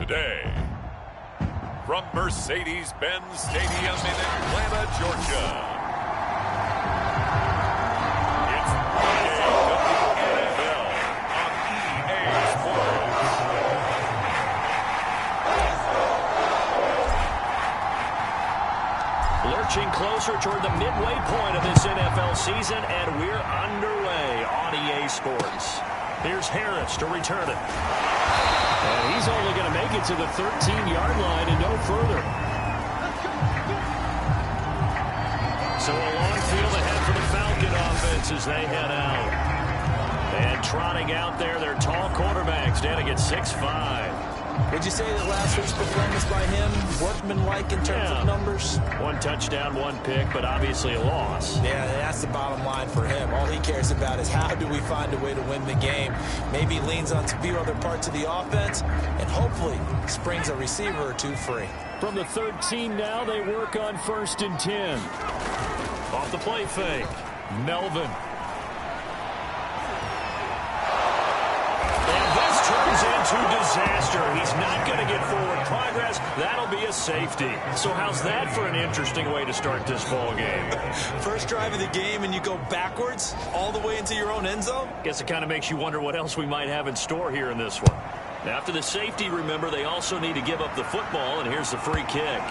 today. From Mercedes-Benz Stadium in Atlanta, Georgia, it's the game of the NFL on EA Sports. Lurching closer toward the midway point of this NFL season, and we're underway on EA Sports. Here's Harris to return it. And he's only going to make it to the 13-yard line and no further. So a long field ahead for the Falcon offense as they head out. And trotting out there, their tall quarterbacks standing at 6'5". Would you say that last week's performance by him, workmanlike in terms of numbers? One touchdown, one pick, but obviously a loss. Yeah, that's the bottom line for him. All he cares about is how do we find a way to win the game. Maybe leans on a few other parts of the offense, and hopefully springs a receiver or two free. From the 13 now, they work on 1st and 10. Off the play fake, Melvin. Turns into disaster. He's not going to get forward progress. That'll be a safety. So how's that for an interesting way to start this ball game? First drive of the game and you go backwards all the way into your own end zone? Guess it kind of makes you wonder what else we might have in store here in this one. After the safety, remember, they also need to give up the football, and here's the free kick.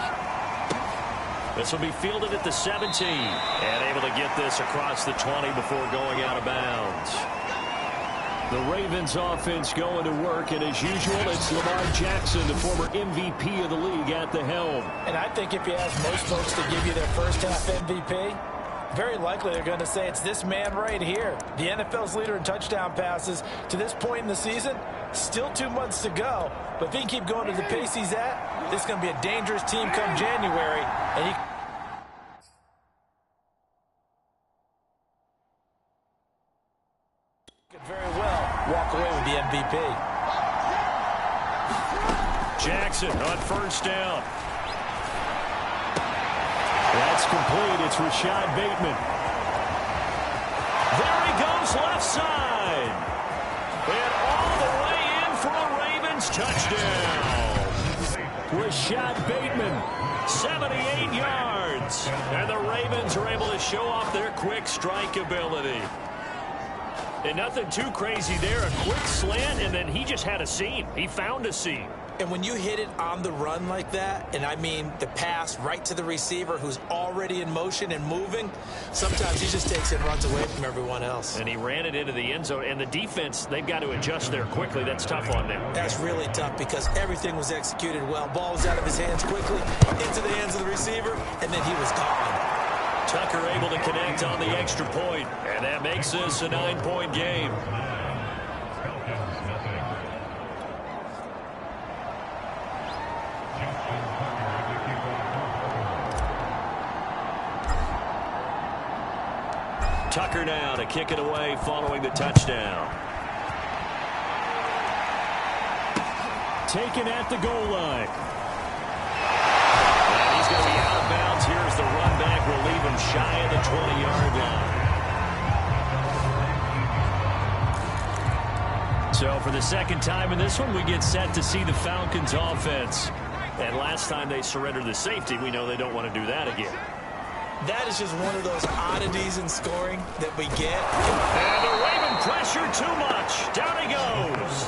This will be fielded at the 17, and able to get this across the 20 before going out of bounds. The Ravens offense going to work, and as usual, it's Lamar Jackson, the former MVP of the league, at the helm. And I think if you ask most folks to give you their first half MVP, very likely they're going to say it's this man right here. The NFL's leader in touchdown passes to this point in the season. Still 2 months to go, but if he can keep going to the pace he's at, this is going to be a dangerous team come January. And he could very well walk away with the MVP. Jackson on 1st down. That's complete. It's Rashad Bateman. There he goes, left side. And all the way in for a Ravens touchdown. Rashad Bateman. 78 yards. And the Ravens are able to show off their quick strike ability. And nothing too crazy there. A quick slant, and then he just had a seam. He found a seam. And when you hit it on the run like that, and I mean the pass right to the receiver who's already in motion and moving, sometimes he just takes it and runs away from everyone else. And he ran it into the end zone. And the defense, they've got to adjust there quickly. That's tough on them. That's really tough because everything was executed well. Ball was out of his hands quickly, into the hands of the receiver, and then he was gone. Tucker able to connect on the extra point, and that makes this a 9-point game. Tucker now to kick it away following the touchdown. Taken at the goal line. And he's going to be out of bounds. Here's the run back. Will leave him shy of the 20-yard line. So for the second time in this one, we get set to see the Falcons offense. And last time they surrendered the safety, we know they don't want to do that again. That is just one of those oddities in scoring that we get. And the Raven pressure too much. Down he goes.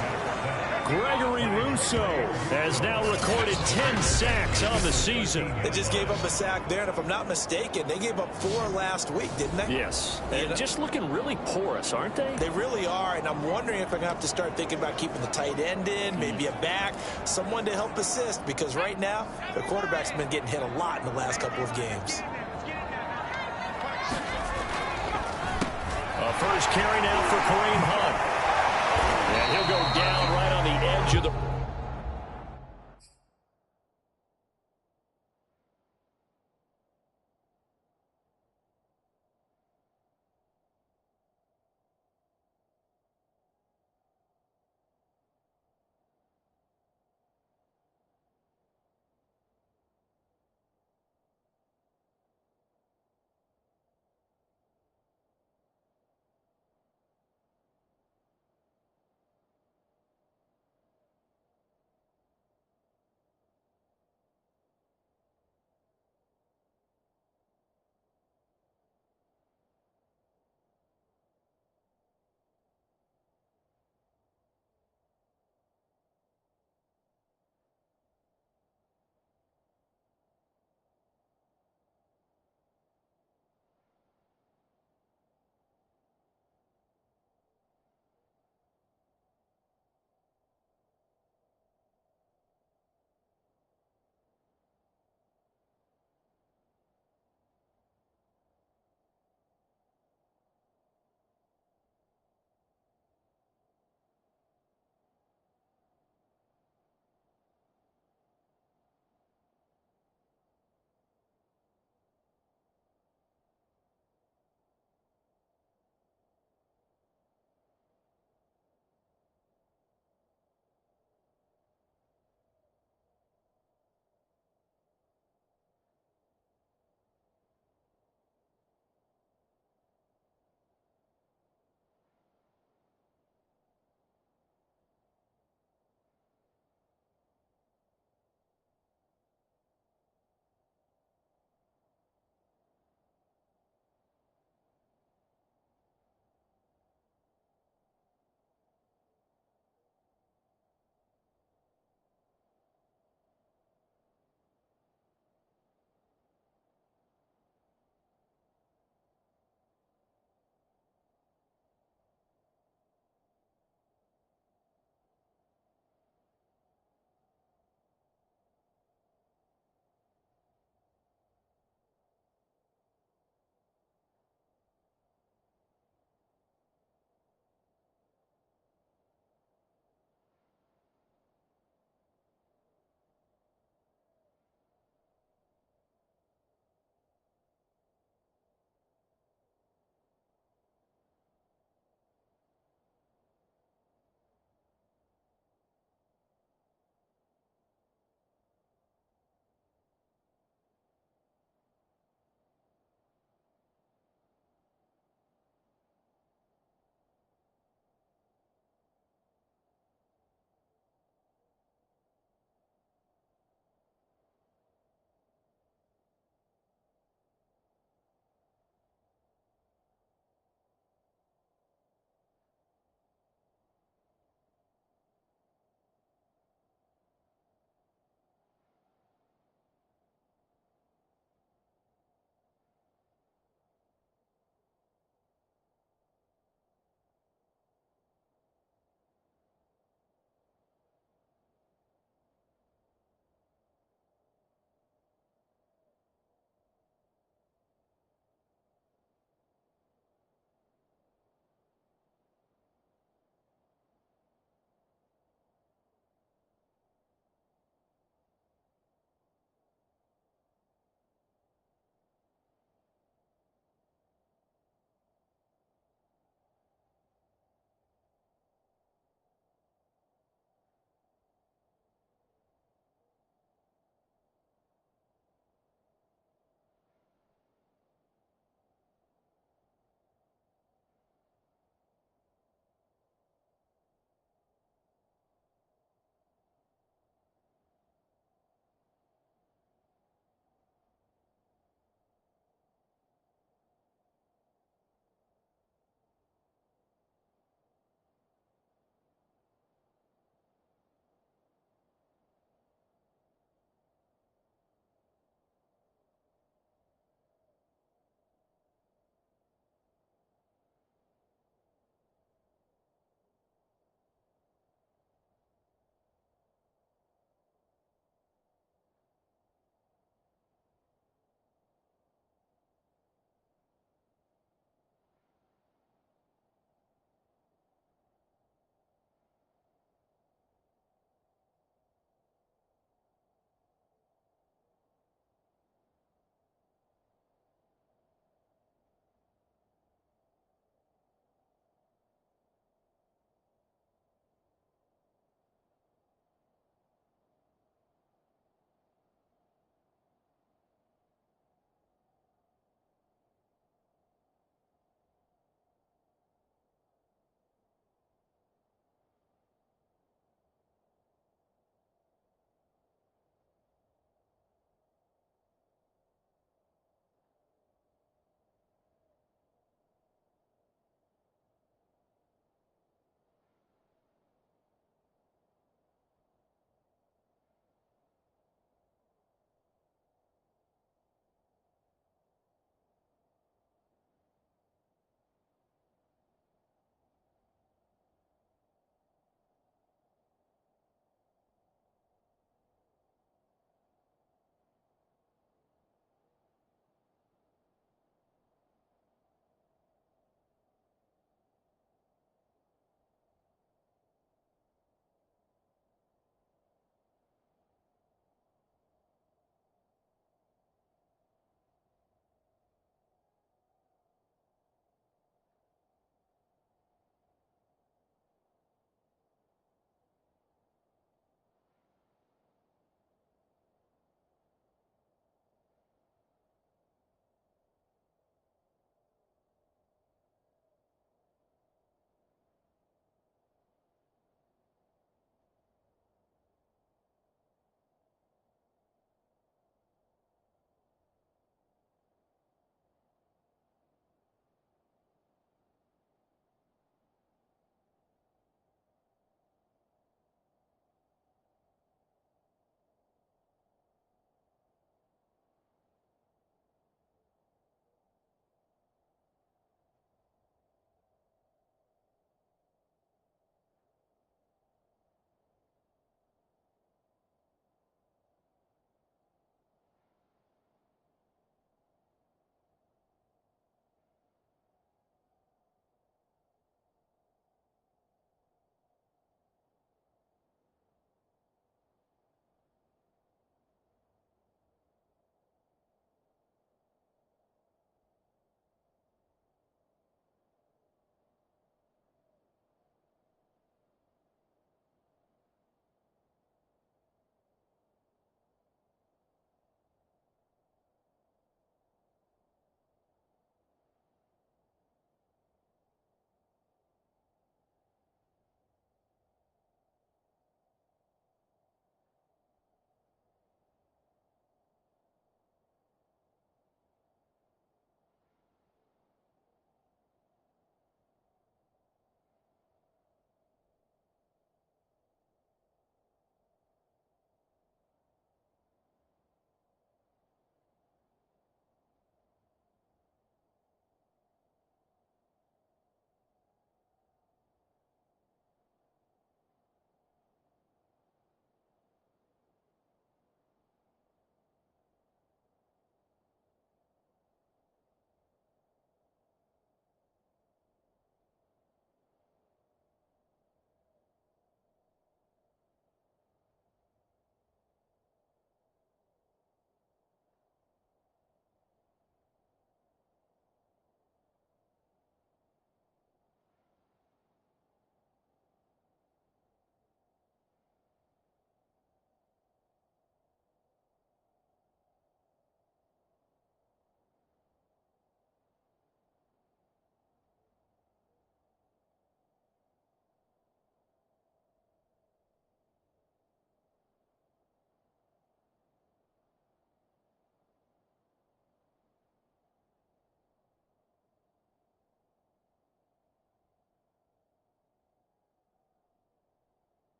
Gregory Rousseau has now recorded 10 sacks on the season. They just gave up a sack there, and if I'm not mistaken, they gave up 4 last week, didn't they? Yes. And just looking really porous, aren't they? They really are, and I'm wondering if they're going to have to start thinking about keeping the tight end in, maybe a back, someone to help assist, because right now, the quarterback's been getting hit a lot in the last couple of games. First carry now for Kareem Hunt. And he'll go down right on the edge of the...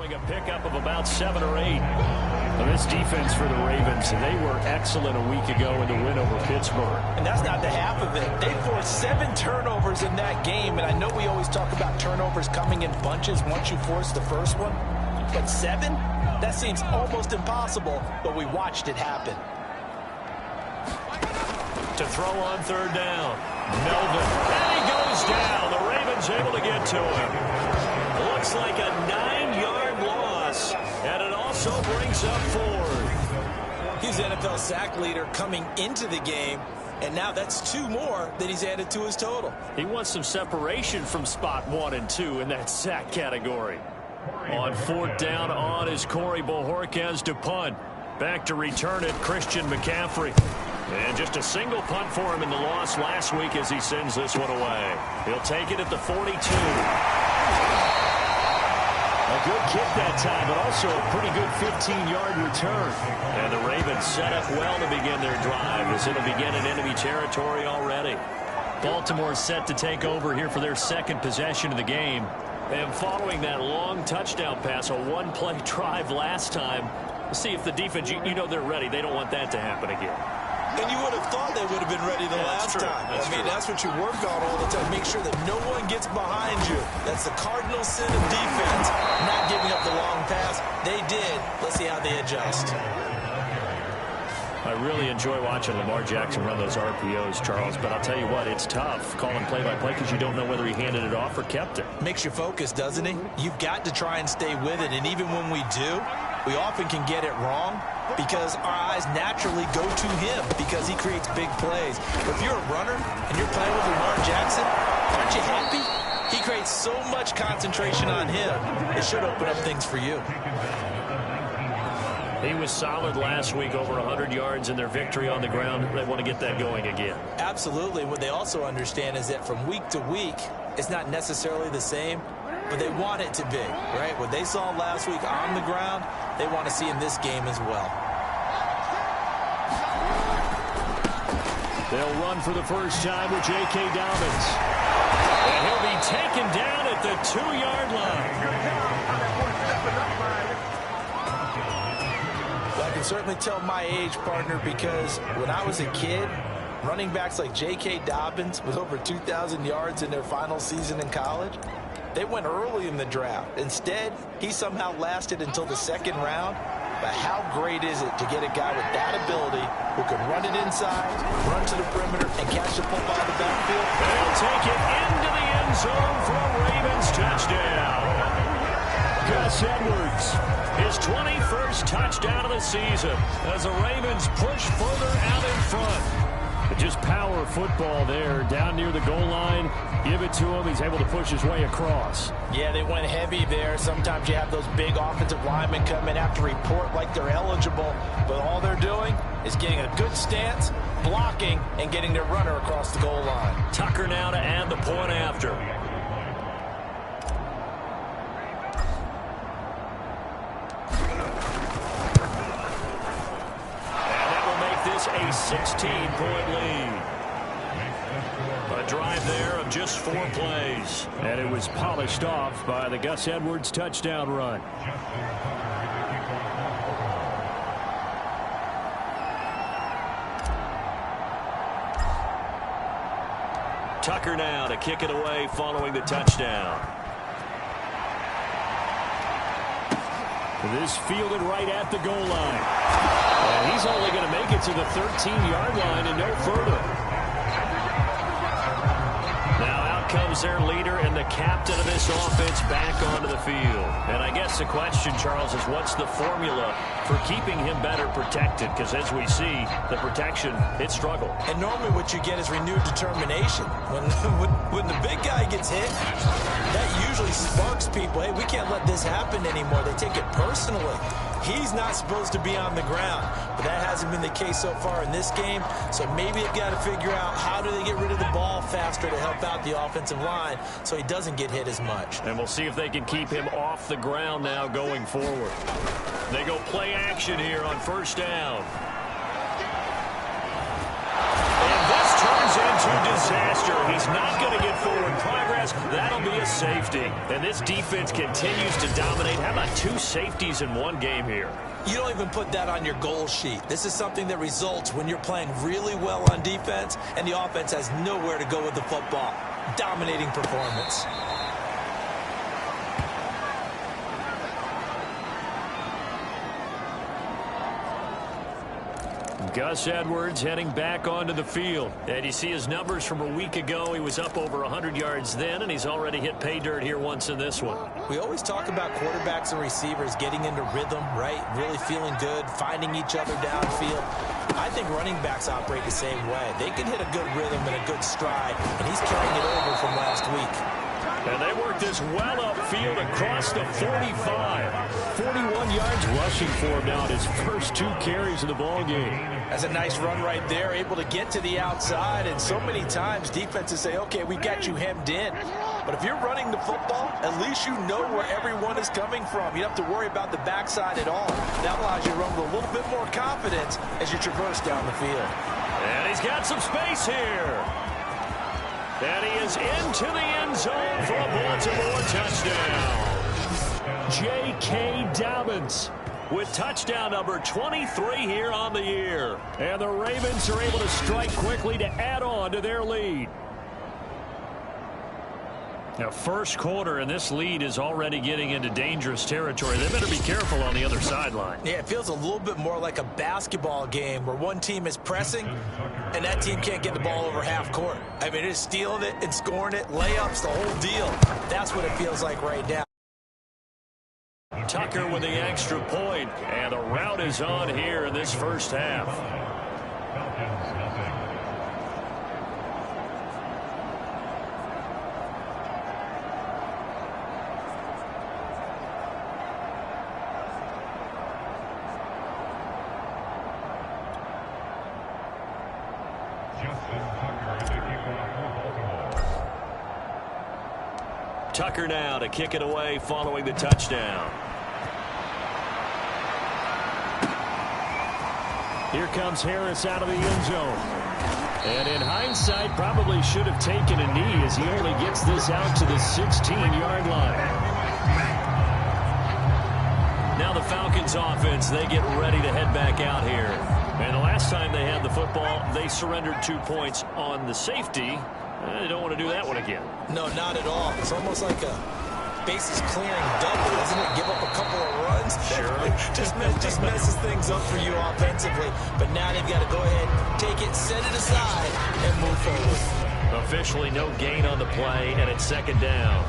showing a pickup of about 7 or 8. Well, this defense for the Ravens, they were excellent a week ago in the win over Pittsburgh. And that's not the half of it. They forced 7 turnovers in that game, and I know we always talk about turnovers coming in bunches once you force the first one, but 7? That seems almost impossible, but we watched it happen. To throw on 3rd down. Melvin. And he goes down. The Ravens able to get to him. Looks like a 9-yard loss. And it also brings up 4th. He's NFL sack leader coming into the game, and now that's 2 more that he's added to his total. He wants some separation from spot 1 and 2 in that sack category. On 4th down on is Corey Bojorquez to punt. Back to return it, Christian McCaffrey. And just a single punt for him in the loss last week as he sends this one away. He'll take it at the 42. A good kick that time, but also a pretty good 15-yard return. And the Ravens set up well to begin their drive as it'll begin in enemy territory already. Baltimore set to take over here for their 2nd possession of the game. And following that long touchdown pass, a 1-play drive last time, see if the defense, you know they're ready. They don't want that to happen again. And you would have thought they would have been ready the last time. That's what you work on all the time. Make sure that no one gets behind you. That's the cardinal sin of defense, not giving up the long pass. They did. Let's see how they adjust. I really enjoy watching Lamar Jackson run those RPOs, Charles, but I'll tell you what, it's tough calling play-by-play because you don't know whether he handed it off or kept it. Makes you focus, doesn't he? You've got to try and stay with it, and even when we do, we often can get it wrong because our eyes naturally go to him because he creates big plays. But if you're a runner and you're playing with Lamar Jackson, aren't you happy? He creates so much concentration on him. It should open up things for you. He was solid last week, over 100 yards in their victory on the ground. They want to get that going again. Absolutely. What they also understand is that from week to week, it's not necessarily the same, but they want it to be, right? What they saw last week on the ground, they want to see in this game as well. They'll run for the first time with J.K. Dobbins. And he'll be taken down at the 2-yard line. I can certainly tell my age, partner, because when I was a kid, running backs like J.K. Dobbins with over 2,000 yards in their final season in college, they went early in the draft. Instead, he somehow lasted until the 2nd round. But how great is it to get a guy with that ability who can run it inside, run to the perimeter, and catch the football out of the backfield? They'll take it into the end zone for a Ravens touchdown. Gus Edwards, his 21st touchdown of the season as the Ravens push further out in front. But just power football there, down near the goal line. Give it to him. He's able to push his way across. Yeah, they went heavy there. Sometimes you have those big offensive linemen come in, have to report like they're eligible, but all they're doing is getting a good stance, blocking, and getting their runner across the goal line. Tucker now to add the point after. A 16-point lead. A drive there of just 4 plays. And it was polished off by the Gus Edwards touchdown run. Tucker now to kick it away following the touchdown. This fielded right at the goal line. And he's only going to make it to the 13-yard line and no further. Now out comes their leader and the captain of this offense back onto the field. And I guess the question, Charles, is what's the formula for keeping him better protected? Because as we see, the protection, it struggled. And normally what you get is renewed determination. When the big guy gets hit, that usually sparks people. Hey, we can't let this happen anymore. They take it personally. He's not supposed to be on the ground, but that hasn't been the case so far in this game. So maybe they've got to figure out how do they get rid of the ball faster to help out the offensive line so he doesn't get hit as much. And we'll see if they can keep him off the ground now going forward. They go play action here on 1st down. And this turns into disaster. He's not going to get forward progress. That'll be a safety. And this defense continues to dominate. How about 2 safeties in one game here? You don't even put that on your goal sheet. This is something that results when you're playing really well on defense and the offense has nowhere to go with the football. Dominating performance. Gus Edwards heading back onto the field. And you see his numbers from a week ago. He was up over 100 yards then, and he's already hit pay dirt here once in this one. We always talk about quarterbacks and receivers getting into rhythm, right? Really feeling good, finding each other downfield. I think running backs operate the same way. They can hit a good rhythm and a good stride, and he's carrying it over from last week. And they work this well upfield across the 45. 41 yards rushing for him now in his first 2 carries of the ball game. That's a nice run right there, able to get to the outside. And so many times defenses say, okay, we got you hemmed in. But if you're running the football, at least you know where everyone is coming from. You don't have to worry about the backside at all. That allows you to run with a little bit more confidence as you traverse down the field. And he's got some space here. And he is into the end zone for a Baltimore touchdown. J.K. Dobbins with touchdown number 23 here on the year. And the Ravens are able to strike quickly to add on to their lead. Now, first quarter, and this lead is already getting into dangerous territory. They better be careful on the other sideline. Yeah, it feels a little bit more like a basketball game where one team is pressing and that team can't get the ball over half court. I mean, it's stealing it and scoring it, layups, the whole deal. That's what it feels like right now. Tucker with the extra point, and the route is on here in this first half. Tucker now to kick it away following the touchdown. Here comes Harris out of the end zone. And in hindsight, probably should have taken a knee as he only gets this out to the 16-yard line. Now the Falcons offense, they get ready to head back out here. And the last time they had the football, they surrendered 2 points on the safety. They don't want to do that one again. No, not at all. It's almost like a bases clearing double, isn't it? Give up a couple of runs. Sure. just messes things up for you offensively. But now they've got to go ahead, take it, set it aside, and move forward. Officially no gain on the play, and it's second down.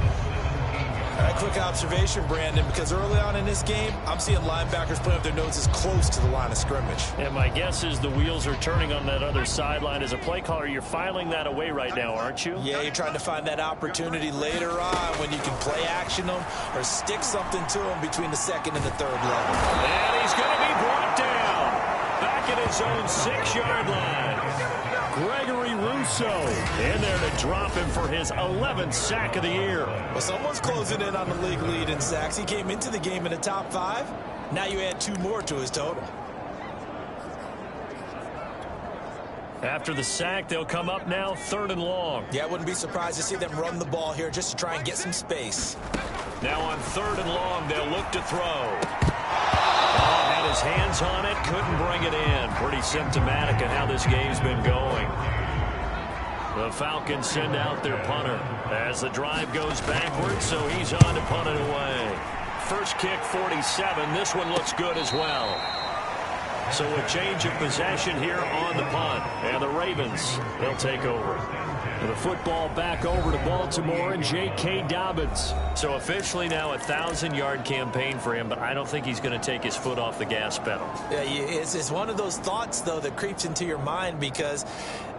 All right, quick observation, Brandon, because early on in this game, I'm seeing linebackers putting up their noses close to the line of scrimmage. And my guess is the wheels are turning on that other sideline. As a play caller, you're filing that away right now, aren't you? Yeah, you're trying to find that opportunity later on when you can play action them or stick something to them between the second and the third level. And he's going to be brought down back at his own 6-yard line. Gregory Rousseau in there to drop him for his 11th sack of the year. Well, someone's closing in on the league lead in sacks. He came into the game in the top 5. Now you add 2 more to his total. After the sack, they'll come up now 3rd and long. Yeah, I wouldn't be surprised to see them run the ball here just to try and get some space. Now on 3rd and long, they'll look to throw. Had his hands on it, couldn't bring it in. Pretty symptomatic of how this game's been going. The Falcons send out their punter as the drive goes backwards, so he's on to punt it away. First kick, 47. This one looks good as well. So a change of possession here on the punt. And the Ravens, they'll take over. The football back over to Baltimore and J.K. Dobbins. So officially now a 1,000-yard campaign for him, but I don't think he's going to take his foot off the gas pedal. Yeah, it's one of those thoughts, though, that creeps into your mind because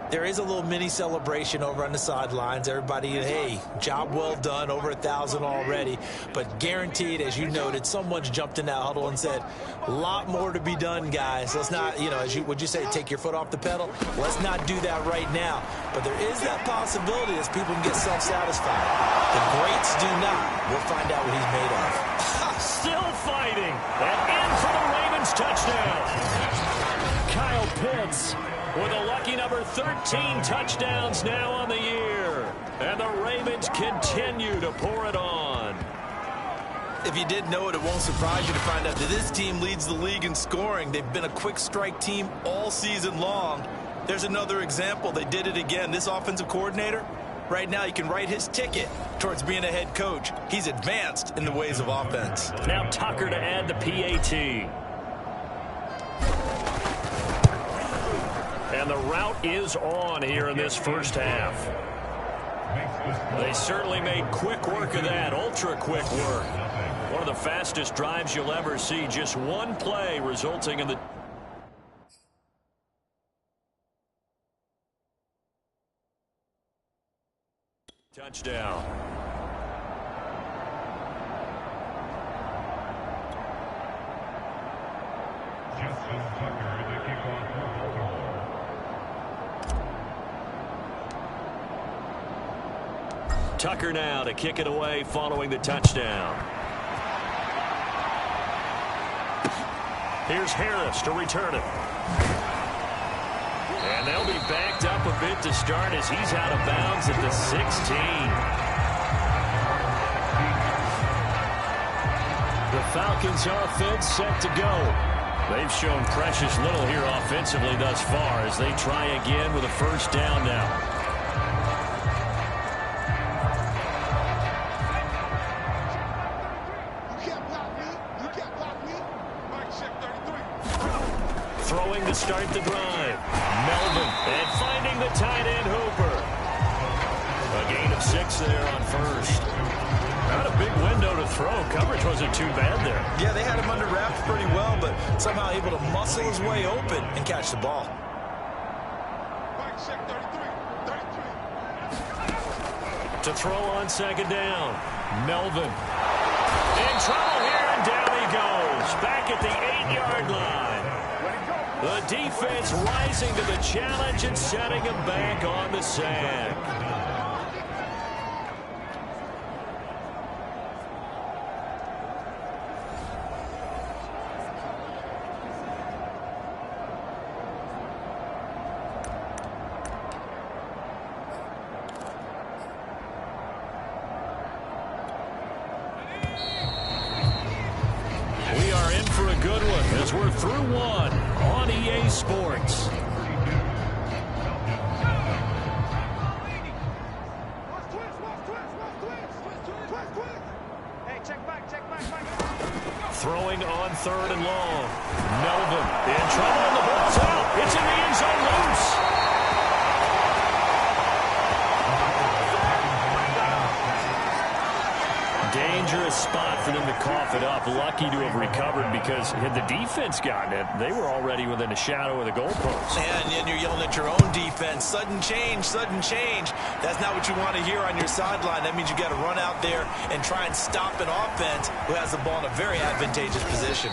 there is a little mini celebration over on the sidelines. Everybody, hey, job well done, over 1,000 already. But guaranteed, as you noted, someone's jumped in that huddle and said, a lot more to be done, guys. Let's not, would you say, take your foot off the pedal? Let's not do that right now. But there is that possibility as people can get self-satisfied. The greats do not. We'll find out what he's made of. Still fighting. And in for the Ravens touchdown. Kyle Pitts with a lucky number 13 touchdowns now on the year. And the Ravens continue to pour it on. If you didn't know it, it won't surprise you to find out that this team leads the league in scoring. They've been a quick strike team all season long. There's another example. They did it again. This offensive coordinator, right now, you can write his ticket towards being a head coach. He's advanced in the ways of offense. Now Tucker to add the PAT. And the route is on here in this first half. They certainly made quick work of that, ultra-quick work. One of the fastest drives you'll ever see. Just one play resulting in the... touchdown. Justin Tucker, the kickoff for Baltimore. Tucker now to kick it away following the touchdown. Here's Harris to return it. And they'll be backed up a bit to start as he's out of bounds at the 16. The Falcons offense set to go. They've shown precious little here offensively thus far as they try again with a first down now. Throwing to start the drive. Melvin, and finding the tight end Hooper. A gain of 6 there on first. Not a big window to throw. Coverage wasn't too bad there. Yeah, they had him under wraps pretty well, but somehow able to muscle his way open and catch the ball. To throw on second down. Melvin. In trouble here, and down he goes. Back at the 8-yard line. The defense rising to the challenge and setting him back on the sack. We are in for a good one as we're through one on EA Sports. Throwing on third and long. Melvin in trouble and the ball's out. It's in the end zone loose. Dangerous spot for them to cough it up. Lucky to have recovered because had the defense gotten it, they were already within a shadow of the goalpost. And you're yelling at your own defense. Sudden change, sudden change. That's not what you want to hear on your sideline. That means you got to run out there and try and stop an offense who has the ball in a very advantageous position.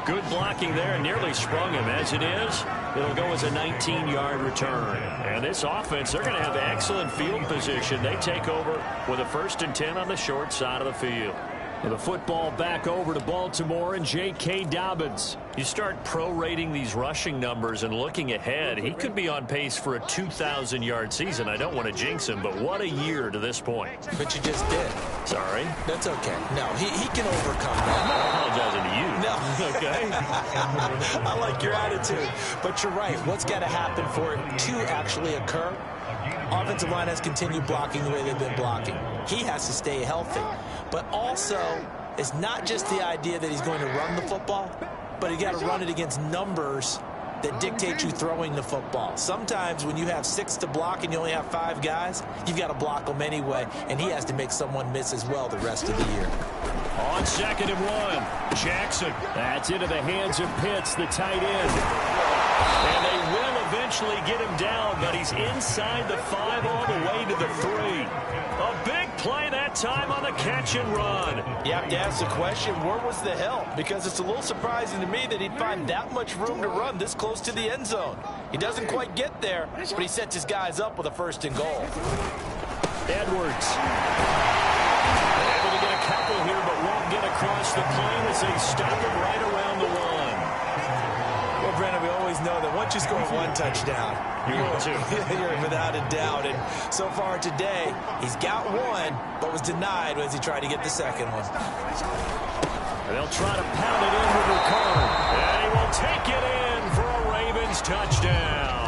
Good blocking there and nearly sprung him. As it is, it'll go as a 19-yard return. And this offense, they're going to have excellent field position. They take over with a 1st and 10 on the short side of the field. The football back over to Baltimore and J.K. Dobbins. You start prorating these rushing numbers and looking ahead, he could be on pace for a 2,000-yard season. I don't want to jinx him, but what a year to this point. But you just did. Sorry? That's okay. No, he can overcome that. I'm not apologizing to you. No. Okay? I like your attitude. But you're right. What's got to happen for it to actually occur? Offensive line has continued blocking the way they've been blocking. He has to stay healthy. But also, it's not just the idea that he's going to run the football, but you got to run it against numbers that dictate you throwing the football. Sometimes when you have 6 to block and you only have 5 guys, you've got to block them anyway, and he has to make someone miss as well the rest of the year. On 2nd and 1, Jackson. That's into the hands of Pitts, the tight end. And they will eventually get him down, but he's inside the 5 all the way to the 3. A big play that time on the catch and run. You have to ask the question, where was the help? Because it's a little surprising to me that he'd find that much room to run this close to the end zone. He doesn't quite get there, but he sets his guys up with a 1st and goal. Edwards. Able to get a couple here, but won't get across the plane as they stop him right around the 1. Well, Brandon, we always know that once you score one touchdown, you're without a doubt. And so far today, he's got one, but was denied as he tried to get the second one. And they'll try to pound it in with Ricard. And he will take it in for a Ravens touchdown.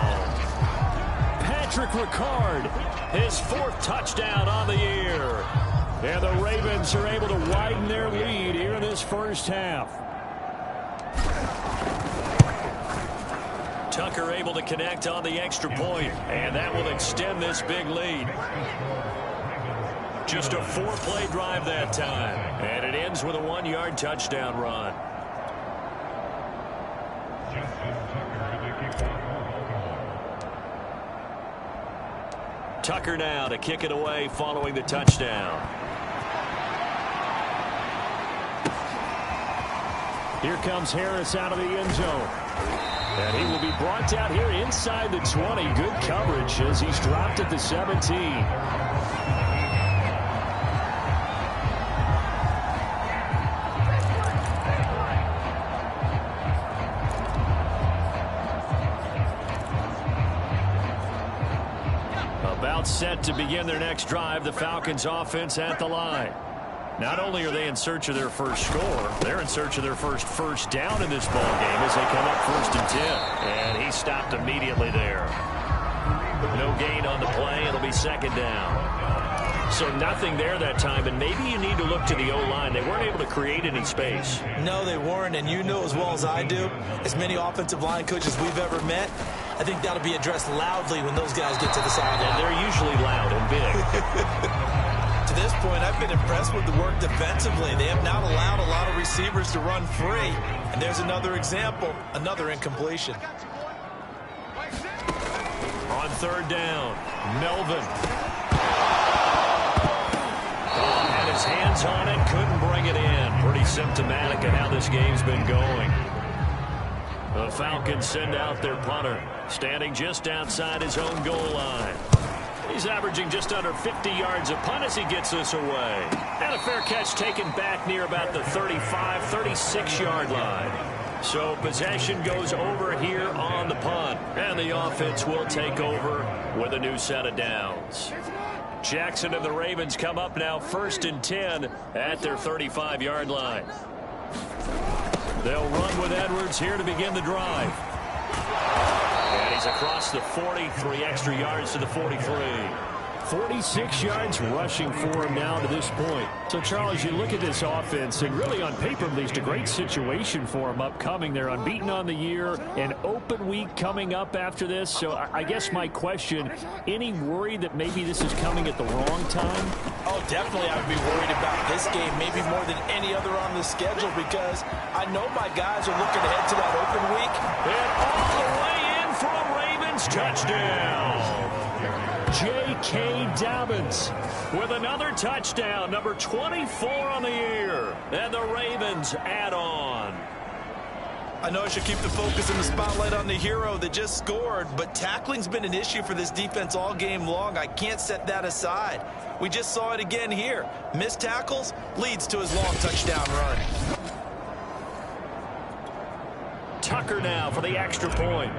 Patrick Ricard, his 4th touchdown on the year. And the Ravens are able to widen their lead here in this first half. Tucker able to connect on the extra point, and that will extend this big lead. Just a 4-play drive that time, and it ends with a 1-yard touchdown run. Tucker now to kick it away following the touchdown. Here comes Harris out of the end zone. And he will be brought down here inside the 20. Good coverage as he's dropped at the 17. About set to begin their next drive, the Falcons offense at the line. Not only are they in search of their first score, they're in search of their first down in this ball game as they come up 1st and 10. And he stopped immediately there. No gain on the play. It'll be 2nd down. So nothing there that time, and maybe you need to look to the O-line. They weren't able to create any space. No, they weren't, and you know as well as I do, as many offensive line coaches we've ever met, I think that'll be addressed loudly when those guys get to the sideline. And they're usually loud and big. To this point, I've been impressed with the work defensively. They have not allowed a lot of receivers to run free. And there's another example, another incompletion. On 3rd down, Melvin. Had his hands on it, couldn't bring it in. Pretty symptomatic of how this game's been going. The Falcons send out their punter, standing just outside his own goal line. He's averaging just under 50 yards a punt as he gets this away. And a fair catch taken back near about the 35, 36-yard line. So possession goes over here on the punt. And the offense will take over with a new set of downs. Jackson and the Ravens come up now 1st and 10 at their 35-yard line. They'll run with Edwards here to begin the drive. And he's across the 40, 3 extra yards to the 43. 46 yards rushing for him now to this point. So, Charles, you look at this offense, and really on paper, at least a great situation for them upcoming. They're unbeaten on the year, an open week coming up after this. So I guess my question, any worry that maybe this is coming at the wrong time? Oh, definitely I would be worried about this game, maybe more than any other on the schedule, because I know my guys are looking ahead to that open week. And all the way in for a Ravens touchdown. J.K. Dobbins with another touchdown, number 24 on the year. And the Ravens add on. I know I should keep the focus and the spotlight on the hero that just scored, but tackling's been an issue for this defense all game long. I can't set that aside. We just saw it again here. Missed tackles leads to his long touchdown run. Tucker now for the extra point.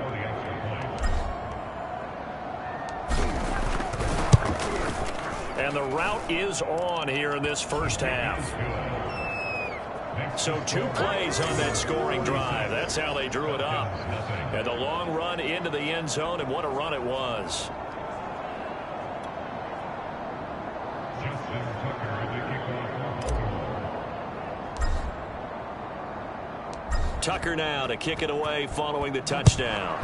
And the route is on here in this first half. So 2 plays on that scoring drive. That's how they drew it up. And the long run into the end zone, and what a run it was. Tucker now to kick it away following the touchdown.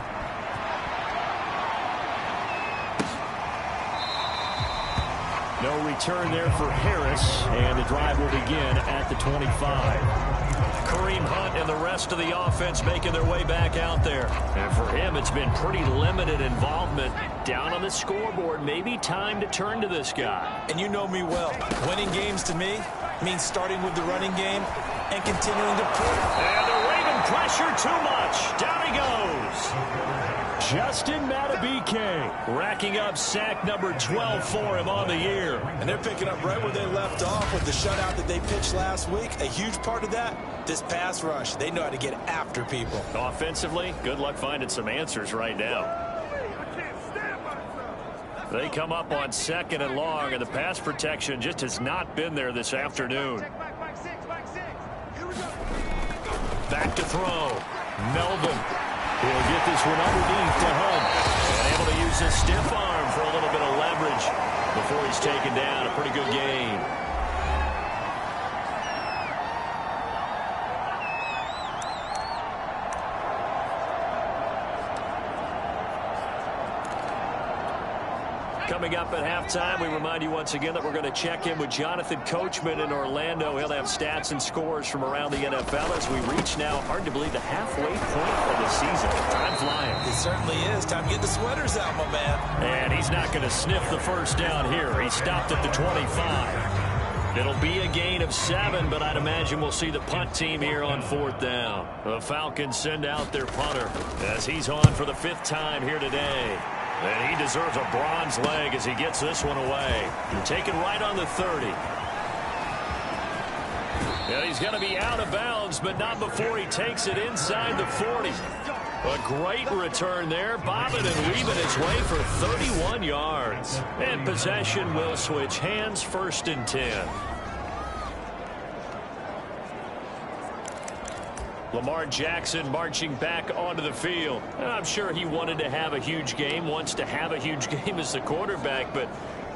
No return there for Harris, and the drive will begin at the 25. Kareem Hunt and the rest of the offense making their way back out there. And for him, it's been pretty limited involvement. Down on the scoreboard, maybe time to turn to this guy. And you know me well. Winning games to me means starting with the running game and continuing to push. And the Raven pressure too much. Down he goes. Justin Madubuike, racking up sack number 12 for him on the year. And they're picking up right where they left off with the shutout that they pitched last week. A huge part of that, this pass rush. They know how to get after people. Offensively, good luck finding some answers right now. They come up on 2nd and long, and the pass protection just has not been there this afternoon. Back to throw. Melvin. He'll get this one underneath to Hunt. And able to use his stiff arm for a little bit of leverage before he's taken down. A pretty good gain. Coming up at halftime, we remind you once again that we're going to check in with Jonathan Coachman in Orlando. He'll have stats and scores from around the NFL as we reach now, hard to believe, the halfway point of the season. Time flying. It certainly is. Time to get the sweaters out, my man. And he's not going to sniff the first down here. He stopped at the 25. It'll be a gain of 7, but I'd imagine we'll see the punt team here on 4th down. The Falcons send out their punter as he's on for the 5th time here today. And he deserves a bronze leg as he gets this one away. Taken right on the 30. And he's going to be out of bounds, but not before he takes it inside the 40. A great return there, bobbing and weaving his way for 31 yards. And possession will switch hands, 1st and 10. Lamar Jackson marching back onto the field. And I'm sure he wanted to have a huge game, wants to have a huge game as the quarterback, but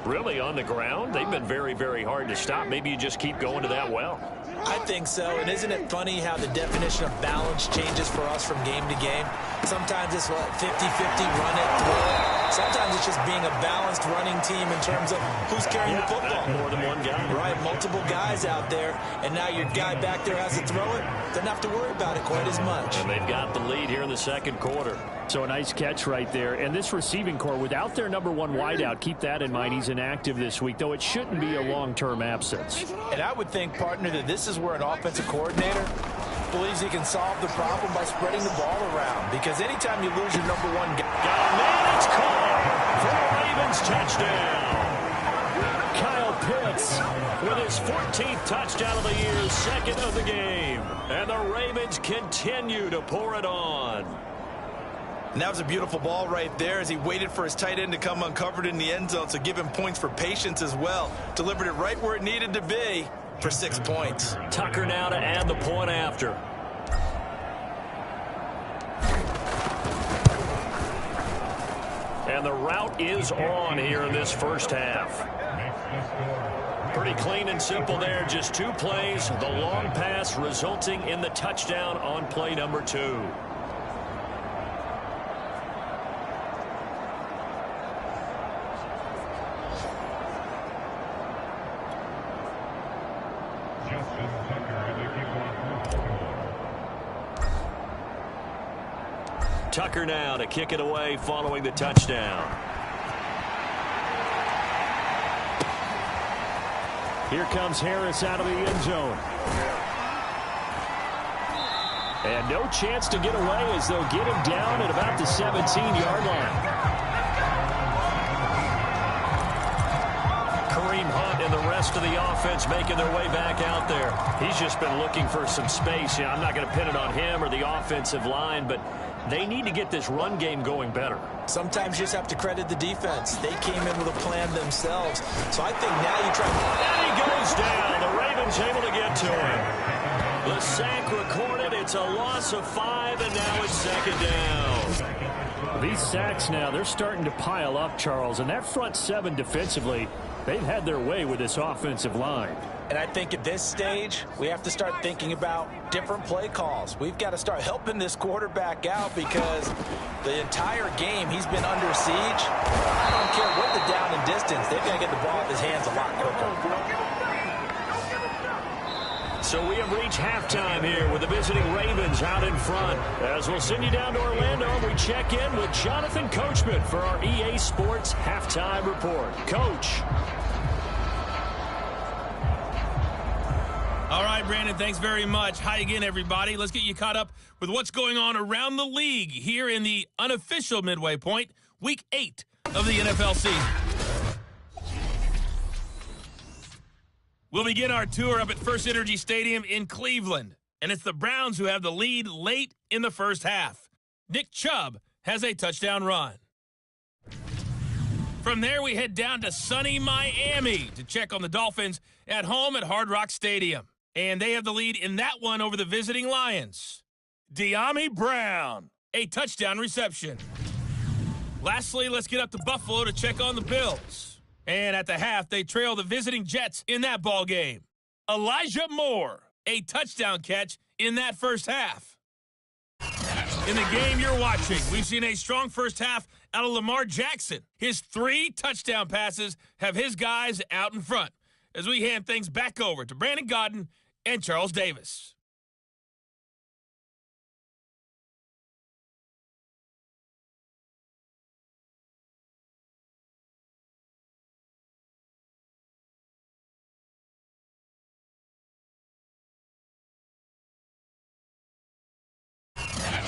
really on the ground, they've been very, very hard to stop. Maybe you just keep going to that well. I think so. And isn't it funny how the definition of balance changes for us from game to game? Sometimes it's 50-50, run it, throw it. Sometimes it's just being a balanced running team in terms of who's carrying the football. More than one guy. Right, multiple guys out there, and now your guy back there has to throw it. Doesn't have to worry about it quite as much. And they've got the lead here in the 2nd quarter. So a nice catch right there. And this receiving core, without their number 1 wideout, keep that in mind. He's inactive this week, though it shouldn't be a long-term absence. And I would think, partner, that this is where an offensive coordinator believes he can solve the problem by spreading the ball around. Because anytime you lose your number 1 guy. Got a man, it's caught for a Ravens touchdown. Kyle Pitts with his 14th touchdown of the year, 2nd of the game. And the Ravens continue to pour it on. And that was a beautiful ball right there as he waited for his tight end to come uncovered in the end zone, so give him points for patience as well. Delivered it right where it needed to be for 6 points. Tucker now to add the point after. And the route is on here in this 1st half. Pretty clean and simple there. Just 2 plays. The long pass resulting in the touchdown on play number 2. Tucker now to kick it away following the touchdown. Here comes Harris out of the end zone. And no chance to get away as they'll get him down at about the 17-yard line. Kareem Hunt and the rest of the offense making their way back out there. He's just been looking for some space. I'm not going to pin it on him or the offensive line, but they need to get this run game going better. Sometimes you just have to credit the defense. They came in with a plan themselves. So I think now you try. And he goes down. The Ravens able to get to him. The sack recorded. It's a loss of 5, and now it's 2nd down. These sacks now, they're starting to pile up, Charles. And that front 7 defensively, they've had their way with this offensive line. And I think at this stage, we have to start thinking about different play calls. We've got to start helping this quarterback out because the entire game he's been under siege. I don't care what the down and distance. They've got to get the ball off his hands a lot quicker. So we have reached halftime here with the visiting Ravens out in front. As we'll send you down to Orlando, we check in with Jonathan Coachman for our EA Sports Halftime Report. Coach. All right, Brandon, thanks very much. Hi again, everybody. Let's get you caught up with what's going on around the league here in the unofficial midway point, Week 8 of the NFL season. We'll begin our tour up at First Energy Stadium in Cleveland, and it's the Browns who have the lead late in the first half. Nick Chubb has a touchdown run. From there, we head down to sunny Miami to check on the Dolphins at home at Hard Rock Stadium. And they have the lead in that one over the visiting Lions. De'Ami Brown, a touchdown reception. Lastly, let's get up to Buffalo to check on the Bills. And at the half, they trail the visiting Jets in that ball game. Elijah Moore, a touchdown catch in that first half. In the game you're watching, we've seen a strong first half out of Lamar Jackson. His 3 touchdown passes have his guys out in front as we hand things back over to Brandon Godden and Charles Davis.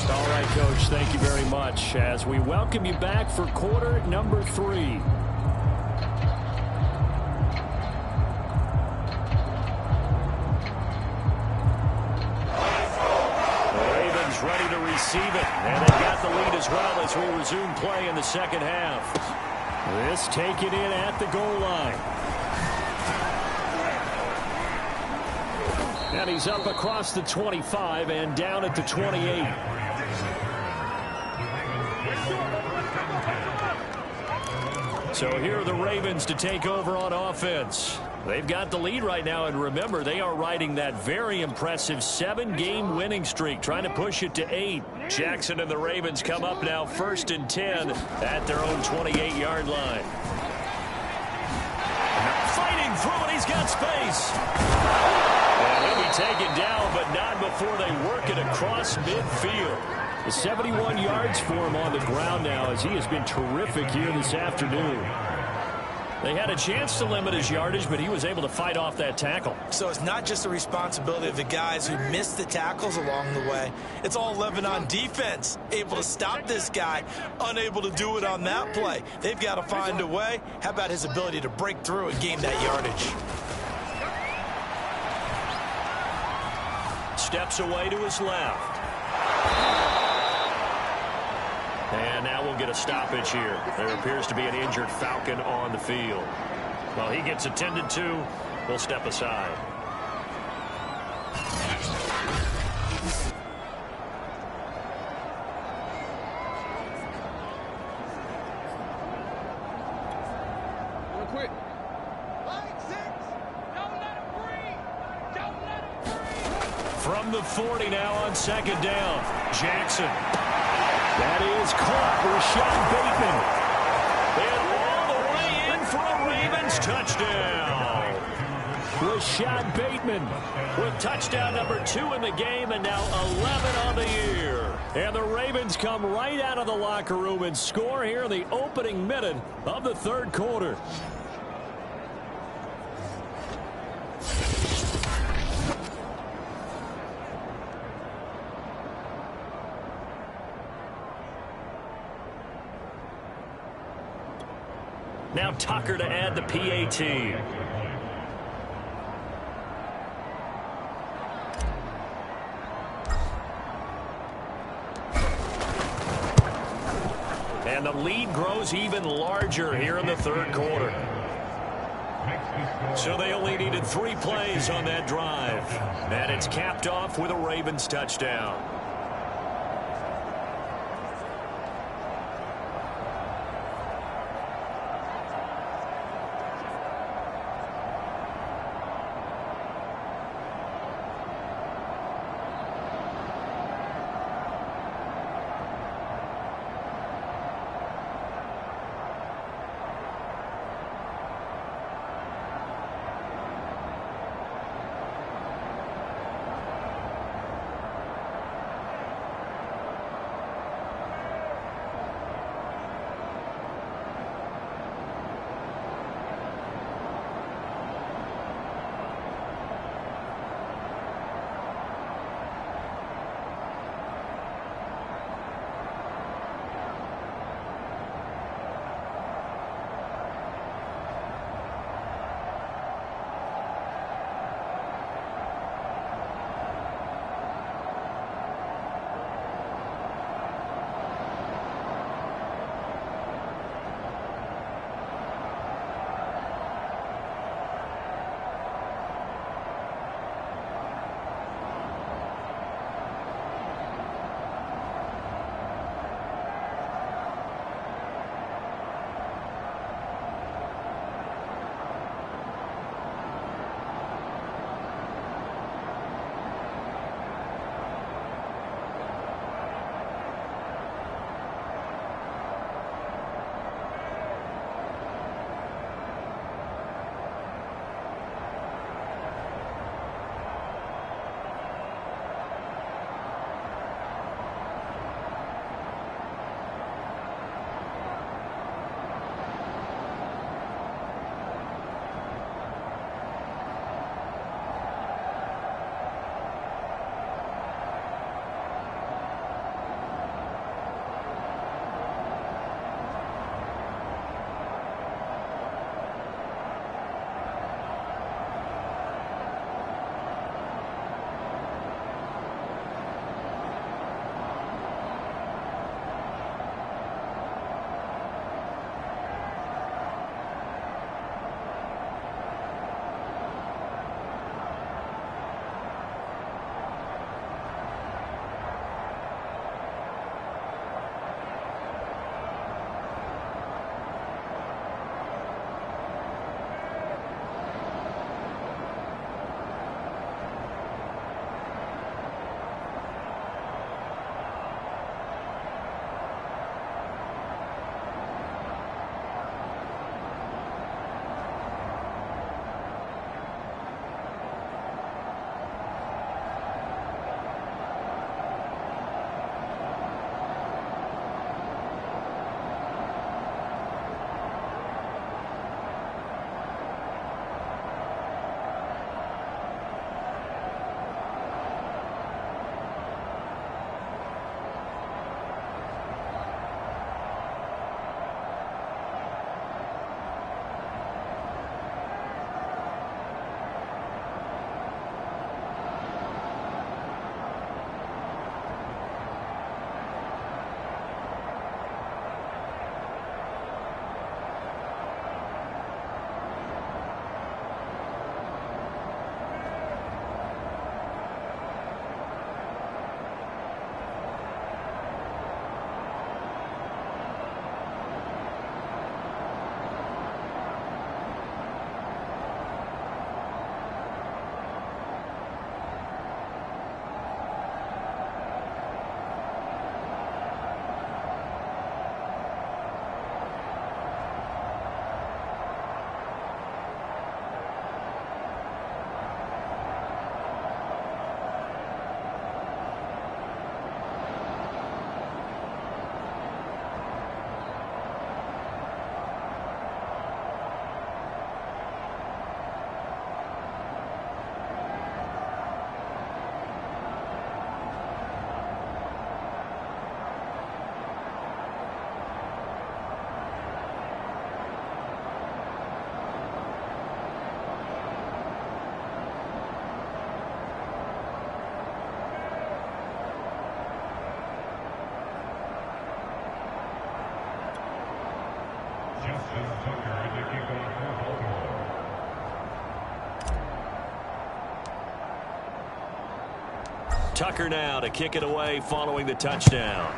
All right, Coach, thank you very much as we welcome you back for quarter number 3. Ready to receive it, and they've got the lead as well as we resume play in the second half. This taken in at the goal line. And he's up across the 25 and down at the 28. So here are the Ravens to take over on offense. They've got the lead right now, and remember, they are riding that very impressive 7-game winning streak, trying to push it to 8. Jackson and the Ravens come up now 1st and 10 at their own 28-yard line. Fighting through it, he's got space. And he'll be taken down, but not before they work it across midfield. The 71 yards for him on the ground now as he has been terrific here this afternoon. They had a chance to limit his yardage, but he was able to fight off that tackle. So it's not just the responsibility of the guys who missed the tackles along the way. It's all 11 on defense, able to stop this guy, unable to do it on that play. They've got to find a way. How about his ability to break through and gain that yardage? Steps away to his left. And now we'll get a stoppage here. There appears to be an injured Falcon on the field. Well, he gets attended to. We'll step aside. Real quick. From the 40 now on 2nd down. Jackson. That is caught. Rashad Bateman. And all the way in for a Ravens touchdown. Rashad Bateman with touchdown number 2 in the game and now 11 on the year. And the Ravens come right out of the locker room and score here in the opening minute of the 3rd quarter. Now Tucker to add the PAT. And the lead grows even larger here in the 3rd quarter. So they only needed 3 plays on that drive. And it's capped off with a Ravens touchdown. Tucker now to kick it away following the touchdown.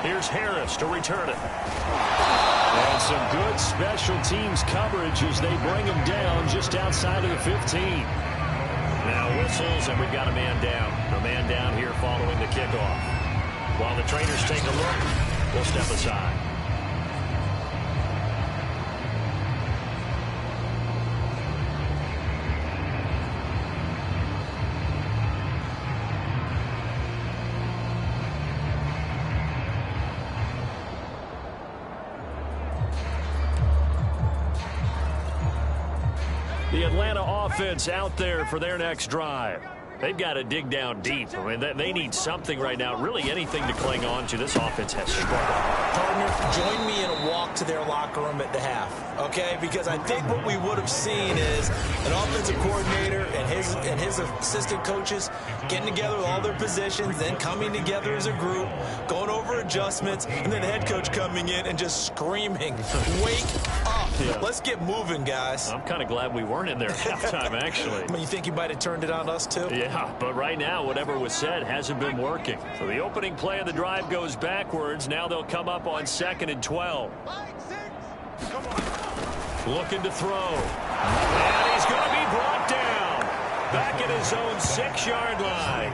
Here's Harris to return it. And some good special teams coverage as they bring him down just outside of the 15. Now whistles, and we've got a man down. A man down here following the kickoff. While the trainers take a look, we'll step aside. The Atlanta offense out there for their next drive. They've got to dig down deep. I mean, they need something right now, really anything to cling on to. This offense has struggled. Partner, join me in a walk to their locker room at the half, okay? Because I think what we would have seen is an offensive coordinator and his assistant coaches getting together with all their positions, then coming together as a group, going over adjustments, and then the head coach coming in and just screaming, wake up. Yeah. Let's get moving, guys. I'm kind of glad we weren't in there at halftime, actually. I mean, you think you might have turned it on us, too? Yeah, but right now, whatever was said hasn't been working. So the opening play of the drive goes backwards. Now they'll come up on 2nd and 12. Looking to throw. And he's going to be brought down. Back at his own 6-yard line.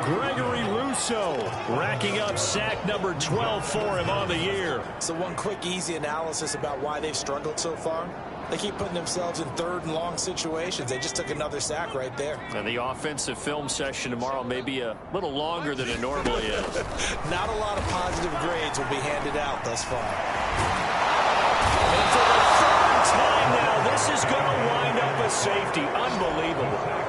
Gregory Rousseau racking up sack number 12 for him on the year. So one quick, easy analysis about why they've struggled so far. They keep putting themselves in 3rd and long situations. They just took another sack right there. And the offensive film session tomorrow may be a little longer than it normally is. Not a lot of positive grades will be handed out thus far. And for the 3rd time now, this is going to wind up a safety. Unbelievable.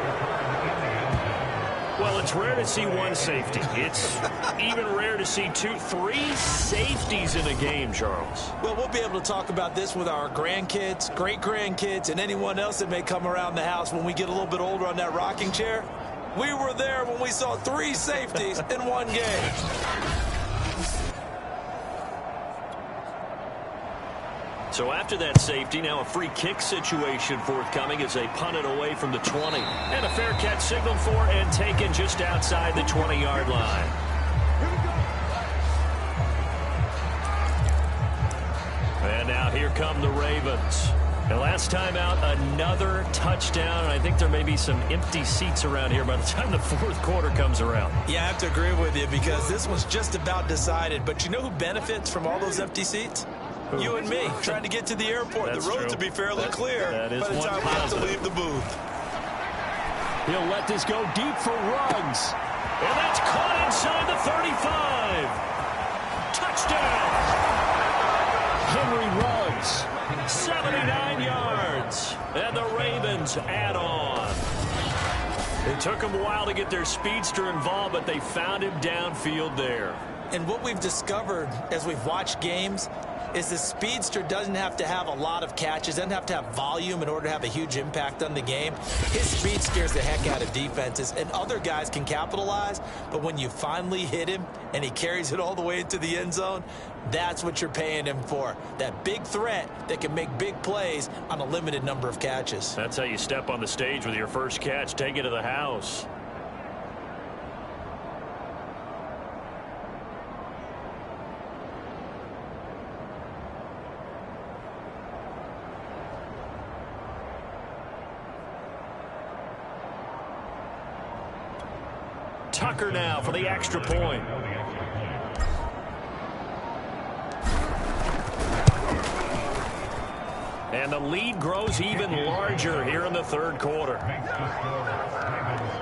Well, it's rare to see one safety. It's even rare to see 3 safeties in a game, Charles. Well, we'll be able to talk about this with our grandkids, great-grandkids, and anyone else that may come around the house when we get a little bit older on that rocking chair. We were there when we saw 3 safeties in one game. So after that safety, now a free kick situation forthcoming as they punt it away from the 20. And a fair catch signaled for and taken just outside the 20-yard line. And now here come the Ravens. And last time out, another touchdown. And I think there may be some empty seats around here by the time the 4th quarter comes around. Yeah, I have to agree with you because this one's just about decided. But you know who benefits from all those empty seats? You and me, trying to get to the airport. That's the road true. to be fairly clear that is by the time we have to leave the booth. He'll let this go deep for Ruggs. And that's caught inside the 35. Touchdown. Henry Ruggs, 79 yards. And the Ravens add on. It took them a while to get their speedster involved, but they found him downfield there. And what we've discovered as we've watched games is the speedster doesn't have to have a lot of catches, doesn't have to have volume in order to have a huge impact on the game. His speed scares the heck out of defenses, and other guys can capitalize, but when you finally hit him and he carries it all the way into the end zone, that's what you're paying him for. That big threat that can make big plays on a limited number of catches. That's how you step on the stage with your first catch, take it to the house. Tucker now for the extra point. And the lead grows even larger here in the 3rd quarter.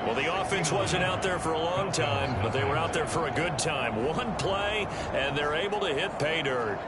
Well, the offense wasn't out there for a long time, but they were out there for a good time. One play, and they're able to hit pay dirt.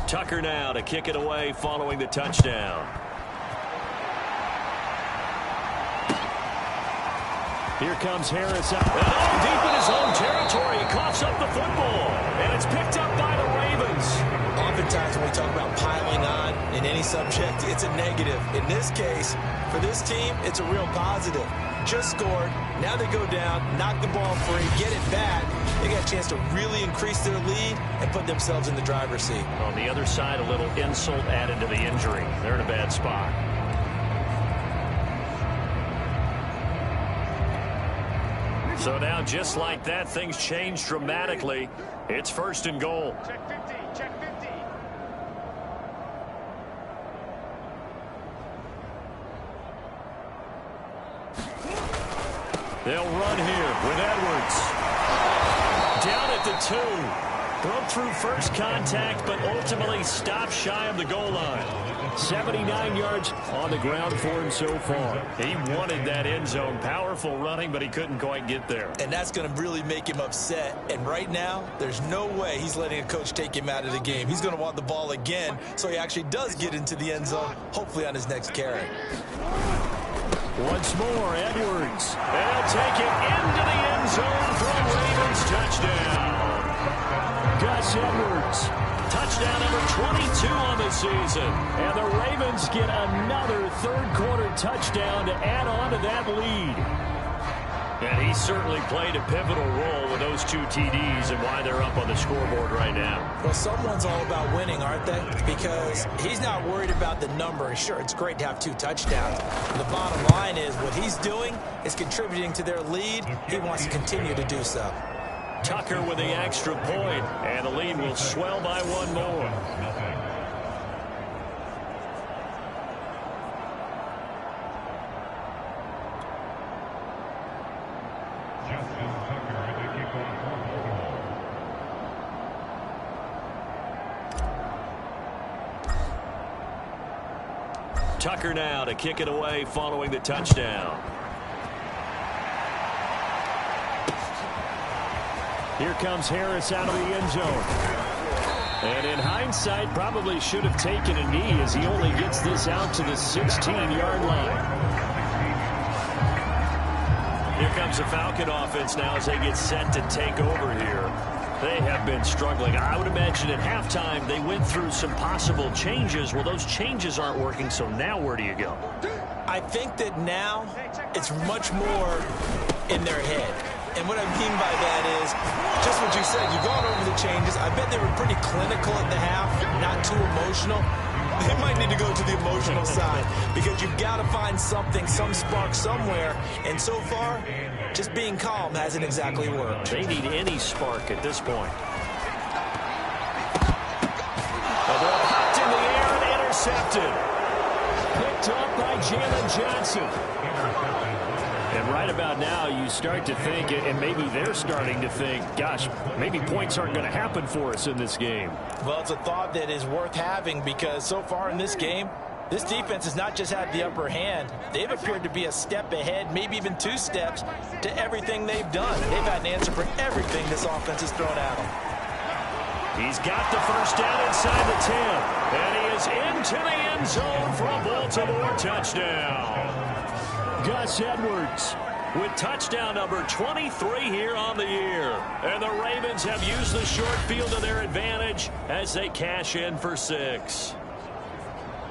Tucker now to kick it away following the touchdown. Here comes Harris up. Oh, deep in his own territory. He coughs up the football. And it's picked up by the Ravens. Oftentimes when we talk about piling on in any subject, it's a negative. In this case, for this team, it's a real positive. Just scored. Now they go down, knock the ball free, get it back. They got a chance to really increase their lead and put themselves in the driver's seat. On the other side, a little insult added to the injury. They're in a bad spot. So now, just like that, things change dramatically. It's 1st and goal. Check 50, check 50. They'll run here with Edwards. Down at the 2. Broke through first contact, but ultimately stopped shy of the goal line. 79 yards on the ground for him so far. He wanted that end zone. Powerful running, but he couldn't quite get there. And that's going to really make him upset. And right now, there's no way he's letting a coach take him out of the game. He's going to want the ball again, so he actually does get into the end zone, hopefully on his next carry. Once more, Edwards. And he'll take it into the end zone for a Ravens touchdown. Gus Edwards. Touchdown number 22 on the season. And the Ravens get another third-quarter touchdown to add on to that lead. And he certainly played a pivotal role with those 2 TDs and why they're up on the scoreboard right now. Well, someone's all about winning, aren't they? Because he's not worried about the number. Sure, it's great to have 2 touchdowns. The bottom line is what he's doing is contributing to their lead. He wants to continue to do so. Tucker with the extra point, and the lead will swell by 1 more. Tucker now to kick it away following the touchdown. Here comes Harris out of the end zone. And in hindsight, probably should have taken a knee as he only gets this out to the 16-yard line. Here comes the Falcon offense now as they get set to take over here. They have been struggling. I would imagine at halftime they went through some possible changes. Well, those changes aren't working, so now where do you go? I think that now it's much more in their head. And what I mean by that is just what you said. You've gone over the changes. I bet they were pretty clinical at the half, not too emotional. They might need to go to the emotional side because you've got to find something, some spark somewhere. And so far, just being calm hasn't exactly worked. They need any spark at this point. The ball popped in the air and intercepted. Picked up by Jalen Johnson. And right about now, you start to think, and maybe they're starting to think, gosh, maybe points aren't going to happen for us in this game. Well, it's a thought that is worth having because so far in this game, this defense has not just had the upper hand. They've appeared to be a step ahead, maybe even 2 steps to everything they've done. They've had an answer for everything this offense has thrown at them. He's got the first down inside the 10. And he is into the end zone for a Baltimore touchdown. Gus Edwards with touchdown number 23 here on the year. And the Ravens have used the short field to their advantage as they cash in for 6.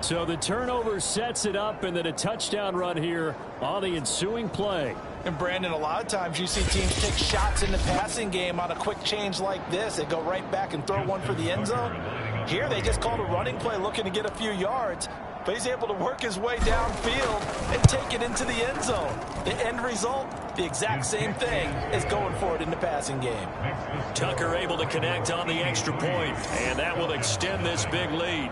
So the turnover sets it up, and then a touchdown run here on the ensuing play. And Brandon, a lot of times you see teams take shots in the passing game on a quick change like this. They go right back and throw one for the end zone. Here they just called a running play looking to get a few yards. But he's able to work his way downfield and take it into the end zone. The end result, the exact same thing as going for it in the passing game. Tucker able to connect on the extra point, and that will extend this big lead.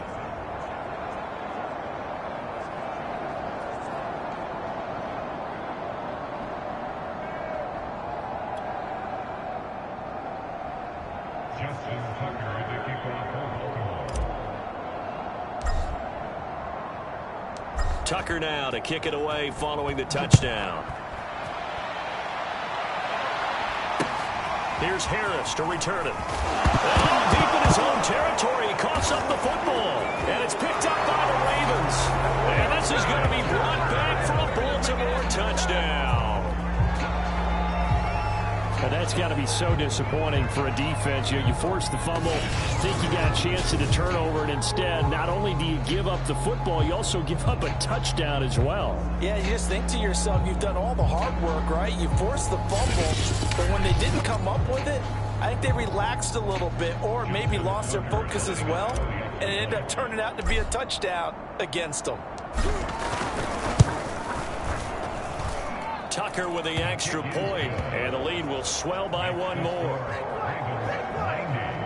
Tucker now to kick it away following the touchdown. Here's Harris to return it. Oh, deep in his own territory. He coughs up the football. And it's picked up by the Ravens. And this is going to be brought back for a Baltimore touchdown. And that's got to be so disappointing for a defense. You force the fumble, think you got a chance at a turnover, and instead, not only do you give up the football, you also give up a touchdown as well. Yeah, you just think to yourself, you've done all the hard work, right? You forced the fumble, but when they didn't come up with it, I think they relaxed a little bit or maybe lost their focus as well, and it ended up turning out to be a touchdown against them. Tucker with the extra point, and the lead will swell by one more.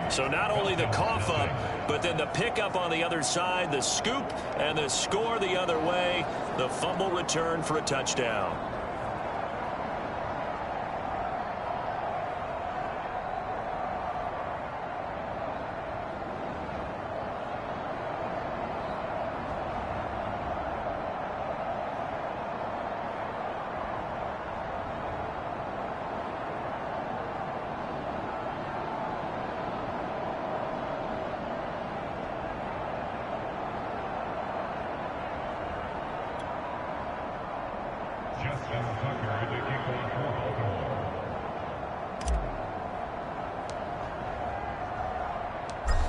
So not only the cough up, but then the pickup on the other side, the scoop, and the score the other way, the fumble return for a touchdown.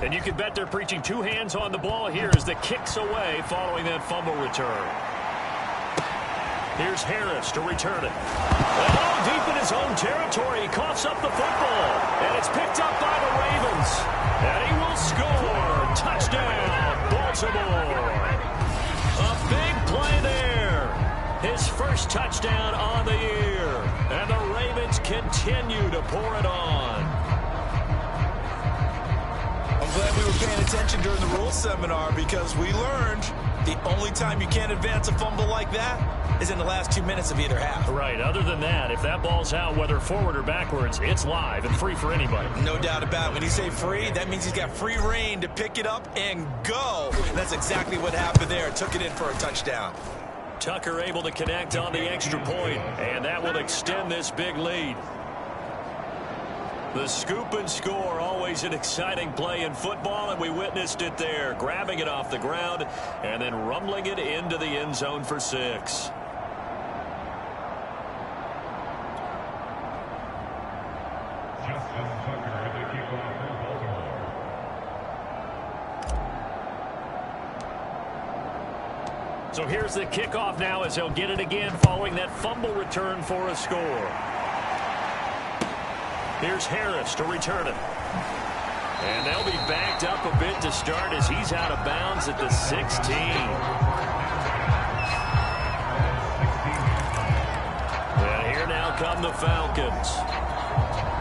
And you can bet they're preaching two hands on the ball here as the kick's away following that fumble return. Here's Harris to return it. Oh, deep in his own territory. He coughs up the football. And it's picked up by the Ravens. And he will score. Touchdown, Baltimore. A big play there. His first touchdown on the year. And the Ravens continue to pour it on. I'm glad we were paying attention during the rules seminar because we learned the only time you can't advance a fumble like that is in the last 2 minutes of either half. Right. Other than that, if that ball's out, whether forward or backwards, it's live and free for anybody. No doubt about it. When you say free, that means he's got free reign to pick it up and go. And that's exactly what happened there. Took it in for a touchdown. Tucker able to connect on the extra point, and that will extend this big lead. The scoop and score, always an exciting play in football, and we witnessed it there, grabbing it off the ground and then rumbling it into the end zone for 6. So here's the kickoff now as he'll get it again following that fumble return for a score. Here's Harris to return it. And they'll be backed up a bit to start as he's out of bounds at the 16. And here now come the Falcons.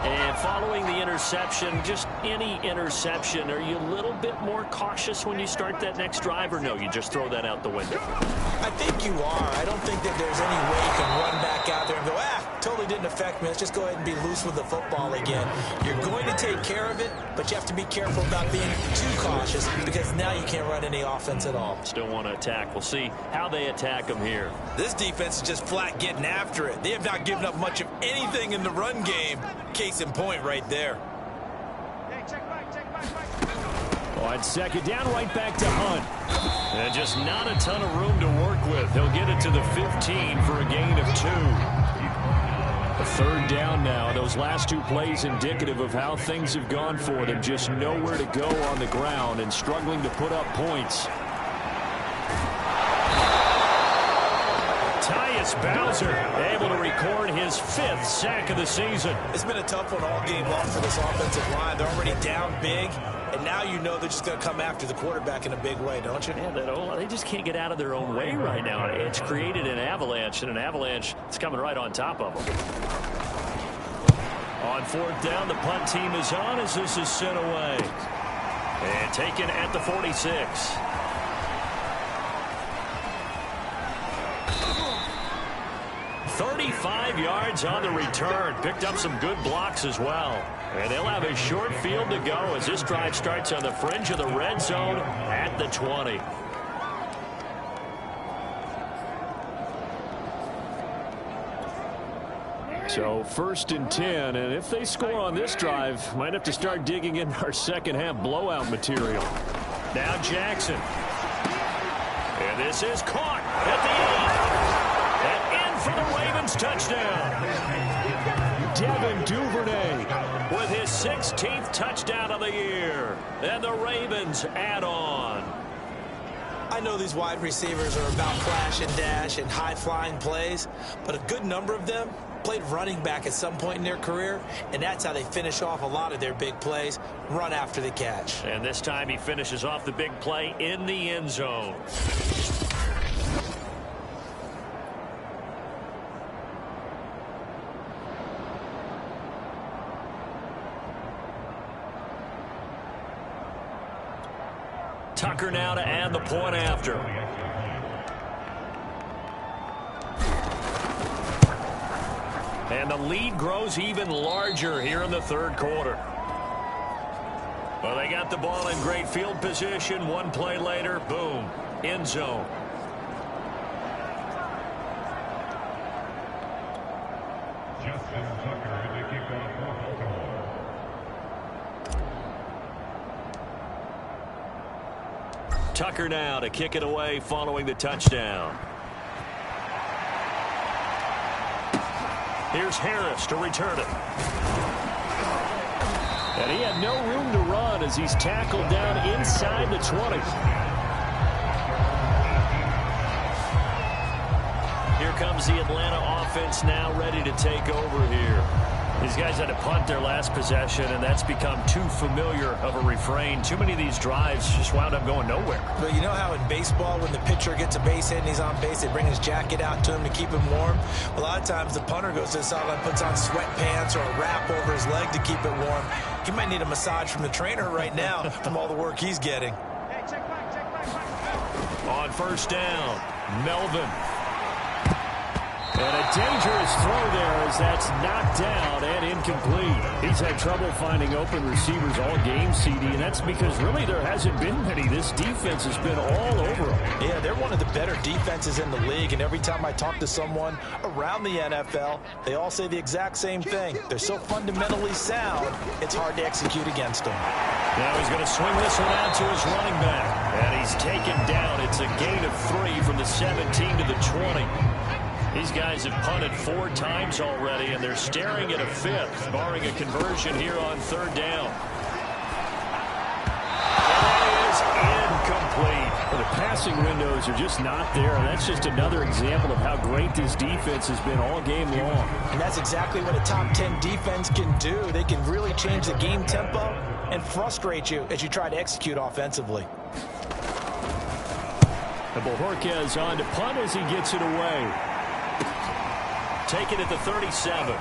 And following the interception, just any interception, are you a little bit more cautious when you start that next drive, or no, you just throw that out the window? I think you are. I don't think that there's any way you can run back out there and go, totally didn't affect me. Let's just go ahead and be loose with the football again. You're going to take care of it, but you have to be careful about being too cautious because now you can't run any offense at all. Still want to attack. We'll see how they attack them here. This defense is just flat getting after it. They have not given up much of anything in the run game. Case in point right there. On second down, right back to Hunt. And just not a ton of room to work with. He'll get it to the 15 for a gain of 2. A third down now. Those last two plays indicative of how things have gone for them. Just nowhere to go on the ground and struggling to put up points. Tyus Bowser able to record his 5th sack of the season. It's been a tough one all game long for this offensive line. They're already down big, and now you know they're just going to come after the quarterback in a big way, don't you? Yeah, they just can't get out of their own way right now. It's created an avalanche, and an avalanche is coming right on top of them. On 4th down, the punt team is on as this is sent away. And taken at the 46. 35 yards on the return. Picked up some good blocks as well. And they'll have a short field to go as this drive starts on the fringe of the red zone at the 20. So 1st and 10, and if they score on this drive, might have to start digging in our second half blowout material. Now Jackson. And this is caught at the end. And in for the Ravens touchdown. Devin Duvernay with his 16th touchdown of the year. And the Ravens add on. I know these wide receivers are about flash and dash and high-flying plays, but a good number of them played running back at some point in their career, and that's how they finish off a lot of their big plays, run after the catch. And this time he finishes off the big play in the end zone. Tucker now to add the point after. And the lead grows even larger here in the third quarter. Well, they got the ball in great field position. One play later, boom, end zone. Tucker now to kick it away following the touchdown. Here's Harris to return it. And he had no room to run as he's tackled down inside the 20. Here comes the Atlanta offense now ready to take over here. These guys had to punt their last possession, and that's become too familiar of a refrain. Too many of these drives just wound up going nowhere. But you know how in baseball, when the pitcher gets a base hit and he's on base, they bring his jacket out to him to keep him warm? A lot of times the punter goes to the sideline, puts on sweatpants or a wrap over his leg to keep it warm. He might need a massage from the trainer right now from all the work he's getting. On first down, Melvin. And a dangerous throw there as that's knocked down and incomplete. He's had trouble finding open receivers all game, CD, and that's because really there hasn't been many. This defense has been all over them. Yeah, they're one of the better defenses in the league, and every time I talk to someone around the NFL, they all say the exact same thing. They're so fundamentally sound, it's hard to execute against them. Now he's going to swing this one out to his running back. And he's taken down. It's a gain of 3 from the 17 to the 20. These guys have punted 4 times already, and they're staring at a 5th, barring a conversion here on third down. And it is incomplete. Well, the passing windows are just not there, and that's just another example of how great this defense has been all game long. And that's exactly what a top 10 defense can do. They can really change the game tempo and frustrate you as you try to execute offensively. And Bojorquez on to punt as he gets it away. Take it at the 37.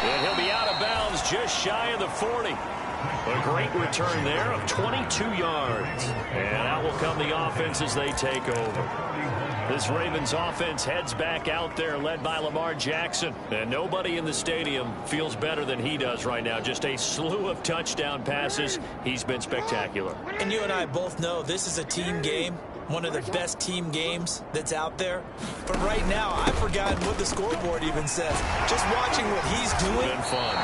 And he'll be out of bounds just shy of the 40. A great return there of 22 yards. And out will come the offense as they take over. This Ravens offense heads back out there led by Lamar Jackson. And nobody in the stadium feels better than he does right now. Just a slew of touchdown passes. He's been spectacular. And you and I both know this is a team game. One of the best team games that's out there. But right now, I've forgotten what the scoreboard even says. Just watching what he's doing. Been fun.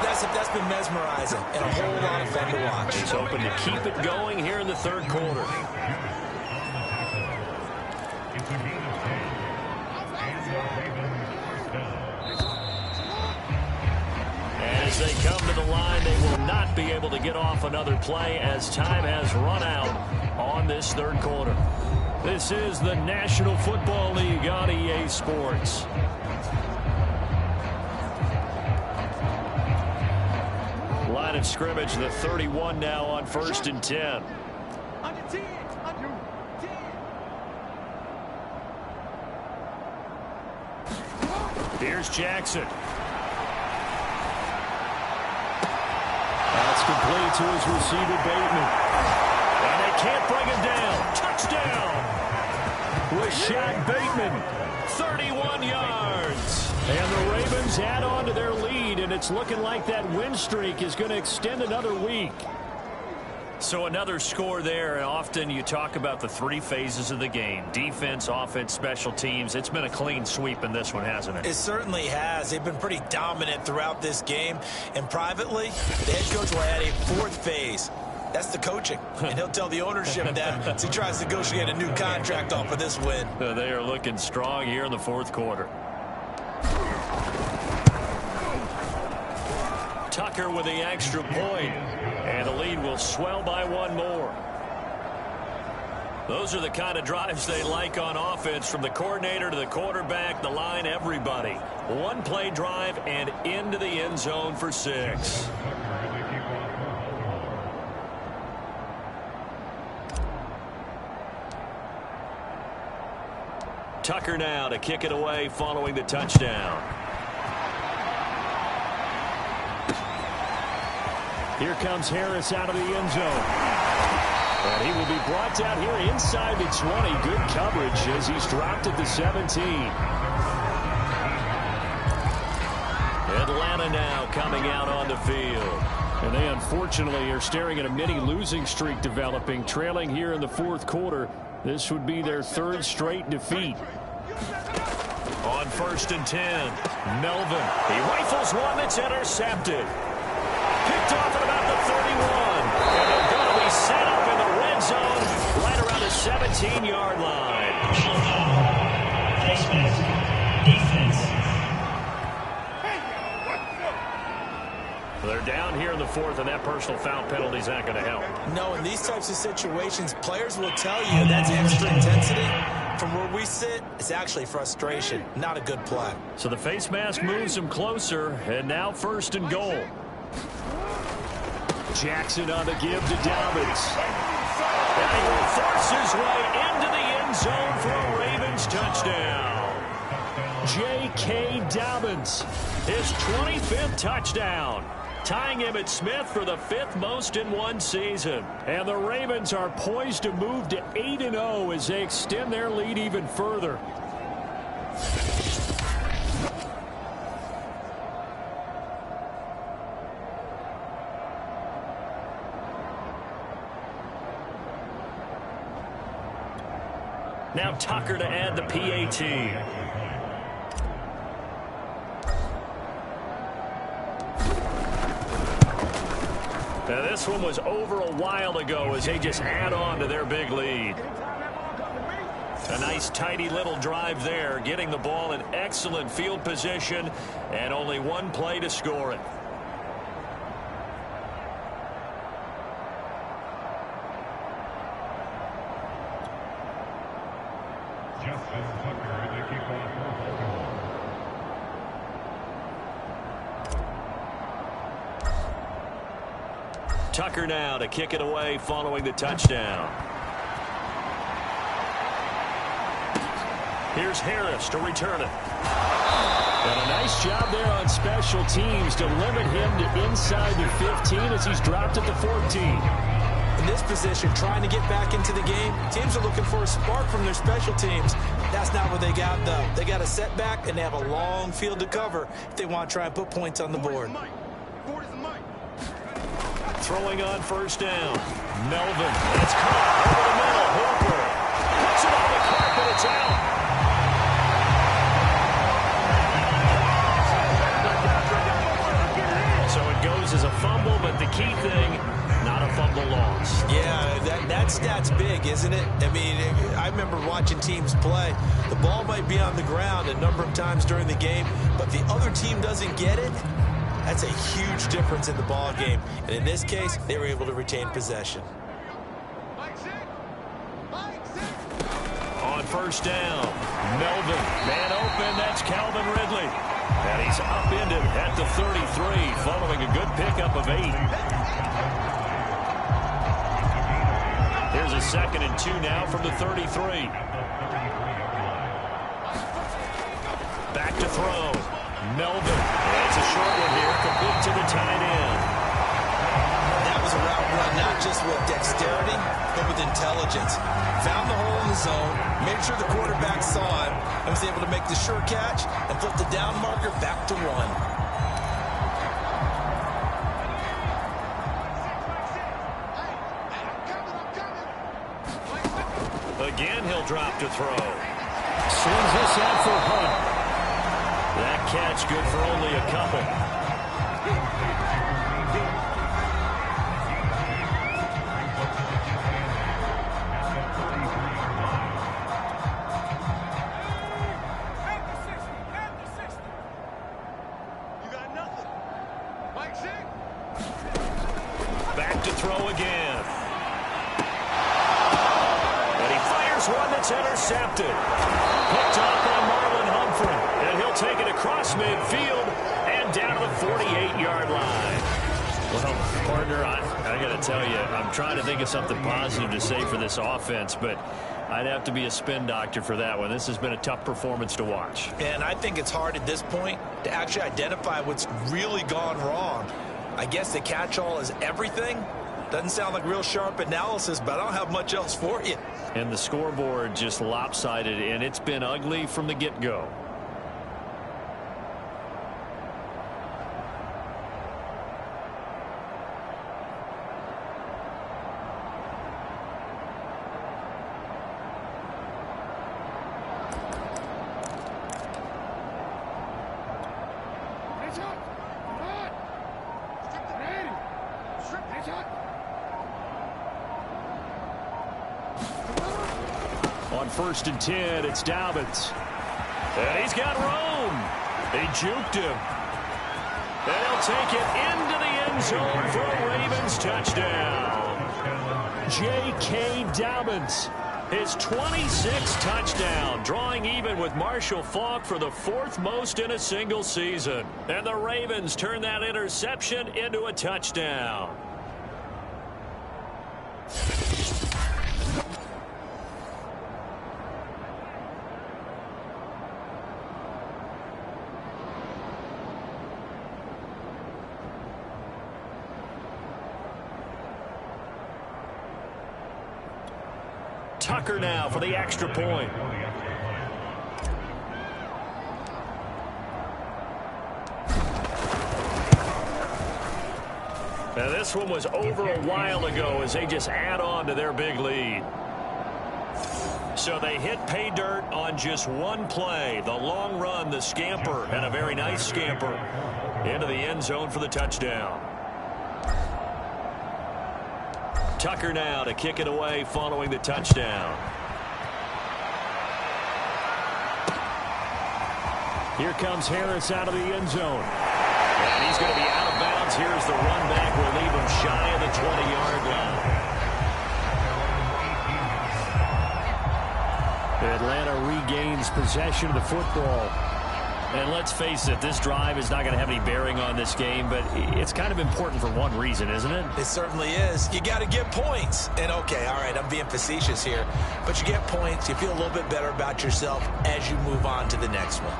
That's been mesmerizing and a whole lot of fun to watch. He's hoping to keep it going here in the third quarter. And as they come to the line, they will not be able to get off another play as time has run out on this third quarter. This is the National Football League on EA Sports. Line of scrimmage, the 31 now on 1st and 10. Here's Jackson. That's complete to his receiver, Bateman. And they can't bring him down. Touchdown! Rashad Bateman. 31 yards. And the Ravens add on to their lead, and it's looking like that win streak is going to extend another week. So another score there, and often you talk about the 3 phases of the game. Defense, offense, special teams. It's been a clean sweep in this one, hasn't it? It certainly has. They've been pretty dominant throughout this game. And privately, the head coach will add a 4th phase. That's the coaching. And he'll tell the ownership that as he tries to negotiate a new contract off of this win. They are looking strong here in the 4th quarter. Tucker with the extra point. And the lead will swell by one more. Those are the kind of drives they like on offense, from the coordinator to the quarterback, the line, everybody. One-play drive and into the end zone for 6. Tucker now to kick it away following the touchdown. Here comes Harris out of the end zone. And he will be brought down here inside the 20. Good coverage as he's dropped at the 17. Atlanta now coming out on the field. And they unfortunately are staring at a mini losing streak developing, trailing here in the fourth quarter. This would be their 3rd straight defeat. On 1st and 10, Melvin. He rifles one that's intercepted. Picked off at about the 31. And they're going to be set up in the red zone right around the 17-yard line. Defense. They're down here in the 4th, and that personal foul penalty is not going to help. No, in these types of situations, players will tell you that's extra intensity. From where we sit, it's actually frustration. Not a good play. So the face mask moves him closer, and now 1st and goal. Jackson on the give to Dobbins. And he will force his way into the end zone for a Ravens touchdown. J.K. Dobbins. His 25th touchdown, tying Emmitt Smith for the 5th most in one season. And the Ravens are poised to move to 8-0 as they extend their lead even further. Now Tucker to add the PAT. Now this one was over a while ago as they just add on to their big lead. A nice tidy little drive there, getting the ball in excellent field position, and only one play to score it. Tucker now to kick it away following the touchdown. Here's Harris to return it. And a nice job there on special teams to limit him to inside the 15 as he's dropped at the 14. In this position, trying to get back into the game, teams are looking for a spark from their special teams. That's not what they got, though. They got a setback, and they have a long field to cover if they want to try and put points on the board. Throwing on 1st down. Melvin. It's caught over the middle. Hooper puts it on the carpet. It's out. So it goes as a fumble, but the key thing, not a fumble loss. Yeah, that stat's big, isn't it? I mean, I remember watching teams play. The ball might be on the ground a number of times during the game, but the other team doesn't get it. That's a huge difference in the ball game. And in this case, they were able to retain possession. On 1st down, Melvin. Man open, that's Calvin Ridley. And he's upended at the 33 following a good pickup of 8. Here's a 2nd and 2 now from the 33. Back to throw. Melvin. It's a short one here, complete to the tight end. That was a route run, not just with dexterity, but with intelligence. Found the hole in the zone, made sure the quarterback saw it, and was able to make the sure catch and flip the down marker back to 1. Again, he'll drop to throw. Swings this out for Hunt. That catch good for only a couple. You got nothing. Mike, 6. throw again. And he fires one that's intercepted. Picked off by Marlon Humphrey. And he'll take it across midfield and down to the 48-yard line. Well, partner, I got to tell you, I'm trying to think of something positive to say for this offense, but I'd have to be a spin doctor for that one. This has been a tough performance to watch. And I think it's hard at this point to actually identify what's really gone wrong. I guess the catch-all is everything. Doesn't sound like real sharp analysis, but I don't have much else for you. And the scoreboard just lopsided, and it's been ugly from the get-go. On 1st and 10, it's Dobbins. And he's got room. He juked him. And he'll take it into the end zone for a Ravens touchdown. J.K. Dobbins, his 26th touchdown, drawing even with Marshall Faulk for the 4th most in a single season. And the Ravens turn that interception into a touchdown. Tucker now for the extra point. Now this one was over a while ago as they just add on to their big lead. So they hit pay dirt on just one play. The long run, the scamper, and a very nice scamper into the end zone for the touchdown. Tucker now to kick it away following the touchdown. Here comes Harris out of the end zone. And he's going to be out of bounds. Here's the run back. We'll leave him shy of the 20-yard line. Atlanta regains possession of the football. And let's face it, this drive is not going to have any bearing on this game, but it's kind of important for one reason, isn't it? It certainly is. You got to get points. And, okay, all right, I'm being facetious here. But you get points, you feel a little bit better about yourself as you move on to the next one.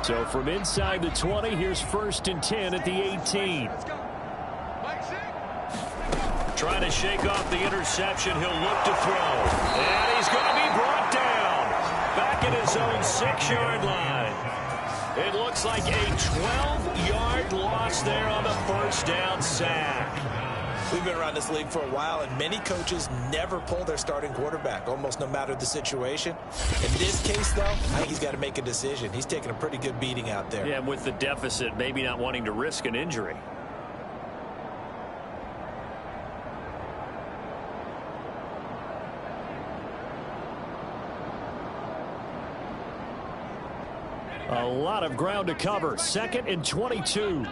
So from inside the 20, here's 1st and 10 at the 18. Trying to shake off the interception. He'll look to throw. And he's going to be brought down. Back at his own 6-yard line. It looks like a 12-yard loss there on the 1st down sack. We've been around this league for a while, and many coaches never pull their starting quarterback, almost no matter the situation. In this case, though, I think he's got to make a decision. He's taking a pretty good beating out there. Yeah, and with the deficit, maybe not wanting to risk an injury. A lot of ground to cover. 2nd and 22.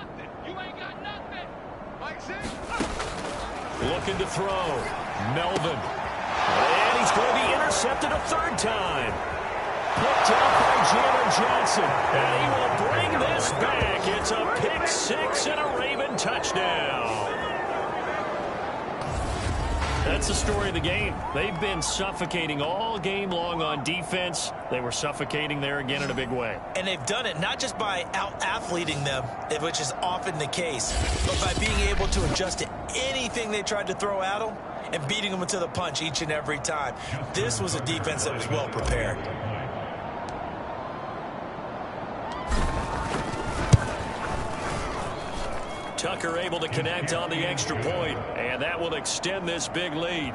Looking to throw. Melvin. And he's going to be intercepted a 3rd time. Picked up by Jalen Johnson. And he will bring this back. It's a pick 6 and a Raven touchdown. That's the story of the game. They've been suffocating all game long on defense. They were suffocating there again in a big way. And they've done it not just by out-athleting them, which is often the case, but by being able to adjust to anything they tried to throw at them and beating them to the punch each and every time. This was a defense that was well prepared. Tucker able to connect on the extra point, and that will extend this big lead.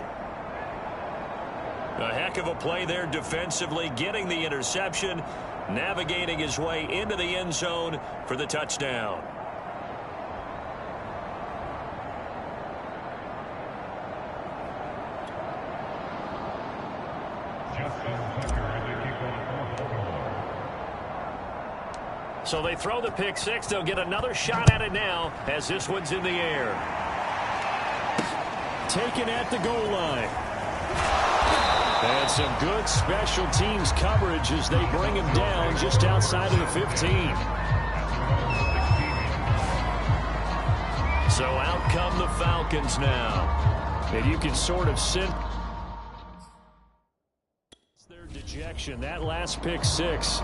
A heck of a play there defensively, getting the interception, navigating his way into the end zone for the touchdown. So they throw the pick six. They'll get another shot at it now as this one's in the air. Taken at the goal line. And some good special teams coverage as they bring him down just outside of the 15. So out come the Falcons now. And you can sort of sense their dejection. That last pick six.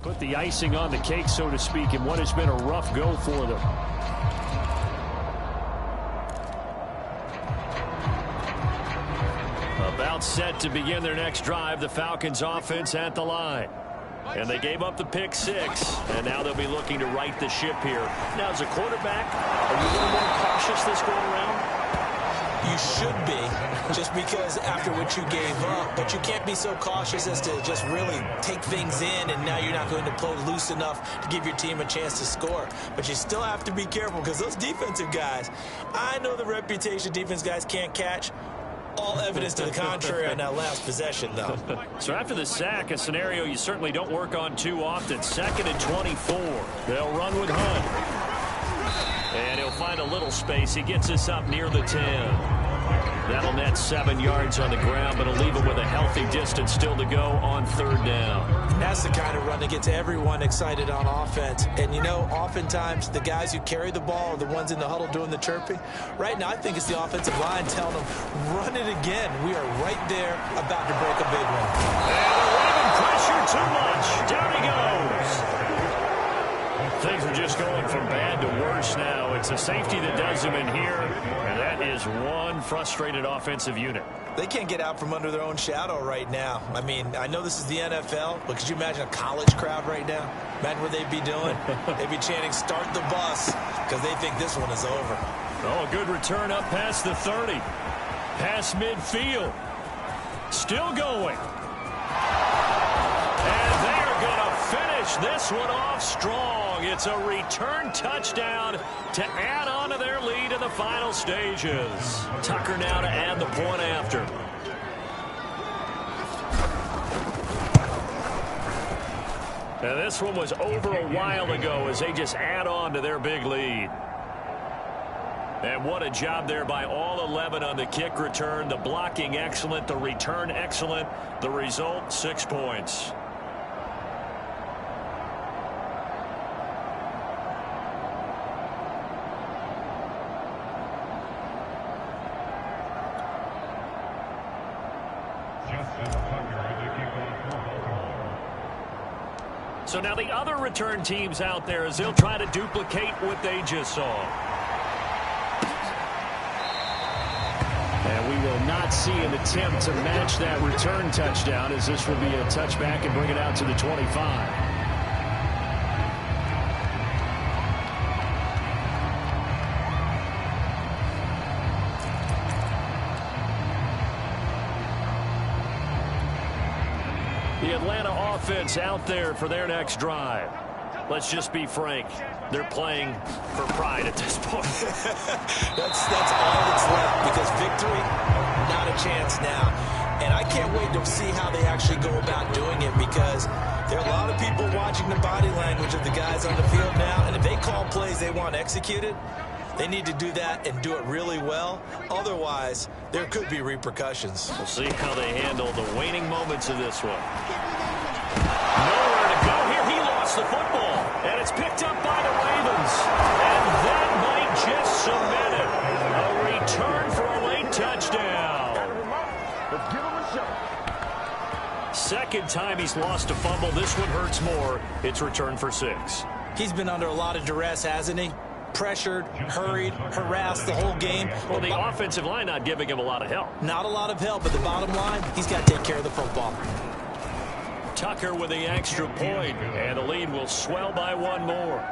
Put the icing on the cake, so to speak, in what has been a rough go for them. About set to begin their next drive, the Falcons offense at the line. And they gave up the pick six, and now they'll be looking to right the ship here. Now, as a quarterback, are you a little more cautious this go around? You should be, just because after what you gave up. But you can't be so cautious as to just really take things in, and now you're not going to play loose enough to give your team a chance to score. But you still have to be careful because those defensive guys, I know the reputation defense guys can't catch. All evidence to the contrary on that last possession, though. So after the sack, a scenario you certainly don't work on too often. 2nd and 24. They'll run with Hunt. And he'll find a little space. He gets us up near the 10. That'll net 7 yards on the ground, but it'll leave him with a healthy distance still to go on 3rd down. That's the kind of run that gets everyone excited on offense. And, you know, oftentimes the guys who carry the ball are the ones in the huddle doing the chirping. Right now, I think it's the offensive line telling them, run it again. We are right there about to break a big one. And the Raven pressure too much. Down he goes. Things are just going from bad to worse now. It's a safety that does them in here, and that is one frustrated offensive unit. They can't get out from under their own shadow right now. I mean, I know this is the NFL, but could you imagine a college crowd right now? Imagine what they'd be doing. They'd be chanting, start the bus, because they think this one is over. Oh, a good return up past the 30. Past midfield. Still going. And they're going to finish this one off strong. It's a return touchdown to add on to their lead in the final stages. Tucker now to add the point after. And this one was over a while ago as they just add on to their big lead. And what a job there by all 11 on the kick return. The blocking excellent, the return excellent. The result, 6 points. So now the other return teams out there as they'll try to duplicate what they just saw. And we will not see an attempt to match that return touchdown, as this will be a touchback and bring it out to the 25. The Atlanta offense out there for their next drive. Let's just be frank. They're playing for pride at this point. That's all that's left, because victory, not a chance now. And I can't wait to see how they actually go about doing it, because there are a lot of people watching the body language of the guys on the field now, and if they call plays they want executed, they need to do that and do it really well. Otherwise, there could be repercussions. We'll see how they handle the waning moments of this one. Nowhere to go here. He lost the football, and it's picked up by the Ravens. And that might just cement it. A return for a late touchdown. Let's give him a shot. Second time he's lost a fumble. This one hurts more. It's returned for 6. He's been under a lot of duress, hasn't he? pressured, hurried, harassed the whole game. Well, the offensive line not giving him a lot of help. Not a lot of help, but the bottom line, he's got to take care of the football. Tucker with the extra point, and the lead will swell by one more.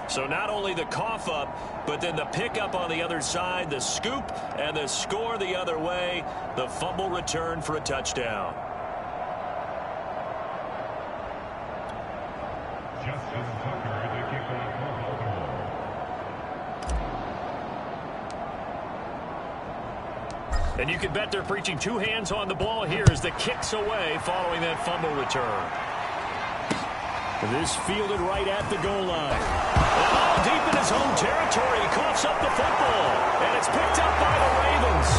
So not only the cough up, but then the pickup on the other side, the scoop, and the score the other way, the fumble return for a touchdown. Justin Tucker, the kickoff for Baltimore. And you can bet they're preaching two hands on the ball here as the kick's away following that fumble return. This fielded right at the goal line. Oh, deep in his home territory, he coughs up the football. And it's picked up by the Ravens.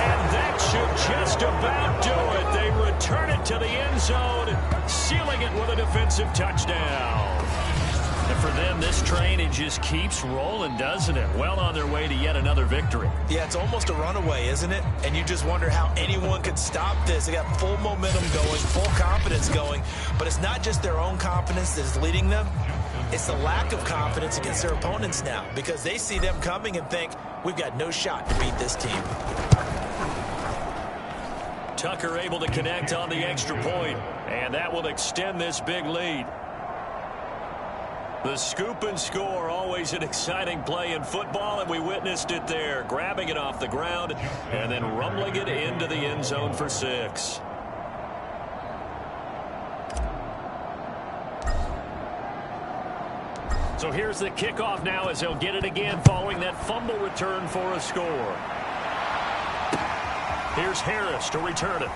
And that should just about do it. They return it to the end zone, sealing it with a defensive touchdown. And for them, this train, it just keeps rolling, doesn't it? Well on their way to yet another victory. Yeah, it's almost a runaway, isn't it? And you just wonder how anyone could stop this. They got full momentum going, full confidence going. But it's not just their own confidence that's leading them. It's the lack of confidence against their opponents now, because they see them coming and think, we've got no shot to beat this team. Tucker able to connect on the extra point, and that will extend this big lead. The scoop and score, always an exciting play in football, and we witnessed it there, grabbing it off the ground and then rumbling it into the end zone for 6. So here's the kickoff now as they'll get it again following that fumble return for a score. Here's Harris to return it.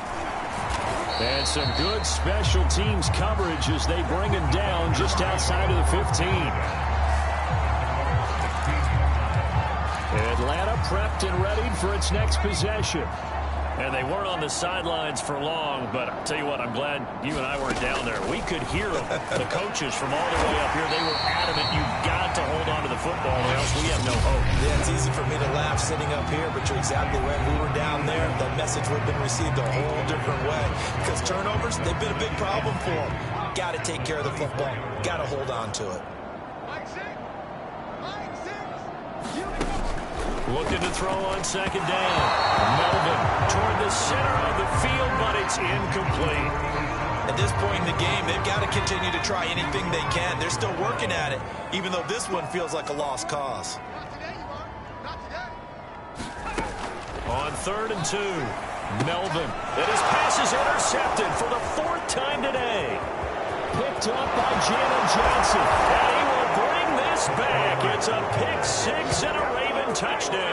And some good special teams coverage as they bring him down just outside of the 15. Atlanta prepped and ready for its next possession. And they weren't on the sidelines for long, but I'll tell you what, I'm glad you and I weren't down there. We could hear them, the coaches from all the way up here. They were adamant, you've got to hold on to the football or else we have no hope. Yeah, it's easy for me to laugh sitting up here, but you're exactly right. We were down there. That message would have been received a whole different way. Because turnovers, they've been a big problem for them. Got to take care of the football. Got to hold on to it. Looking to throw on second down. Melvin toward the center of the field, but it's incomplete. At this point in the game, they've got to continue to try anything they can. They're still working at it, even though this one feels like a lost cause. On 3rd and 2, Melvin. And his pass is intercepted for the 4th time today. Picked up by Jalen Johnson. And he will bring this back. It's a pick 6 and a Raven touchdown.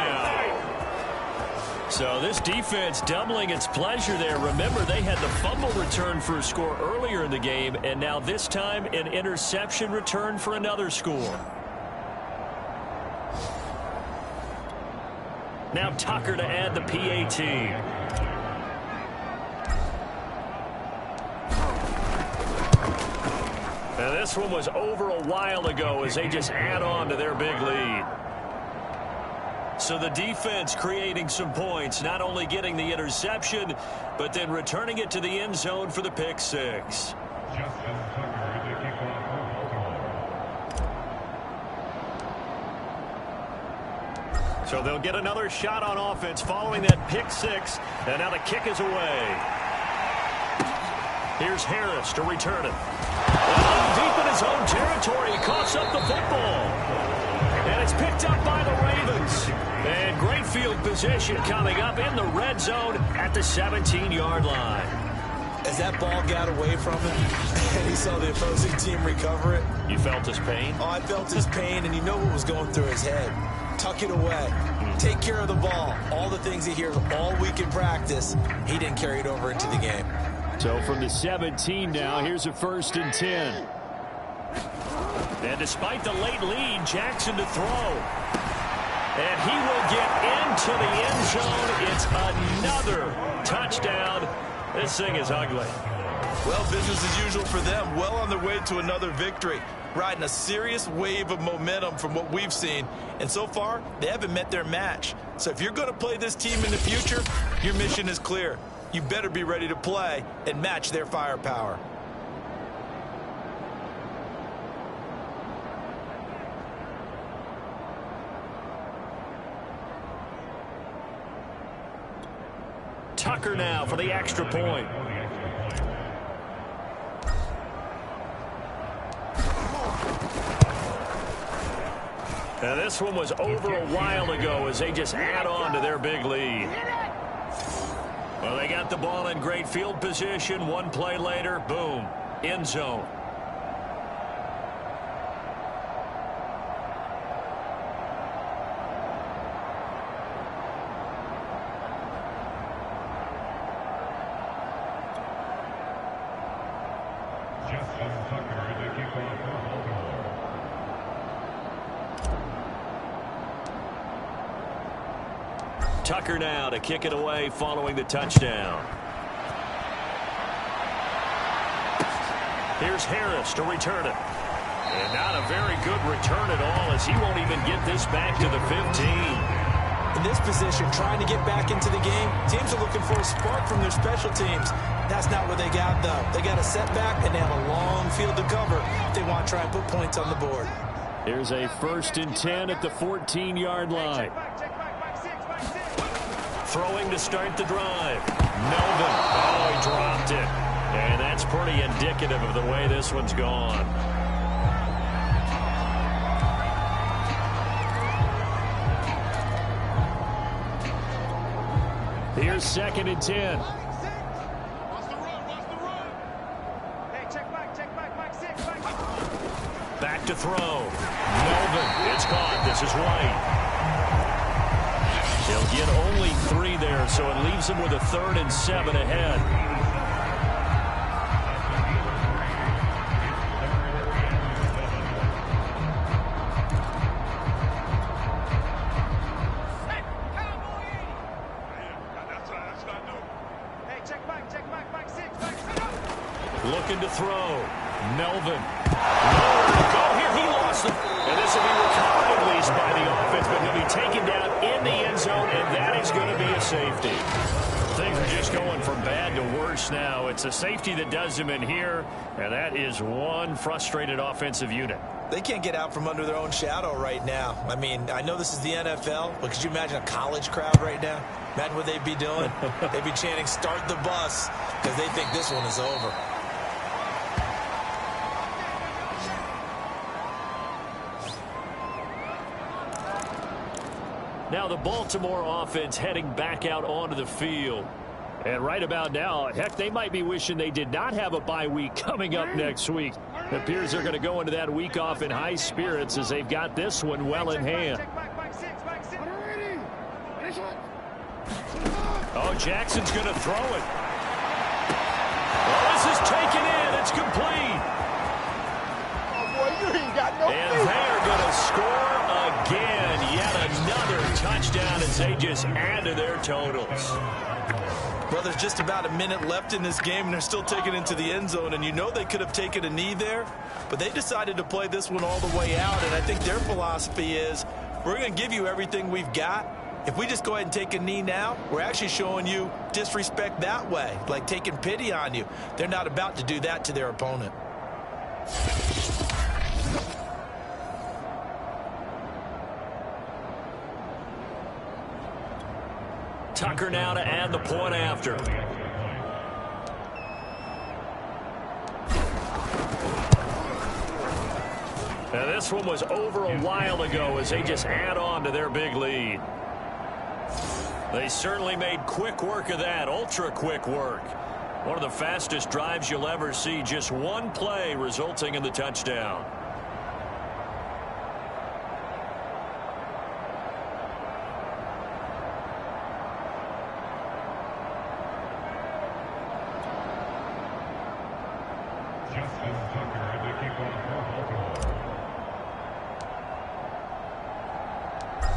So this defense doubling its pleasure there. Remember, they had the fumble return for a score earlier in the game, and now this time an interception return for another score. Now Tucker to add the PAT. Now this one was over a while ago as they just add on to their big lead. So the defense creating some points, not only getting the interception, but then returning it to the end zone for the pick 6. Justin Tucker, the kickoff for Baltimore. So they'll get another shot on offense following that pick 6, and now the kick is away. Here's Harris to return it. Oh, deep in his own territory, he coughs up the football. And it's picked up by the Ravens. And great field position coming up in the red zone at the 17-yard line. As that ball got away from him, and he saw the opposing team recover it. You felt his pain? Oh, I felt his pain, and you know what was going through his head. Tuck it away. Take care of the ball. All the things he hears all week in practice, he didn't carry it over into the game. So from the 17 now, here's a 1st and 10. And despite the late lead, Jackson to throw. And he will get into the end zone. It's another touchdown. This thing is ugly. Well, business as usual for them. Well on their way to another victory. Riding a serious wave of momentum from what we've seen. And so far, they haven't met their match. So if you're going to play this team in the future, your mission is clear. You better be ready to play and match their firepower. Tucker now for the extra point. And this one was over a while ago as they just add on to their big lead. Well, they got the ball in great field position. One play later, boom, end zone. Tucker now to kick it away following the touchdown. Here's Harris to return it. And not a very good return at all as he won't even get this back to the 15. In this position, trying to get back into the game, teams are looking for a spark from their special teams. That's not what they got, though. They got a setback, and they have a long field to cover if they want to try and put points on the board. Here's a 1st and 10 at the 14-yard line. Throwing to start the drive. Melvin. Oh, he dropped it. And that's pretty indicative of the way this one's gone. Here's 2nd and 10. Back to throw. Melvin. It's caught. This is White. They'll get only 3 there, so it leaves them with a 3rd and 7 ahead. Looking to throw. Melvin. Nowhere to go here. He lost it. And this will be recovered at least by the offense, but he'll be taken down in the end zone, and that is going to be a safety. Things are just going from bad to worse now. It's a safety that does him in here, and that is one frustrated offensive unit. They can't get out from under their own shadow right now. I mean, I know this is the NFL, but could you imagine a college crowd right now? Imagine what they'd be doing. They'd be chanting, "Start the bus," because they think this one is over. Now the Baltimore offense heading back out onto the field. And right about now, heck, they might be wishing they did not have a bye week coming up next week. It appears they're going to go into that week off in high spirits as they've got this one well in hand. Oh, Jackson's going to throw it. Oh, this is taken in. It's complete. And they're going to score again. Yet another touchdown as they just add to their totals. Well, there's just about a minute left in this game, and they're still taking it into the end zone. And you know they could have taken a knee there, but they decided to play this one all the way out. And I think their philosophy is, we're going to give you everything we've got. If we just go ahead and take a knee now, we're actually showing you disrespect that way, like taking pity on you. They're not about to do that to their opponent. Tucker now to add the point after. Now this one was over a while ago as they just add on to their big lead. They certainly made quick work of that, ultra quick work. One of the fastest drives you'll ever see, just one play resulting in the touchdown.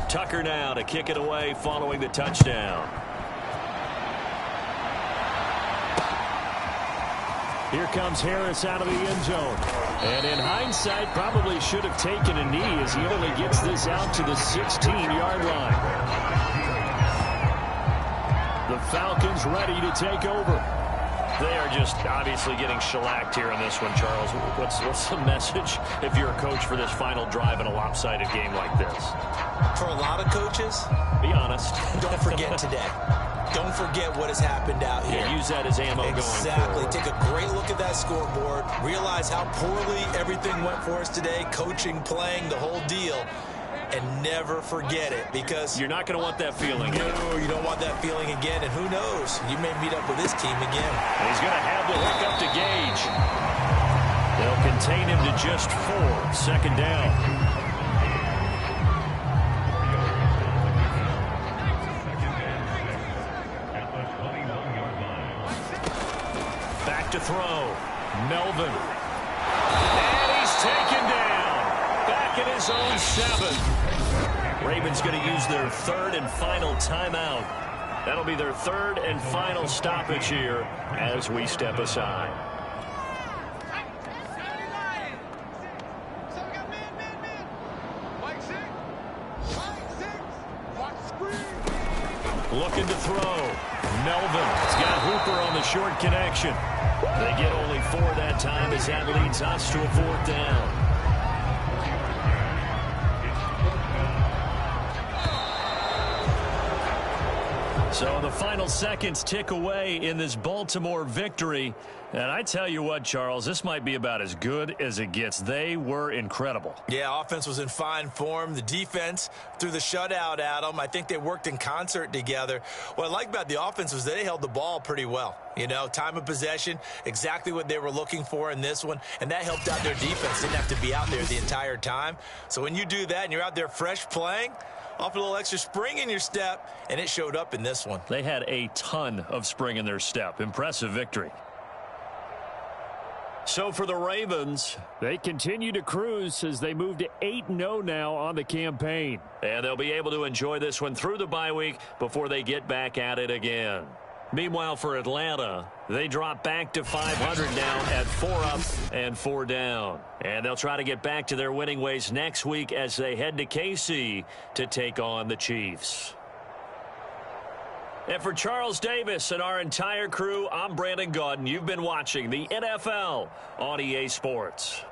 Tucker now to kick it away following the touchdown. Here comes Harris out of the end zone. And in hindsight, probably should have taken a knee as he only gets this out to the 16-yard line. The Falcons ready to take over. They are just obviously getting shellacked here in this one, Charles. What's the message if you're a coach for this final drive in a lopsided game like this? For a lot of coaches, be honest. don't forget today. don't forget what has happened out here. Yeah, use that as ammo going forward. Exactly. Take a great look at that scoreboard. Realize how poorly everything went for us today, coaching, playing, the whole deal. And never forget it, because you're not going to want that feeling. No, you don't want that feeling again. And who knows? You may meet up with this team again. He's going to have to hook up to Gage. They'll contain him to just 4. Second down. Back to throw. Melvin. And he's taken down. Back at his own 7. Ravens going to use their 3rd and final timeout. That'll be their 3rd and final stoppage here as we step aside. Looking to throw. Melvin has got Hooper on the short connection. They get only 4 that time as that leads us to a 4th down. So the final seconds tick away in this Baltimore victory. And I tell you what, Charles, this might be about as good as it gets. They were incredible. Yeah, offense was in fine form. The defense threw the shutout at them. I think they worked in concert together. What I like about the offense was they held the ball pretty well. You know, time of possession, exactly what they were looking for in this one. And that helped out their defense. Didn't have to be out there the entire time. So when you do that and you're out there fresh playing, off a little extra spring in your step, and it showed up in this one. They had a ton of spring in their step. Impressive victory. So for the Ravens, they continue to cruise as they move to 8-0 now on the campaign. And they'll be able to enjoy this one through the bye week before they get back at it again. Meanwhile, for Atlanta, they drop back to 500 now at 4 up and 4 down. And they'll try to get back to their winning ways next week as they head to KC to take on the Chiefs. And for Charles Davis and our entire crew, I'm Brandon Gaudin. You've been watching the NFL on EA Sports.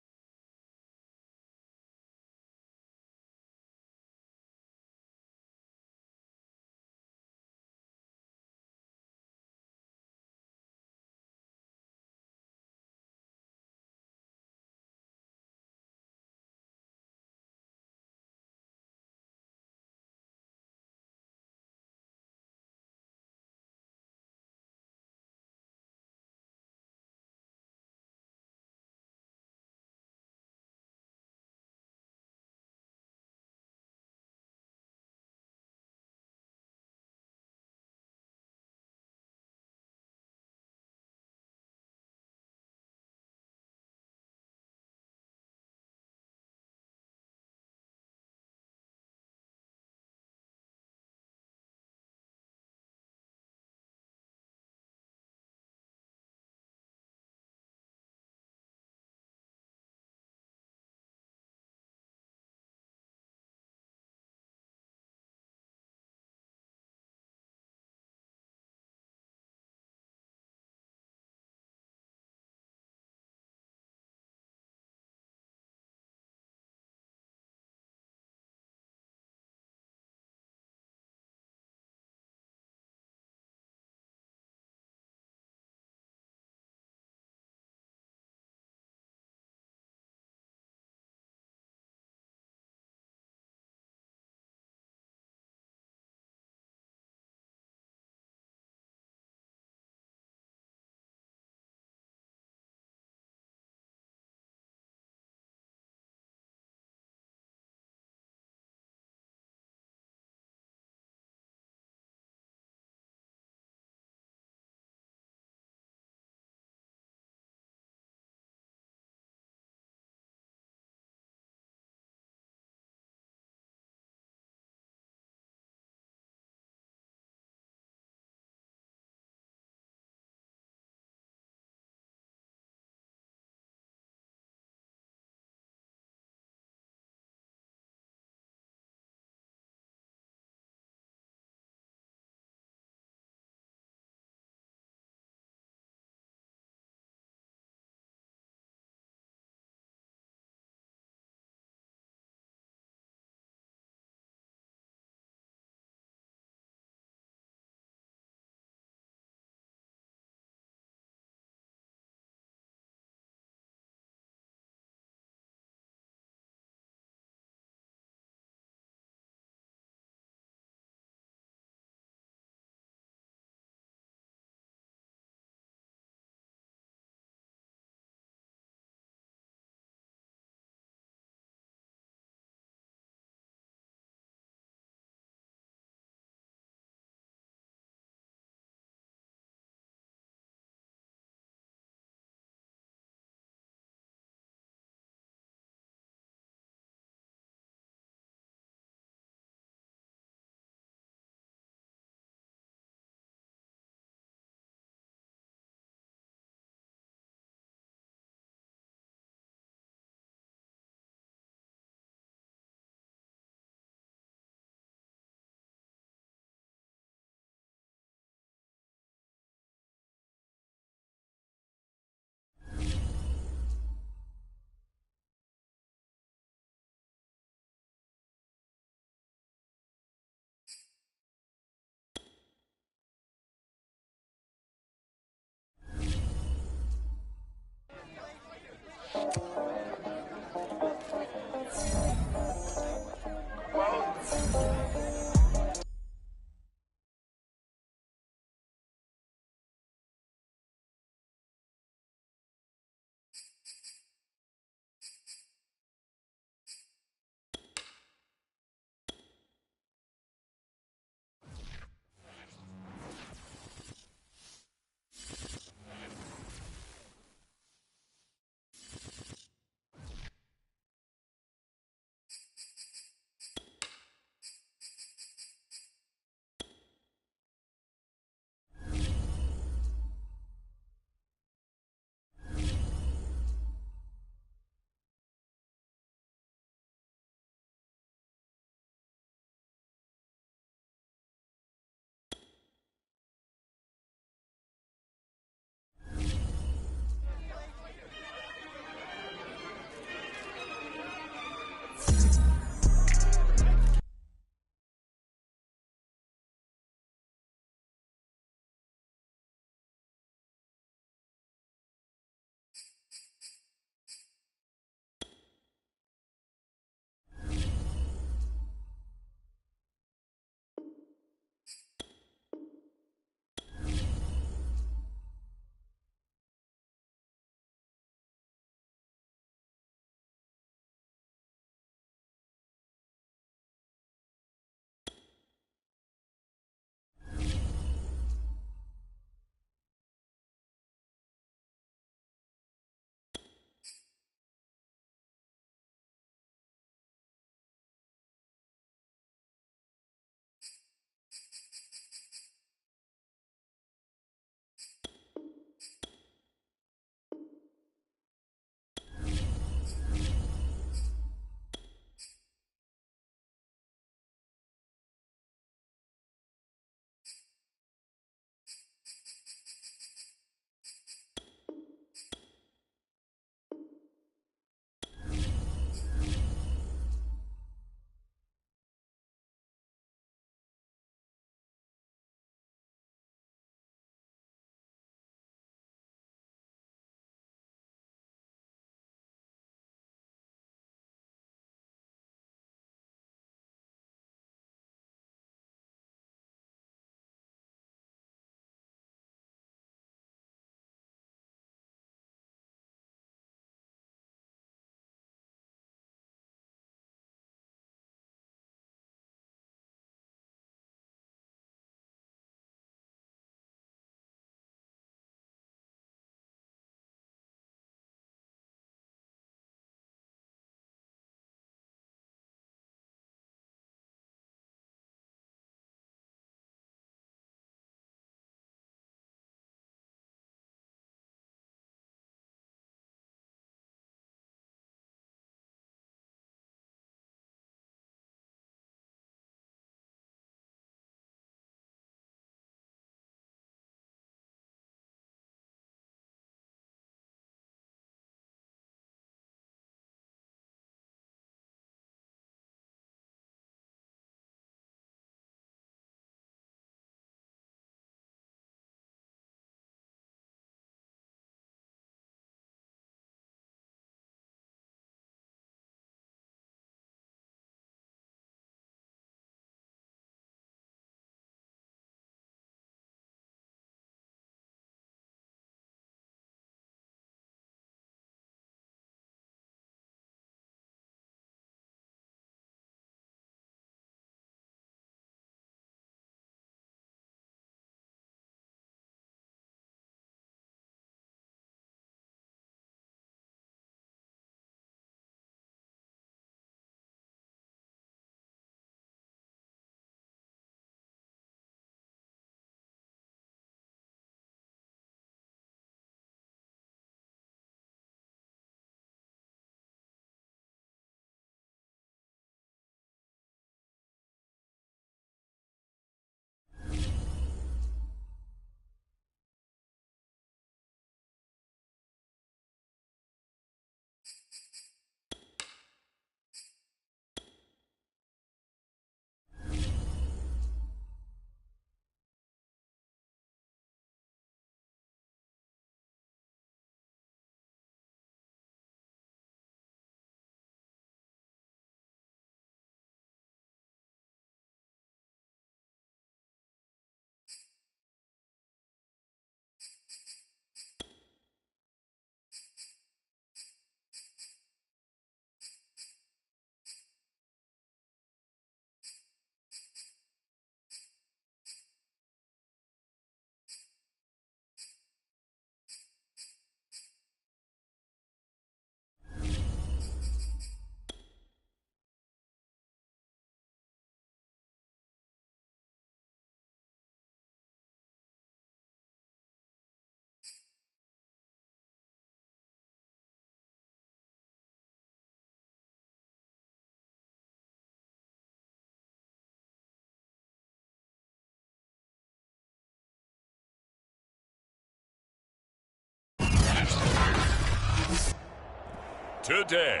today.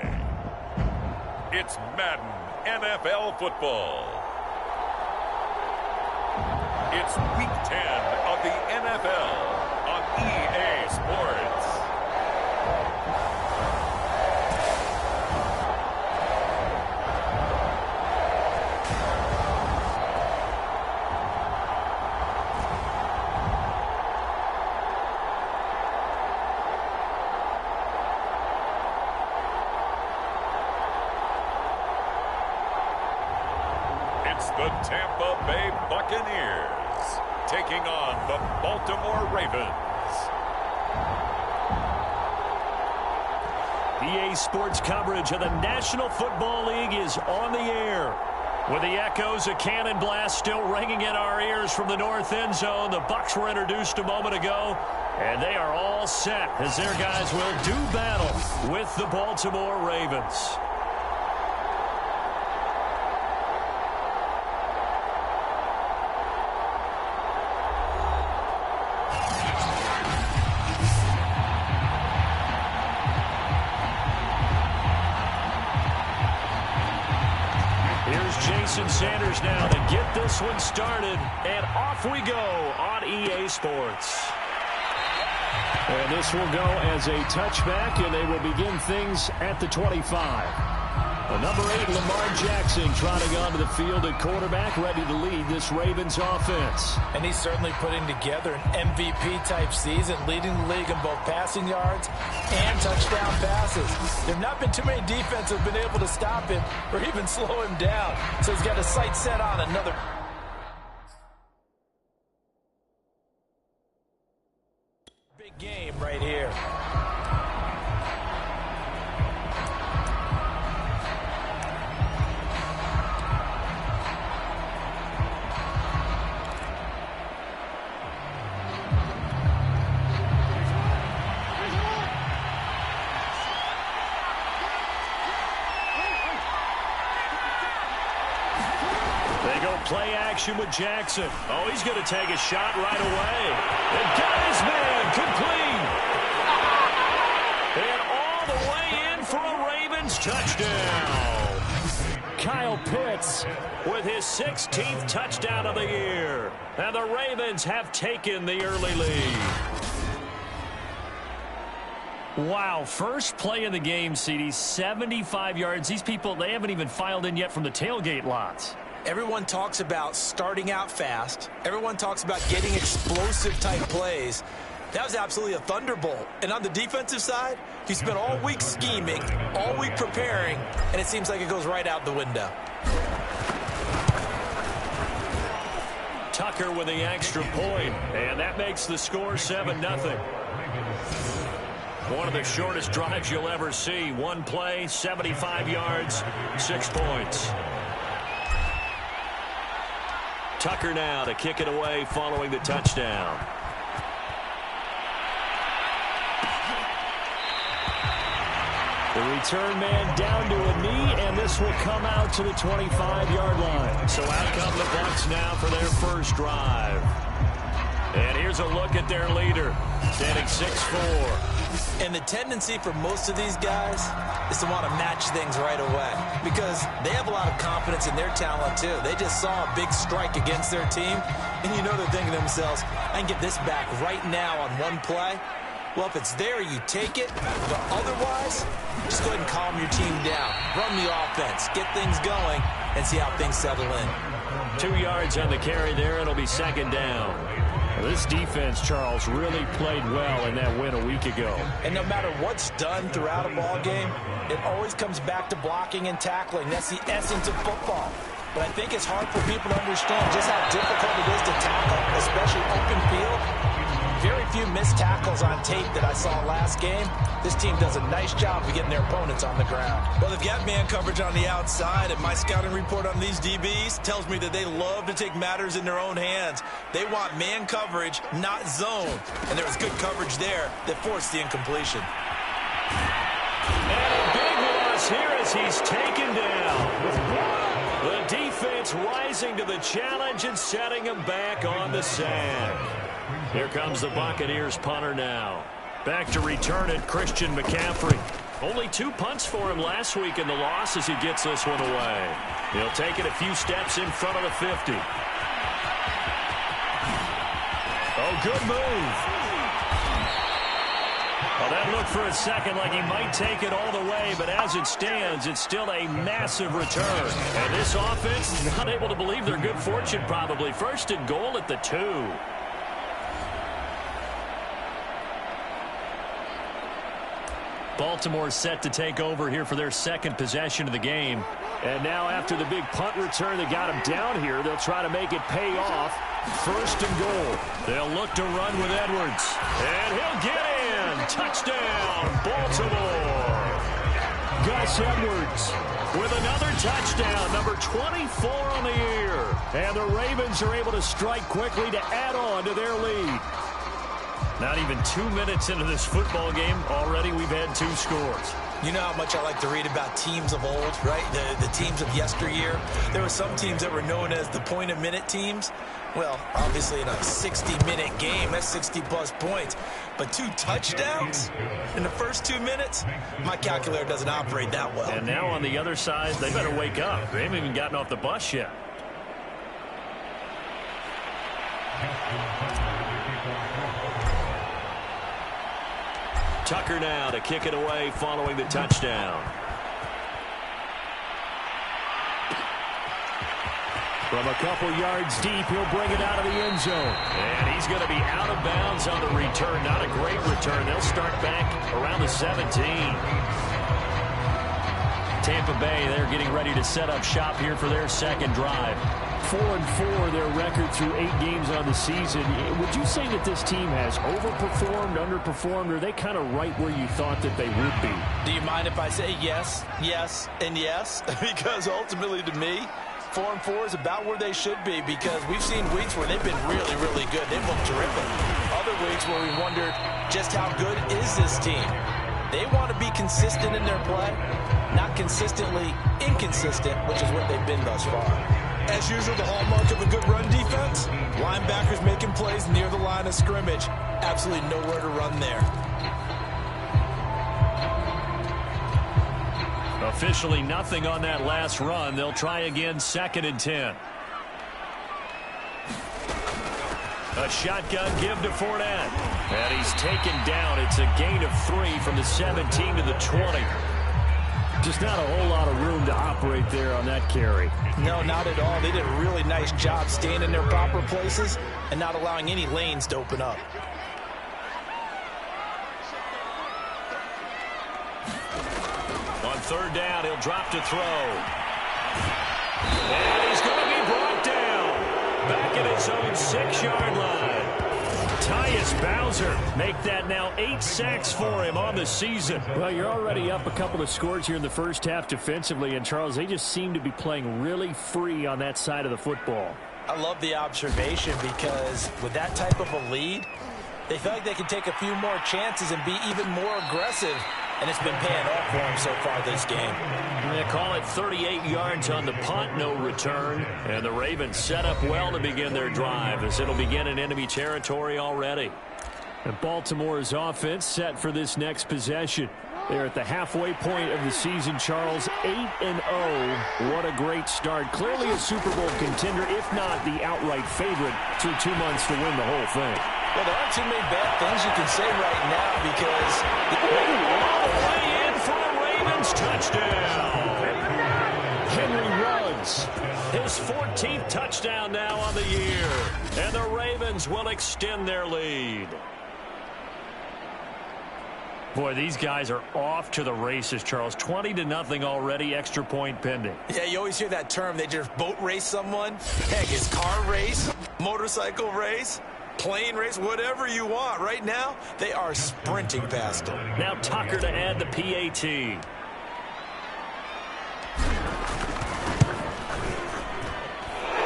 It's Madden NFL football. It's Week 10 of the NFL on EA Sports. It's the Tampa Bay Buccaneers taking on the Baltimore Ravens. EA Sports coverage of the National Football League is on the air. With the echoes of cannon blast still ringing in our ears from the north end zone, the Bucs were introduced a moment ago, and they are all set as their guys will do battle with the Baltimore Ravens. Jason Sanders now to get this one started, and off we go on EA Sports. And this will go as a touchback, and they will begin things at the 25. The number 8, Lamar Jackson, trotting onto the field at quarterback, ready to lead this Ravens offense. And he's certainly putting together an MVP-type season, leading the league in both passing yards and touchdown passes. There have not been too many defenses that have been able to stop him or even slow him down. So he's got his sights set on another big game right here. Play action with Jackson. Oh, he's going to take a shot right away. And got his man complete. And all the way in for a Ravens touchdown. Kyle Pitts with his 16th touchdown of the year. And the Ravens have taken the early lead. Wow, first play of the game, CD, 75 yards. These people, they haven't even filed in yet from the tailgate lots. Everyone talks about starting out fast. Everyone talks about getting explosive-type plays. That was absolutely a thunderbolt. And on the defensive side, he spent all week scheming, all week preparing, and it seems like it goes right out the window. Tucker with the extra point, and that makes the score 7-0. One of the shortest drives you'll ever see. One play, 75 yards, 6 points. Tucker now to kick it away following the touchdown. The return man down to a knee, and this will come out to the 25-yard line. So out come the Bucs now for their first drive. And here's a look at their leader, standing 6'4". And the tendency for most of these guys is to want to match things right away because they have a lot of confidence in their talent, too. They just saw a big strike against their team, and you know they're thinking to themselves, I can get this back right now on one play. Well, if it's there, you take it. But otherwise, just go ahead and calm your team down. Run the offense, get things going, and see how things settle in. 2 yards on the carry there. It'll be second down. This defense, Charles, really played well in that win a week ago. And no matter what's done throughout a ball game, it always comes back to blocking and tackling. That's the essence of football. But I think it's hard for people to understand just how difficult it is to tackle, especially open field. Very few missed tackles on tape that I saw last game. This team does a nice job of getting their opponents on the ground. Well, they've got man coverage on the outside, and my scouting report on these DBs tells me that they love to take matters in their own hands. They want man coverage, not zone. And there was good coverage there that forced the incompletion. And a big loss here as he's taken down. The defense rising to the challenge and setting him back on the sand. Here comes the Buccaneers punter now. Back to return it, Christian McCaffrey. Only 2 punts for him last week in the loss as he gets this one away. He'll take it a few steps in front of the 50. Oh, good move. Well, that looked for a second like he might take it all the way, but as it stands, it's still a massive return. And this offense is not able to believe their good fortune probably. First and goal at the 2. Baltimore set to take over here for their second possession of the game. And now after the big punt return that got him down here, they'll try to make it pay off. First and goal. They'll look to run with Edwards. And he'll get in. Touchdown, Baltimore. Gus Edwards with another touchdown, number 24 on the year. And the Ravens are able to strike quickly to add on to their lead. Not even 2 minutes into this football game, already we've had 2 scores. You know how much I like to read about teams of old, right? The teams of yesteryear. There were some teams that were known as the point-a-minute teams. Well, obviously in a 60-minute game, that's 60-plus points. But 2 touchdowns in the first 2 minutes? My calculator doesn't operate that well. And now on the other side, they better wake up. They haven't even gotten off the bus yet. Tucker now to kick it away following the touchdown. From a couple yards deep, he'll bring it out of the end zone. And he's going to be out of bounds on the return. Not a great return. They'll start back around the 17. Tampa Bay, they're getting ready to set up shop here for their second drive. 4-4, their record through 8 games on the season. Would you say that this team has overperformed, underperformed, or are they kind of right where you thought that they would be? Do you mind if I say yes, yes, and yes? Because ultimately to me, 4-4 is about where they should be, because we've seen weeks where they've been really, really good. They've looked terrific. Other weeks where we wondered just how good is this team. They want to be consistent in their play, not consistently inconsistent, which is what they've been thus far. As usual, the hallmark of a good run defense, linebackers making plays near the line of scrimmage. Absolutely nowhere to run there. Officially nothing on that last run. They'll try again, 2nd and 10. A shotgun give to Fournette. And he's taken down. It's a gain of 3 from the 17 to the 20. Just not a whole lot of room to operate there on that carry. No, not at all. They did a really nice job staying in their proper places and not allowing any lanes to open up. On 3rd down, he'll drop to throw. And he's going to be brought down. Back at his own 6-yard line. Tyus Bowser make that now 8 sacks for him on the season. Well, you're already up a couple of scores here in the first half defensively, and Charles, they just seem to be playing really free on that side of the football. I love the observation, because with that type of a lead, they feel like they can take a few more chances and be even more aggressive, and it's been paying off for them so far this game. They call it 38 yards on the punt, no return. And the Ravens set up well to begin their drive, as it'll begin in enemy territory already. And Baltimore's offense set for this next possession. They're at the halfway point of the season, Charles, 8-0. What a great start. Clearly a Super Bowl contender, if not the outright favorite, through 2 months to win the whole thing. Well, there aren't too many bad things you can say right now, because all the way in for a Ravens touchdown. Henry Ruggs, his 14th touchdown now on the year. And the Ravens will extend their lead. Boy, these guys are off to the races, Charles. 20-0 already, extra point pending. Yeah, you always hear that term. They just boat race someone. Heck, it's car race, motorcycle race, plane race, whatever you want. Right now, they are sprinting past them. Now Tucker to add the PAT.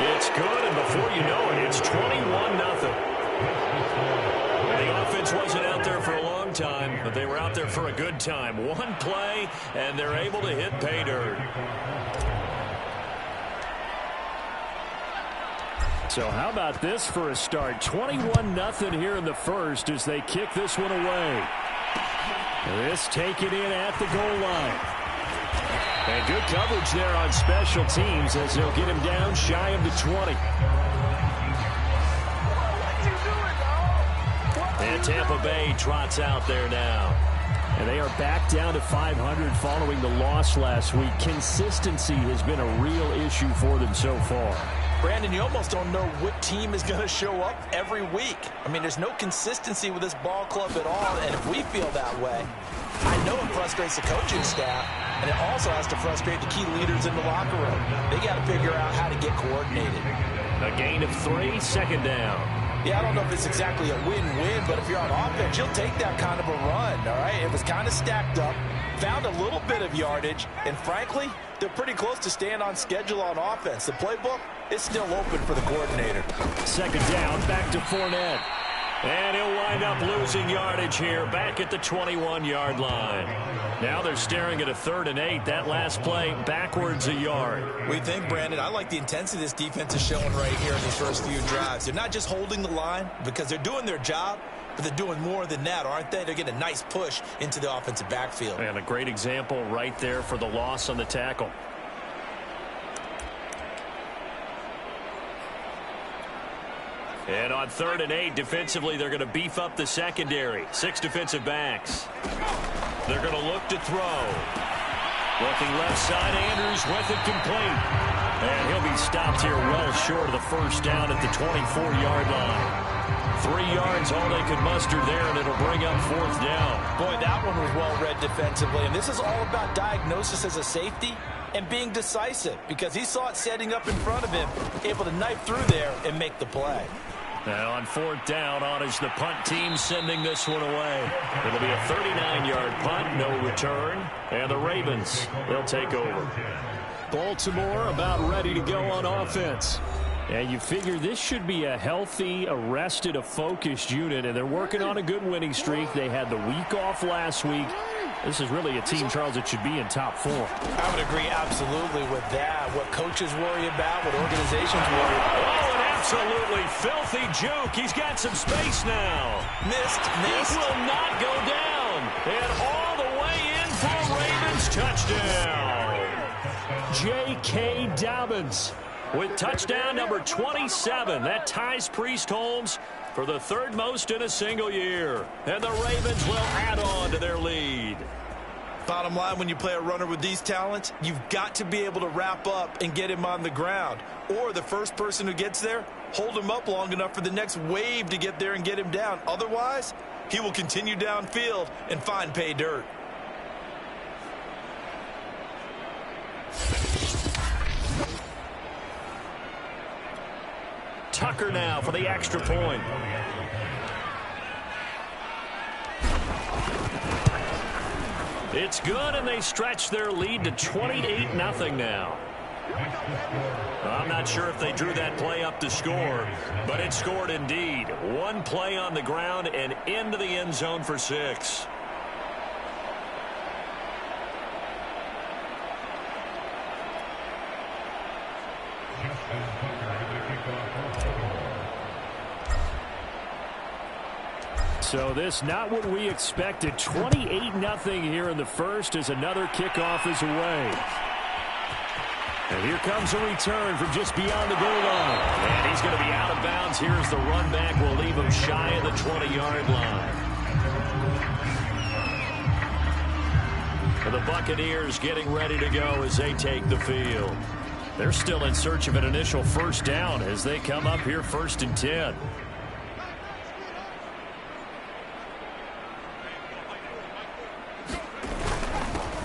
It's good, and before you know it, it's 21-0. The offense wasn't out there for a long time, but they were out there for a good time. One play, and they're able to hit pay dirt. So how about this for a start? 21-0 here in the first as they kick this one away. This taken in at the goal line. And good coverage there on special teams as they'll get him down shy of the 20. And Tampa Bay trots out there now. And they are back down to 500 following the loss last week. Consistency has been a real issue for them so far. Brandon, you almost don't know what team is going to show up every week. I mean, there's no consistency with this ball club at all, and if we feel that way, I know it frustrates the coaching staff, and it also has to frustrate the key leaders in the locker room. They got to figure out how to get coordinated. A gain of 3, second down. Yeah, I don't know if it's exactly a win-win, but if you're on offense, you'll take that kind of a run, all right? It was kind of stacked up, found a little bit of yardage, and frankly, they're pretty close to staying on schedule on offense. The playbook is still open for the coordinator. Second down, back to Fournette. And he'll wind up losing yardage here, back at the 21-yard line. Now they're staring at a 3rd and 8. That last play, backwards a yard. What do you think, Brandon? I like the intensity this defense is showing right here in these first few drives. They're not just holding the line because they're doing their job, but they're doing more than that, aren't they? They're getting a nice push into the offensive backfield. And a great example right there for the loss on the tackle. And on 3rd and 8, defensively, they're going to beef up the secondary. 6 defensive backs. They're going to look to throw. Looking left side, Andrews with it complete. And he'll be stopped here well short of the first down at the 24-yard line. 3 yards, all they could muster there, and it'll bring up 4th down. Boy, that one was well read defensively, and this is all about diagnosis as a safety and being decisive because he saw it setting up in front of him, able to knife through there and make the play. Now on 4th down, on is the punt team sending this one away. It'll be a 39-yard punt, no return. And the Ravens, they'll take over. Baltimore about ready to go on offense. And you figure this should be a healthy, arrested, a focused unit, and they're working on a good winning streak. They had the week off last week. This is really a team, Charles, that should be in top 4. I would agree absolutely with that. What coaches worry about, what organizations worry about. Oh, an absolutely filthy juke. He's got some space now. Missed. This will not go down. And all the way in for a Ravens touchdown. J.K. Dobbins with touchdown number 27. That ties Priest Holmes for the 3rd most in a single year. And the Ravens will add on to their lead. Bottom line, when you play a runner with these talents, you've got to be able to wrap up and get him on the ground. Or the first person who gets there, hold him up long enough for the next wave to get there and get him down. Otherwise, he will continue downfield and find pay dirt. Tucker now for the extra point. It's good, and they stretch their lead to 28-0 now. I'm not sure if they drew that play up to score, but it scored indeed. 1 play on the ground and into the end zone for 6. So this not what we expected. 28-0 here in the first as another kickoff is away. And here comes a return from just beyond the goal line. And he's going to be out of bounds. Here's the run back. We'll leave him shy of the 20-yard line. For the Buccaneers getting ready to go as they take the field. They're still in search of an initial first down as they come up here 1st and 10.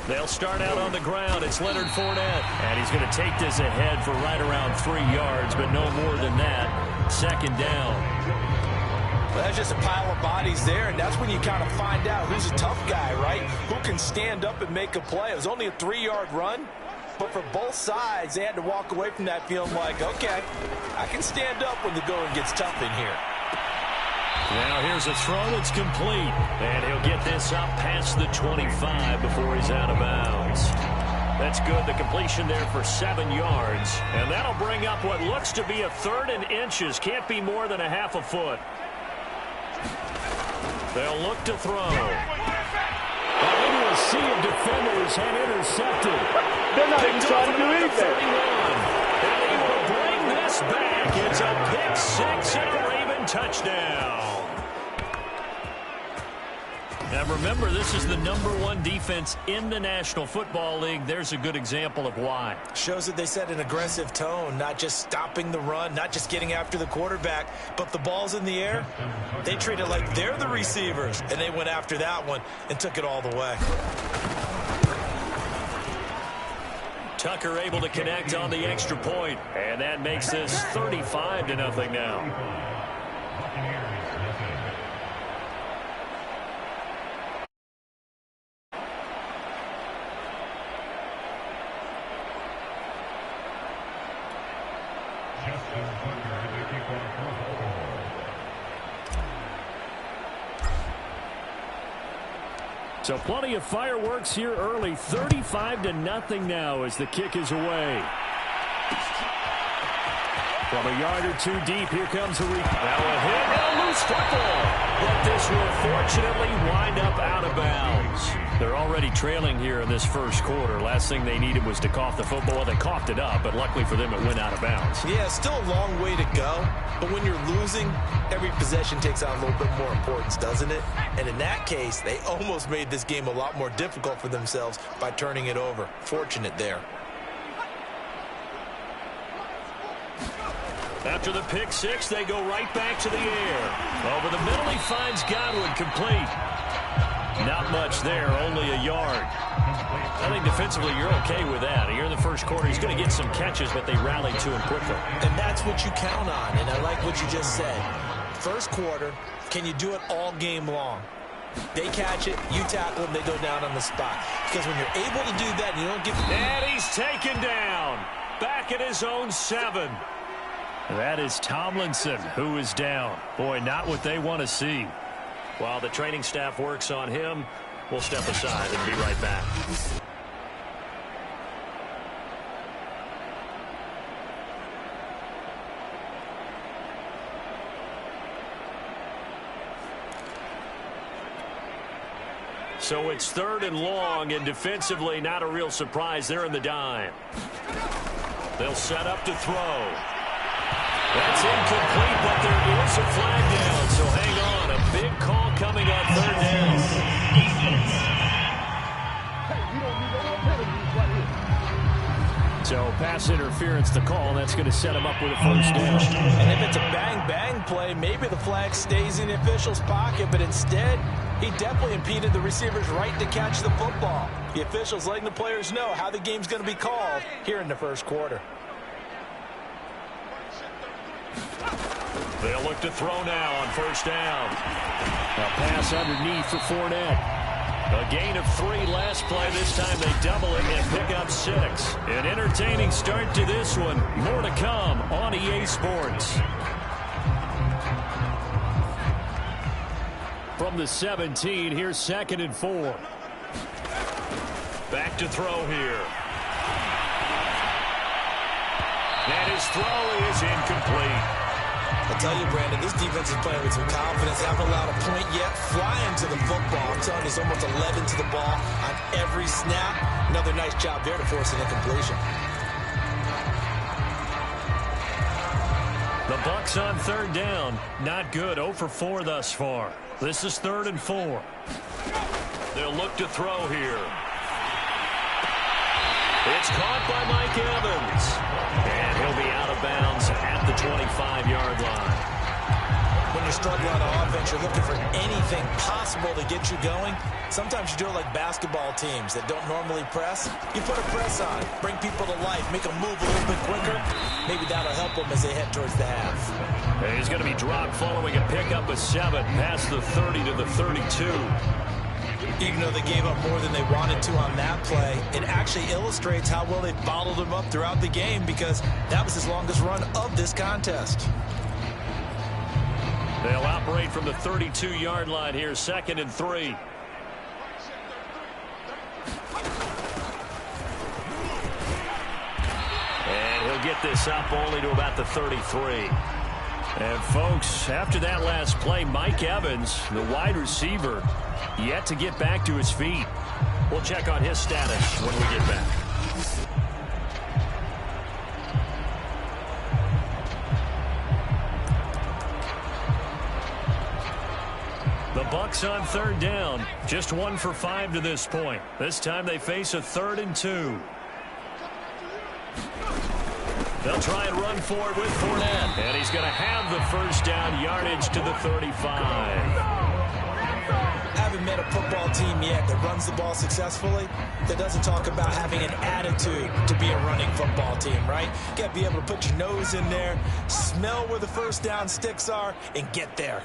They'll start out on the ground. It's Leonard Fournette. And he's going to take this ahead for right around 3 yards, but no more than that. 2nd down. Well, that's just a pile of bodies there, and that's when you kind of find out who's a tough guy, right? Who can stand up and make a play. It was only a 3-yard run, but for both sides, they had to walk away from that feeling like, okay, I can stand up when the going gets tough in here. Now here's a throw that's complete. And he'll get this up past the 25 before he's out of bounds. That's good. The completion there for 7 yards. And that'll bring up what looks to be a 3rd and inches. Can't be more than a half a foot. They'll look to throw. sea of defenders and intercepted. They're not even trying to do anything. And they will bring this back. It's a pick six and a Raven touchdown. Now remember, this is the #1 defense in the National Football League. There's a good example of why. Shows that they set an aggressive tone, not just stopping the run, not just getting after the quarterback, but the ball's in the air. They treat it like they're the receivers, and they went after that one and took it all the way. Tucker able to connect on the extra point, and that makes this 35-0 now. So plenty of fireworks here early. 35-0 now as the kick is away. From a yard or two deep, here comes a now a hit and a loose football. But this will fortunately wind up out of bounds. They're already trailing here in this first quarter. Last thing they needed was to cough the football. They coughed it up, but luckily for them, it went out of bounds. Yeah, still a long way to go. But when you're losing, every possession takes on a little bit more importance, doesn't it? And in that case, they almost made this game a lot more difficult for themselves by turning it over. Fortunate there. After the pick six, they go right back to the air. Over the middle, he finds Godwin complete. Not much there, only a yard. I think defensively you're okay with that. Here in the first quarter, he's going to get some catches, but they rallied to him quickly. And that's what you count on, and I like what you just said. First quarter, can you do it all game long? They catch it, you tackle them, they go down on the spot. Because when you're able to do that, you don't get... And he's taken down. Back at his own 7. That is Tomlinson, who is down. Boy, not what they want to see. While the training staff works on him, we'll step aside and be right back. So it's 3rd and long, and defensively, not a real surprise. They're in the dime. They'll set up to throw. That's incomplete, but there is a flag down, so hang on. A big call coming on 3rd down. So pass interference to call, and that's going to set him up with a first down. And if it's a bang-bang play, maybe the flag stays in the official's pocket, but instead, he definitely impeded the receiver's right to catch the football. The officials letting the players know how the game's going to be called here in the first quarter. They'll look to throw now on first down. A pass underneath for Fournette. A gain of 3 last play. This time they double it and pick up 6. An entertaining start to this one. More to come on EA Sports. From the 17, here's 2nd and 4. Back to throw here. And his throw is incomplete. I'll tell you, Brandon, this defense is playing with some confidence. They haven't allowed a point yet. Flying to the football. I'm telling you, it's almost 11 to the ball on every snap. Another nice job there to force an incompletion. The Bucs on 3rd down. Not good. 0 for 4 thus far. This is 3rd and 4. They'll look to throw here. It's caught by Mike Evans. And he'll be out of bounds at the 25-yard line. When you're struggling on offense, you're looking for anything possible to get you going. Sometimes you do it like basketball teams that don't normally press. You put a press on, bring people to life, make them move a little bit quicker. Maybe that'll help them as they head towards the half. And he's going to be dropped following a pickup of 7 past the 30 to the 32. Even though they gave up more than they wanted to on that play, it actually illustrates how well they bottled them up throughout the game because that was his longest run of this contest. They'll operate from the 32-yard line here, 2nd and 3. And he'll get this up only to about the 33. And, folks, after that last play, Mike Evans, the wide receiver, yet to get back to his feet. We'll check on his status when we get back. The Bucs on 3rd down. Just 1 for 5 to this point. This time they face a 3rd and 2. They'll try and run forward with Fournette. And he's going to have the first down yardage to the 35. Haven't met a football team yet that runs the ball successfully, that doesn't talk about having an attitude to be a running football team, right? You got to be able to put your nose in there, smell where the first down sticks are, and get there.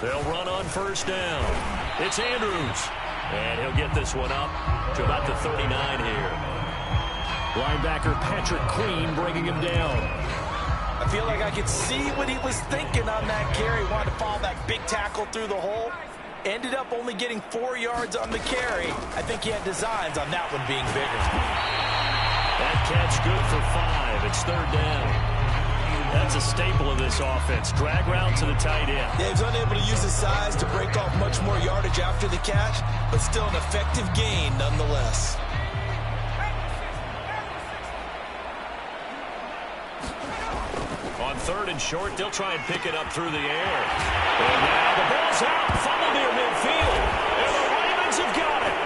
They'll run on 1st down. It's Andrews. And he'll get this one up to about the 39 here. Linebacker Patrick Queen bringing him down. I feel like I could see what he was thinking on that carry. Wanted to follow that big tackle through the hole. Ended up only getting 4 yards on the carry. I think he had designs on that one being bigger. That catch good for 5. It's 3rd down. That's a staple of this offense. Drag route to the tight end. Yeah, he was unable to use his size to break off much more yardage after the catch, but still an effective gain nonetheless. On 3rd and short, they'll try and pick it up through the air. And now the ball's out, funneled near midfield. And the Ravens have got it.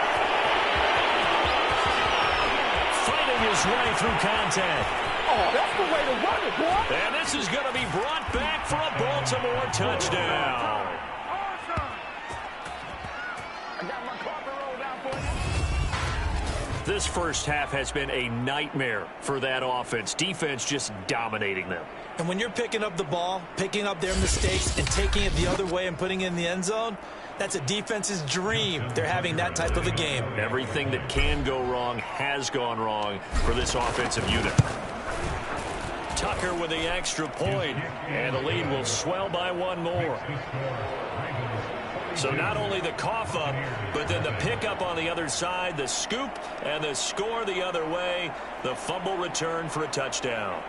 Fighting his way through contact. Oh, that's the way to run it, boy. And this is going to be brought back for a Baltimore touchdown. I got my carpet rolled out for you. This first half has been a nightmare for that offense. Defense just dominating them. And when you're picking up the ball, picking up their mistakes, and taking it the other way and putting it in the end zone, that's a defense's dream. They're having that type of a game. Everything that can go wrong has gone wrong for this offensive unit. Tucker with the extra point, and the lead will swell by 1 more. So not only the cough up, but then the pickup on the other side, the scoop, and the score the other way, the fumble return for a touchdown.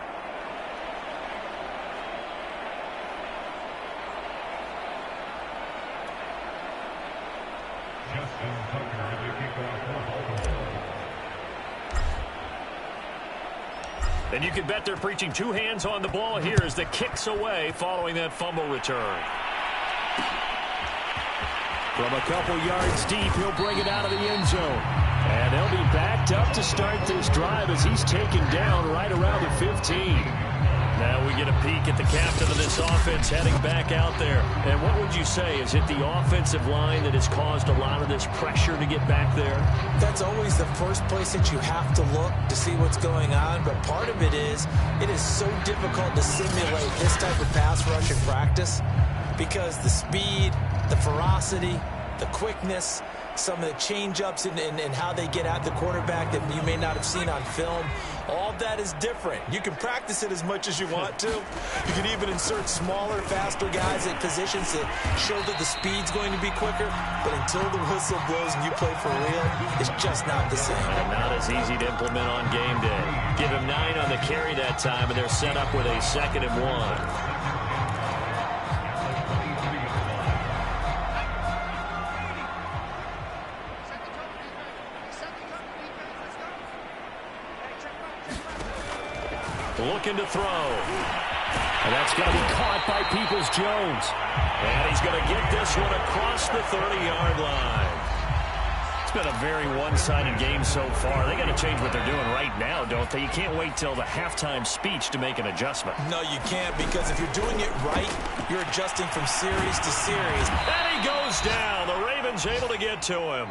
And you can bet they're preaching 2 hands on the ball here as the kick's away following that fumble return. From a couple yards deep, he'll bring it out of the end zone. And they'll be backed up to start this drive as he's taken down right around the 15. Now we get a peek at the captain of this offense heading back out there. And what would you say? Is it the offensive line that has caused a lot of this pressure to get back there? That's always the first place that you have to look to see what's going on. But part of it is so difficult to simulate this type of pass rush in practice because the speed, the ferocity, the quickness, some of the change-ups and how they get at the quarterback that you may not have seen on film. All of that is different. You can practice it as much as you want to. You can even insert smaller, faster guys at positions that show that the speed's going to be quicker. But until the whistle blows and you play for real, it's just not the same. And not as easy to implement on game day. Give him 9 on the carry that time, and they're set up with a 2nd and 1. Looking to throw. And that's going to be caught by Peoples-Jones. And he's going to get this one across the 30-yard line. It's been a very one-sided game so far. They got to change what they're doing right now, don't they? You can't wait till the halftime speech to make an adjustment. No, you can't, because if you're doing it right, you're adjusting from series to series. And he goes down. The Ravens able to get to him.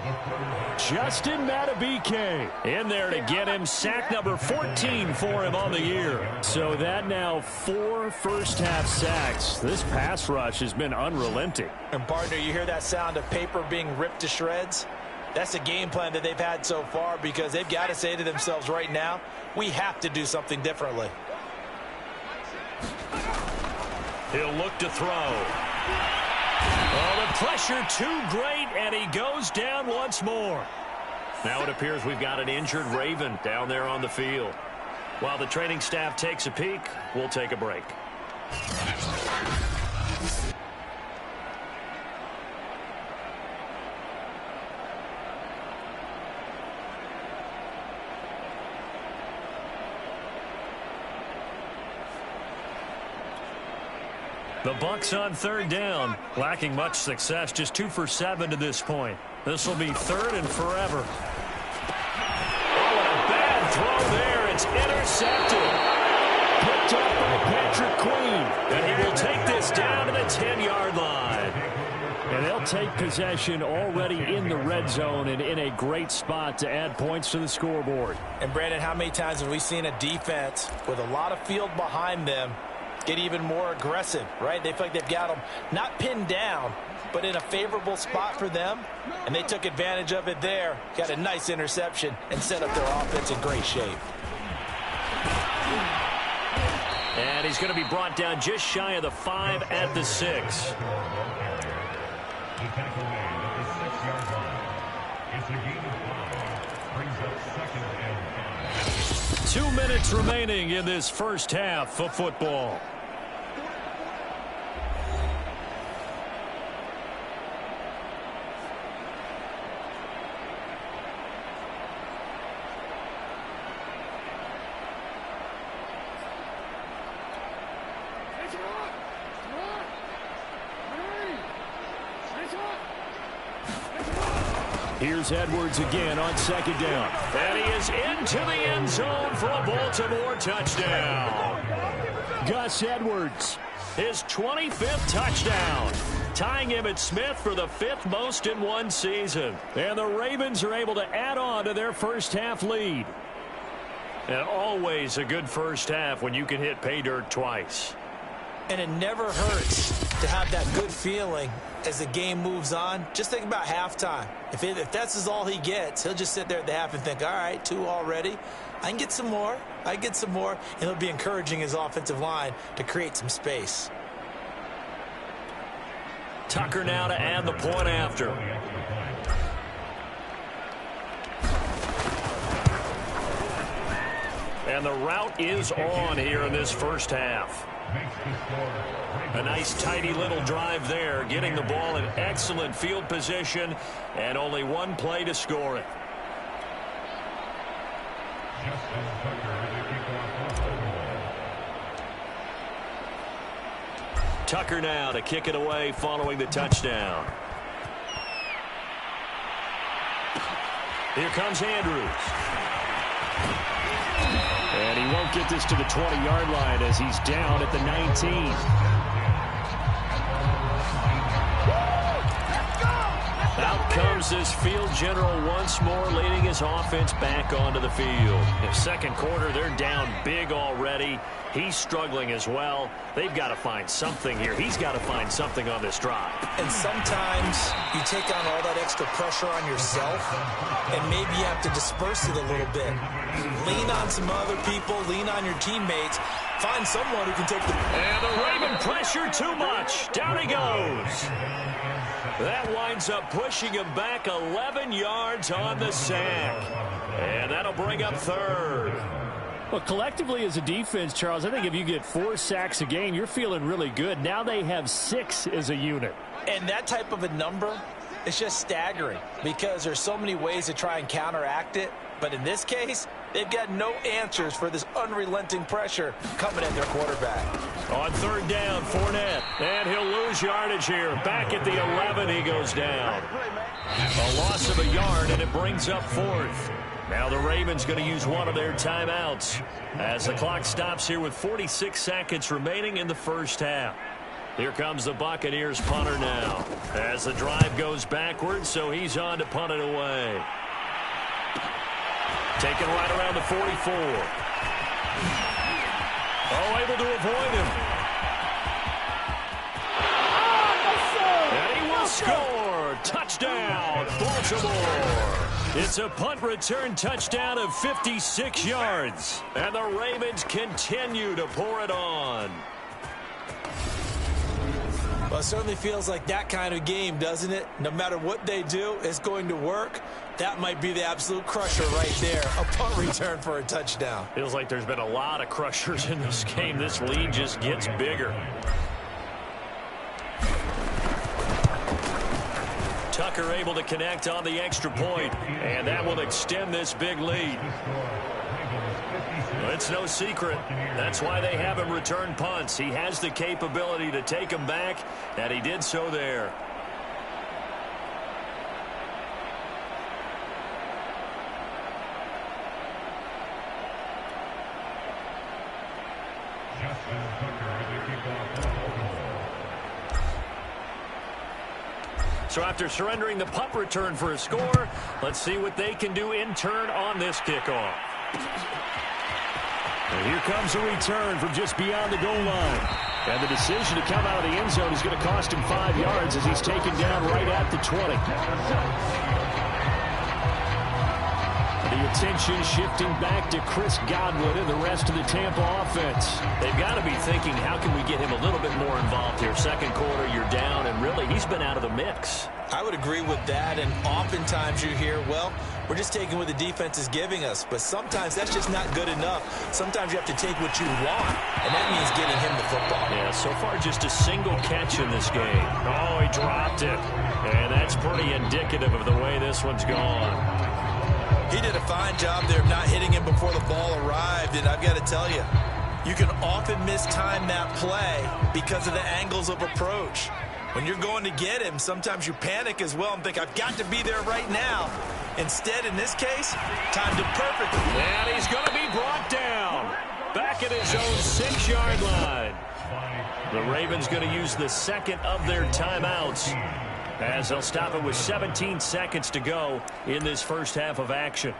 Justin Madubuike in there to get him. Sack number 14 for him on the year. So that now 4 first-half sacks. This pass rush has been unrelenting. And, partner, you hear that sound of paper being ripped to shreds? That's the game plan that they've had so far, because they've got to say to themselves right now, we have to do something differently. He'll look to throw. Oh, the pressure too great, and he goes down once more. Now it appears we've got an injured Raven down there on the field. While the training staff takes a peek, we'll take a break. The Bucs on third down, lacking much success, just 2 for 7 to this point. This will be 3rd and forever. Oh, and a bad throw there. It's intercepted. Picked up by Patrick Queen. And he will take this down to the 10-yard line. And they'll take possession already in the red zone and in a great spot to add points to the scoreboard. And, Brandon, how many times have we seen a defense with a lot of field behind them get even more aggressive, right? They feel like they've got them not pinned down, but in a favorable spot for them, and they took advantage of it there. Got a nice interception and set up their offense in great shape. And he's going to be brought down just shy of the 5 at the 6. The tackle made at the 6-yard line. It's a gain of 5. Brings up 2nd and 5. 2 minutes remaining in this first half of football. Here's Edwards again on 2nd down. And he is into the end zone for a Baltimore touchdown. Gus Edwards. His 25th touchdown, tying Emmitt Smith for the 5th most in one season. And the Ravens are able to add on to their first half lead. And always a good first half when you can hit pay dirt twice. And it never hurts to have that good feeling as the game moves on. Just think about halftime. If that's all he gets, he'll just sit there at the half and think, all right, 2 already. I can get some more. I get some more. And he'll be encouraging his offensive line to create some space. Tucker now to add the point after. And the route is on here in this first half. A nice, tidy little drive there, getting the ball in excellent field position, and only one play to score it. Tucker now to kick it away following the touchdown. Here comes Andrews. And he won't get this to the 20-yard line as he's down at the 19. Out comes this field general once more, leading his offense back onto the field. In second quarter, they're down big already. He's struggling as well. They've got to find something here. He's got to find something on this drive. And sometimes you take on all that extra pressure on yourself, and maybe you have to disperse it a little bit. Lean on some other people. Lean on your teammates. Find someone who can take the... And the Raven pressure too much. Down he goes. That winds up pushing him back 11 yards on the sack. And that'll bring up third. Well, collectively as a defense, Charles, I think if you get 4 sacks a game, you're feeling really good. Now they have 6 as a unit. And that type of a number, it's just staggering because there's so many ways to try and counteract it. But in this case, they've got no answers for this unrelenting pressure coming at their quarterback. On third down, Fournette. And he'll lose yardage here. Back at the 11, he goes down. A loss of a yard, and it brings up 4th. Now the Ravens going to use one of their timeouts as the clock stops here with 46 seconds remaining in the first half. Here comes the Buccaneers punter now as the drive goes backwards, so he's on to punt it away. Taken right around the 44. Oh, able to avoid him. And he will score. Touchdown, Baltimore. It's a punt return touchdown of 56 yards. And the Ravens continue to pour it on. Well, it certainly feels like that kind of game, doesn't it? No matter what they do, it's going to work. That might be the absolute crusher right there. A punt return for a touchdown. Feels like there's been a lot of crushers in this game. This lead just gets bigger. Tucker able to connect on the extra point, and that will extend this big lead. It's no secret. That's why they have him return punts. He has the capability to take them back, and he did so there. So after surrendering the punt return for a score, let's see what they can do in turn on this kickoff. And here comes a return from just beyond the goal line. And the decision to come out of the end zone is going to cost him 5 yards as he's taken down right at the 20. The attention shifting back to Chris Godwin and the rest of the Tampa offense. They've got to be thinking, how can we get him a little bit more involved here? Second quarter, you're down, and really, he's been out of the mix. I would agree with that, and oftentimes you hear, well, we're just taking what the defense is giving us, but sometimes that's just not good enough. Sometimes you have to take what you want, and that means getting him the football. Yeah, so far just a single catch in this game. Oh, he dropped it, and that's pretty indicative of the way this one's gone. He did a fine job there of not hitting him before the ball arrived, and I've got to tell you, you can often mistime that play because of the angles of approach. When you're going to get him, sometimes you panic as well and think, I've got to be there right now. Instead, in this case, timed it perfectly. And he's going to be brought down back at his own 6-yard line. The Ravens going to use the second of their timeouts, as they'll stop it with 17 seconds to go in this first half of action.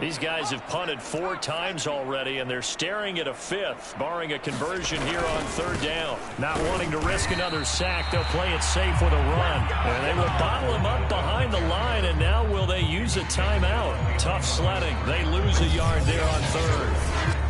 These guys have punted 4 times already, and they're staring at a 5th, barring a conversion here on 3rd down. Not wanting to risk another sack, they'll play it safe with a run. And they will bottle him up behind the line, and now will they use a timeout? Tough sledding. They lose a yard there on 3rd.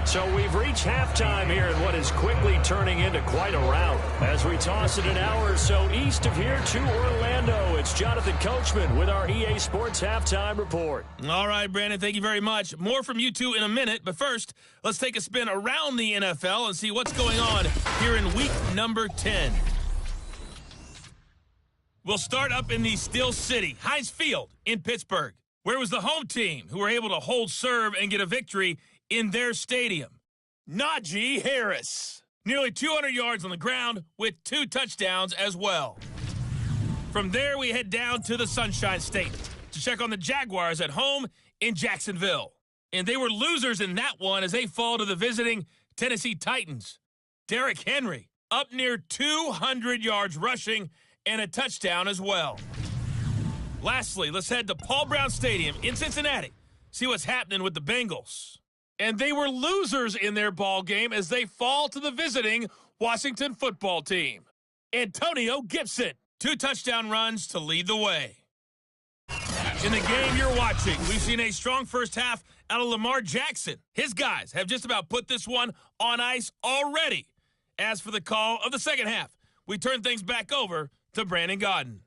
So we've reached halftime here in what is quickly turning into quite a rout. As we toss it an hour or so east of here to Orlando, it's Jonathan Coachman with our EA Sports Halftime Report. All right, Brandon, thank you very much. More from you two in a minute, but first, let's take a spin around the NFL and see what's going on here in week number 10. We'll start up in the Steel City, Heinz Field in Pittsburgh, where it was the home team who were able to hold serve and get a victory in their stadium. Najee Harris, nearly 200 yards on the ground with 2 touchdowns as well. From there, we head down to the Sunshine State to check on the Jaguars at home in Jacksonville. And they were losers in that one as they fall to the visiting Tennessee Titans. Derrick Henry up near 200 yards rushing and a touchdown as well. Lastly, let's head to Paul Brown Stadium in Cincinnati, see what's happening with the Bengals. And they were losers in their ball game as they fall to the visiting Washington football team. Antonio Gibson, 2 touchdown runs to lead the way. In the game you're watching, we've seen a strong first half out of Lamar Jackson. His guys have just about put this one on ice already. As for the call of the second half, we turn things back over to Brandon Gaudin.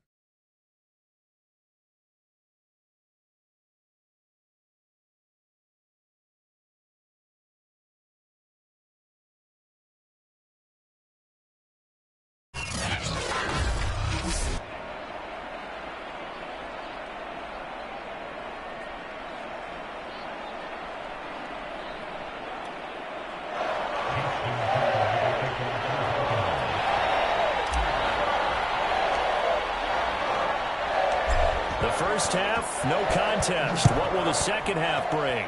First half, no contest. What will the second half bring?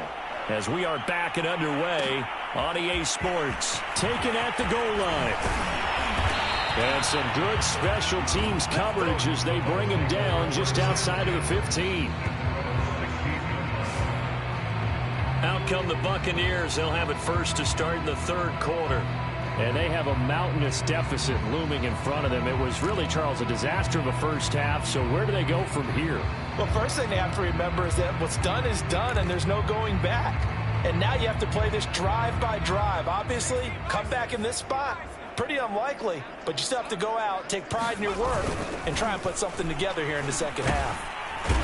As we are back and underway on EA Sports. Taken at the goal line. And some good special teams coverage as they bring him down just outside of the 15. Out come the Buccaneers. They'll have it first to start in the 3rd quarter. And they have a mountainous deficit looming in front of them. It was really, Charles, a disaster of a first half. So where do they go from here? Well, first thing they have to remember is that what's done is done, and there's no going back. And now you have to play this drive by drive. Obviously, come back in this spot, pretty unlikely, but you still have to go out, take pride in your work, and try and put something together here in the second half.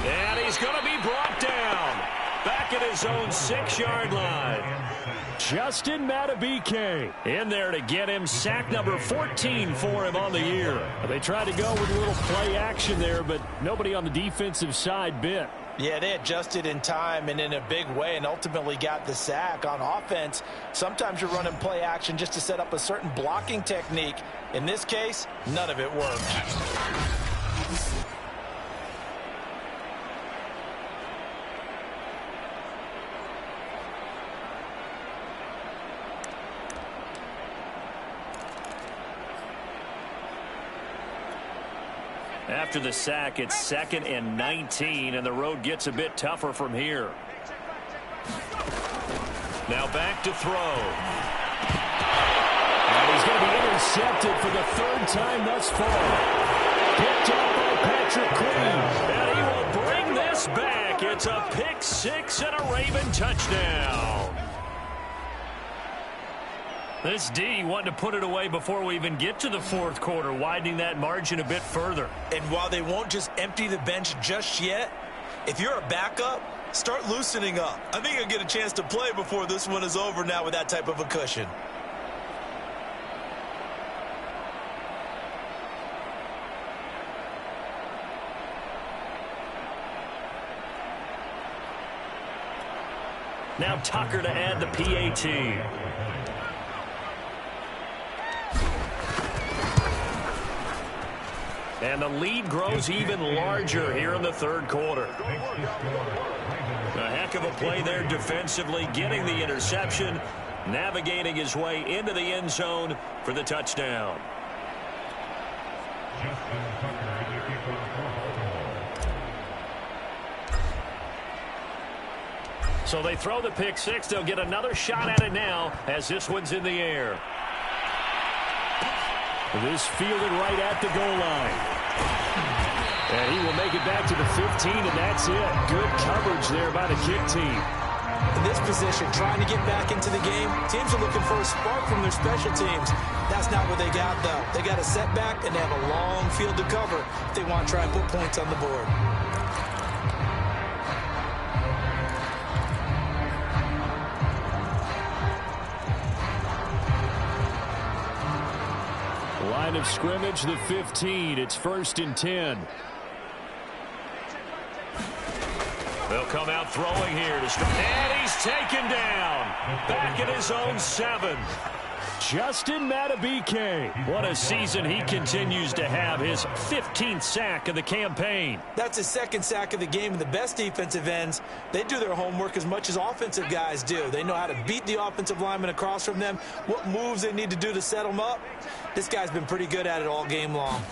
And he's going to be brought down back at his own 6-yard line. Justin Madubuike in there to get him sack number 14 for him on the year. They tried to go with a little play action there, but nobody on the defensive side bit. Yeah, they adjusted in time and in a big way and ultimately got the sack. On offense, sometimes you're running play action just to set up a certain blocking technique. In this case, none of it worked. After the sack, it's 2nd and 19, and the road gets a bit tougher from here. Now back to throw. And he's going to be intercepted for the 3rd time thus far. Picked up by Patrick Queen. And he will bring this back. It's a pick 6 and a Raven touchdown. This D wanted to put it away before we even get to the 4th quarter, widening that margin a bit further. And while they won't just empty the bench just yet, if you're a backup, start loosening up. I think you'll get a chance to play before this one is over now with that type of a cushion. Now Tucker to add the PAT. And the lead grows even larger here in the 3rd quarter. A heck of a play there defensively, getting the interception, navigating his way into the end zone for the touchdown. So they throw the pick 6. They'll get another shot at it now as this one's in the air. This fielded right at the goal line. And he will make it back to the 15, and that's it. Good coverage there by the kick team. In this position, trying to get back into the game, teams are looking for a spark from their special teams. That's not what they got, though. They got a setback, and they have a long field to cover if they want to try and put points on the board. Line of scrimmage, the 15. It's 1st and 10. They'll come out throwing here to start. And he's taken down. Back at his own 7. Justin Madubuike. What a season he continues to have. His 15th sack of the campaign. That's his 2nd sack of the game. And the best defensive ends, they do their homework as much as offensive guys do. They know how to beat the offensive lineman across from them, what moves they need to do to set them up. This guy's been pretty good at it all game long.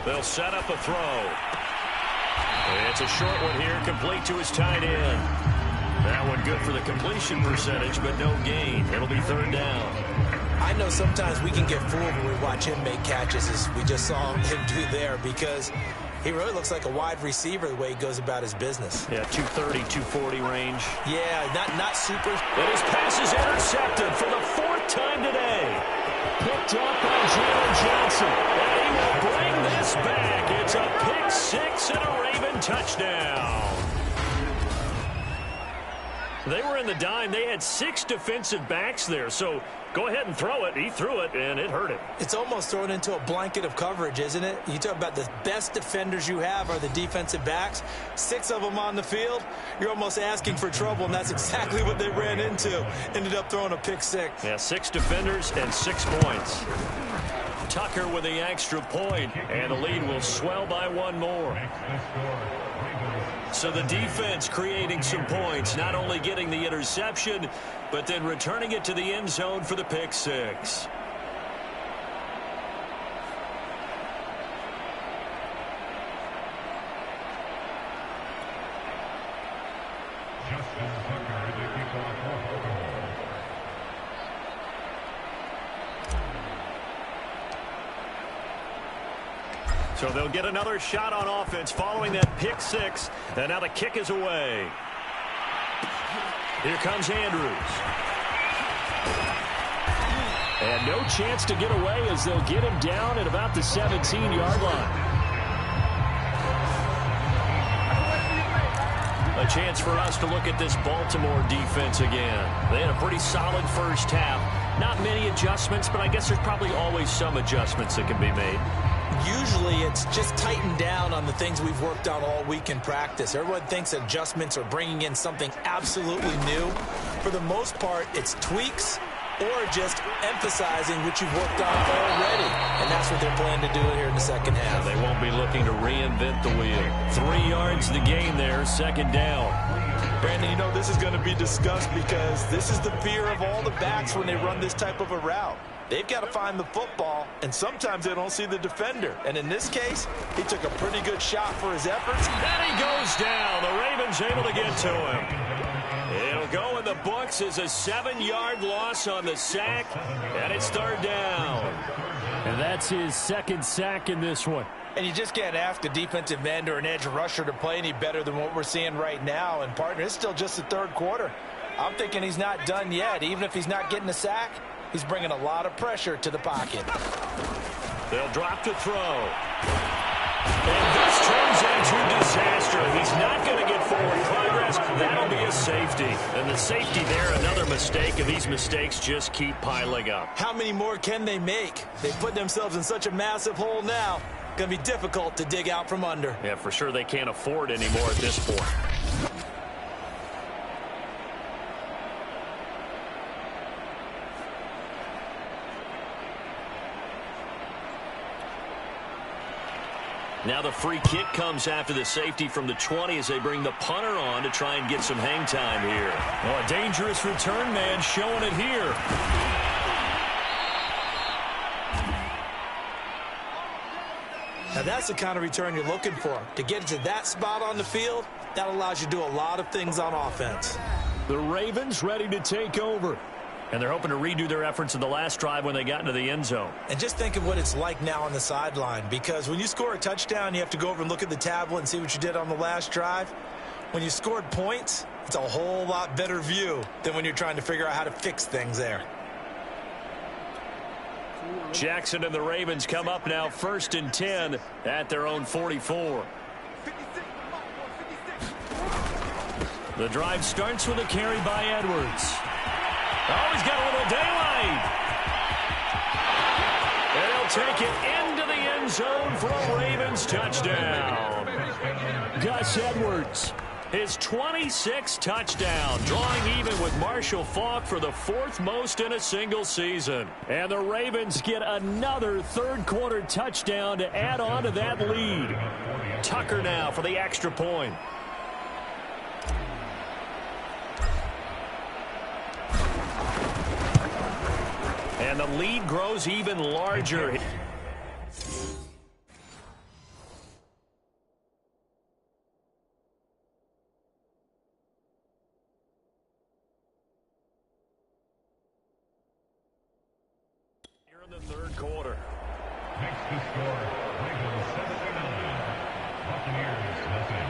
They'll set up a throw. It's a short one here, complete to his tight end. That one good for the completion percentage, but no gain. It'll be 3rd down. I know sometimes we can get fooled when we watch him make catches, as we just saw him do there, because he really looks like a wide receiver the way he goes about his business. Yeah, 230, 240 range. Yeah, not super. And his pass is intercepted for the 4th time today. Picked up by Jalen Johnson. And he will bring this back. It's a pick 6 and a Raven touchdown. They were in the dime. They had 6 defensive backs there. So go ahead and throw it. He threw it, and it hurt him. It's almost thrown into a blanket of coverage, isn't it? You talk about the best defenders you have are the defensive backs. 6 of them on the field. You're almost asking for trouble, and that's exactly what they ran into. Ended up throwing a pick 6. Yeah, 6 defenders and 6 points. Tucker with the extra point, and the lead will swell by 1 more. So the defense creating some points, not only getting the interception, but then returning it to the end zone for the pick 6. So they'll get another shot on offense following that pick six. And now the kick is away. Here comes Andrews. And no chance to get away as they'll get him down at about the 17-yard line. A chance for us to look at this Baltimore defense again. They had a pretty solid first half. Not many adjustments, but I guess there's probably always some adjustments that can be made. Usually it's just tightened down on the things we've worked on all week in practice. Everyone thinks adjustments are bringing in something absolutely new. For the most part, it's tweaks or just emphasizing what you've worked on already. And that's what they're planning to do here in the second half. They won't be looking to reinvent the wheel. 3 yards the gain there, second down. Brandon, you know this is going to be discussed because this is the fear of all the backs when they run this type of a route. They've got to find the football, and sometimes they don't see the defender. And in this case, he took a pretty good shot for his efforts. And he goes down. The Ravens able to get to him. It'll go in the books as a 7-yard loss on the sack, and it's third down. And that's his second sack in this one. And you just can't ask a defensive end or an edge rusher to play any better than what we're seeing right now. And, partner, it's still just the third quarter. I'm thinking he's not done yet. Even if he's not getting a sack, he's bringing a lot of pressure to the pocket. They'll drop to throw. And this turns into disaster. He's not going to get forward progress. That'll be a safety. And the safety there, another mistake, and these mistakes just keep piling up. How many more can they make? They put themselves in such a massive hole now. Going to be difficult to dig out from under. Yeah, for sure they can't afford anymore at this point. Now the free kick comes after the safety from the 20 as they bring the punter on to try and get some hang time here. Well, a dangerous return man showing it here. Now that's the kind of return you're looking for. To get to that spot on the field, that allows you to do a lot of things on offense. The Ravens ready to take over. And they're hoping to redo their efforts in the last drive when they got into the end zone. And just think of what it's like now on the sideline, because when you score a touchdown, you have to go over and look at the tablet and see what you did on the last drive. When you scored points, it's a whole lot better view than when you're trying to figure out how to fix things there. Jackson and the Ravens come up now 1st and 10 at their own 44. The drive starts with a carry by Edwards. Oh, he's got a little daylight. And he'll take it into the end zone for a Ravens touchdown. Gus Edwards. His 26th touchdown, drawing even with Marshall Faulk for the 4th most in a single season. And the Ravens get another third-quarter touchdown to add on to that lead. Tucker now for the extra point. And the lead grows even larger. Here in the third quarter. Next to score, Ravens 79, Buccaneers nothing.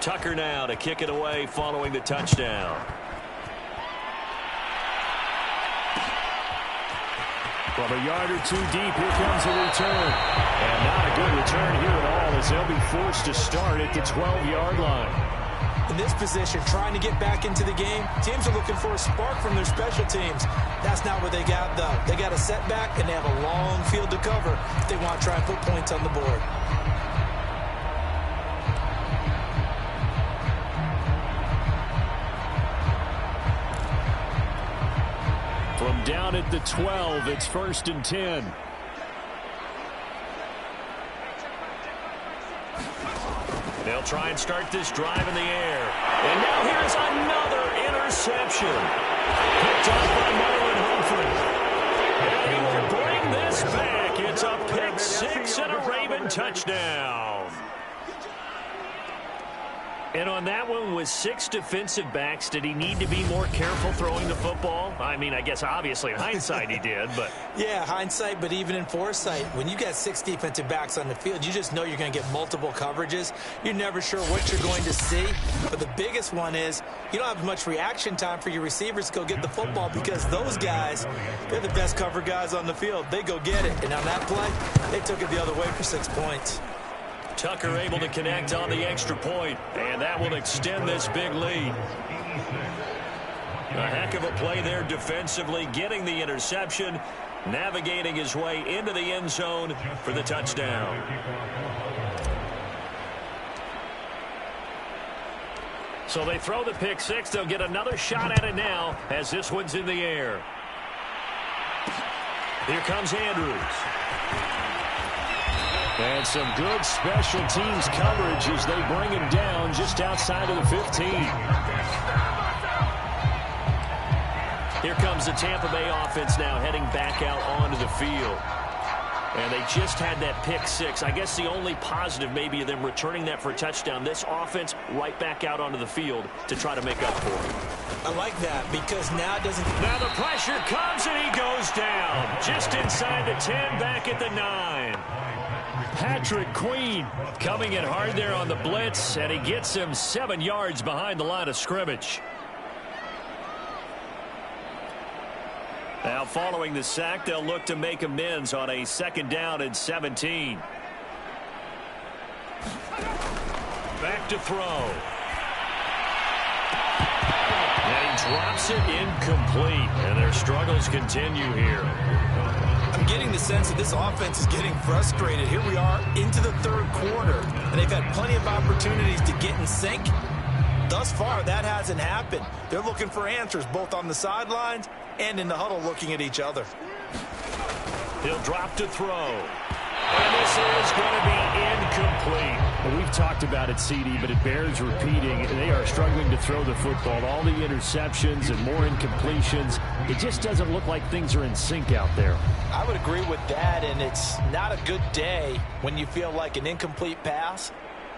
Tucker now to kick it away following the touchdown. From a yard or two deep, here comes a return. And not a good return here at all as they'll be forced to start at the 12-yard line. In this position, trying to get back into the game, teams are looking for a spark from their special teams. That's not what they got, though. They got a setback, and they have a long field to cover if they want to try and put points on the board. From down at the 12, it's 1st and 10. They'll try and start this drive in the air. And now here's another interception. Picked up by Marlon Humphrey. And he will bring this back. It's a pick six and a Raven touchdown. And on that one, with 6 defensive backs, did he need to be more careful throwing the football? I mean, I guess obviously in hindsight he did, but... Yeah, hindsight, but even in foresight, when you got 6 defensive backs on the field, you just know you're going to get multiple coverages. You're never sure what you're going to see. But the biggest one is you don't have much reaction time for your receivers to go get the football because those guys, they're the best cover guys on the field. They go get it. And on that play, they took it the other way for 6 points. Tucker able to connect on the extra point, and that will extend this big lead. A heck of a play there defensively, getting the interception, navigating his way into the end zone for the touchdown. So they throw the pick six. They'll get another shot at it now as this one's in the air. Here comes Andrews. And some good special teams coverage as they bring him down just outside of the 15. Here comes the Tampa Bay offense now heading back out onto the field. And they just had that pick six. I guess the only positive maybe of them returning that for a touchdown. This offense right back out onto the field to try to make up for it. I like that because now it doesn't... Now the pressure comes and he goes down. Just inside the 10, back at the 9. Patrick Queen coming in hard there on the blitz, and he gets him 7 yards behind the line of scrimmage. Now following the sack, they'll look to make amends on a 2nd down and 17. Back to throw. And he drops it incomplete, and their struggles continue here. I'm getting the sense that this offense is getting frustrated. Here we are into the 3rd quarter, and they've had plenty of opportunities to get in sync. Thus far, that hasn't happened. They're looking for answers both on the sidelines and in the huddle looking at each other. He'll drop to throw. And this is going to be incomplete. Well, we've talked about it, CD, but it bears repeating. They are struggling to throw the football. All the interceptions and more incompletions. It just doesn't look like things are in sync out there. I would agree with that, and it's not a good day when you feel like an incomplete pass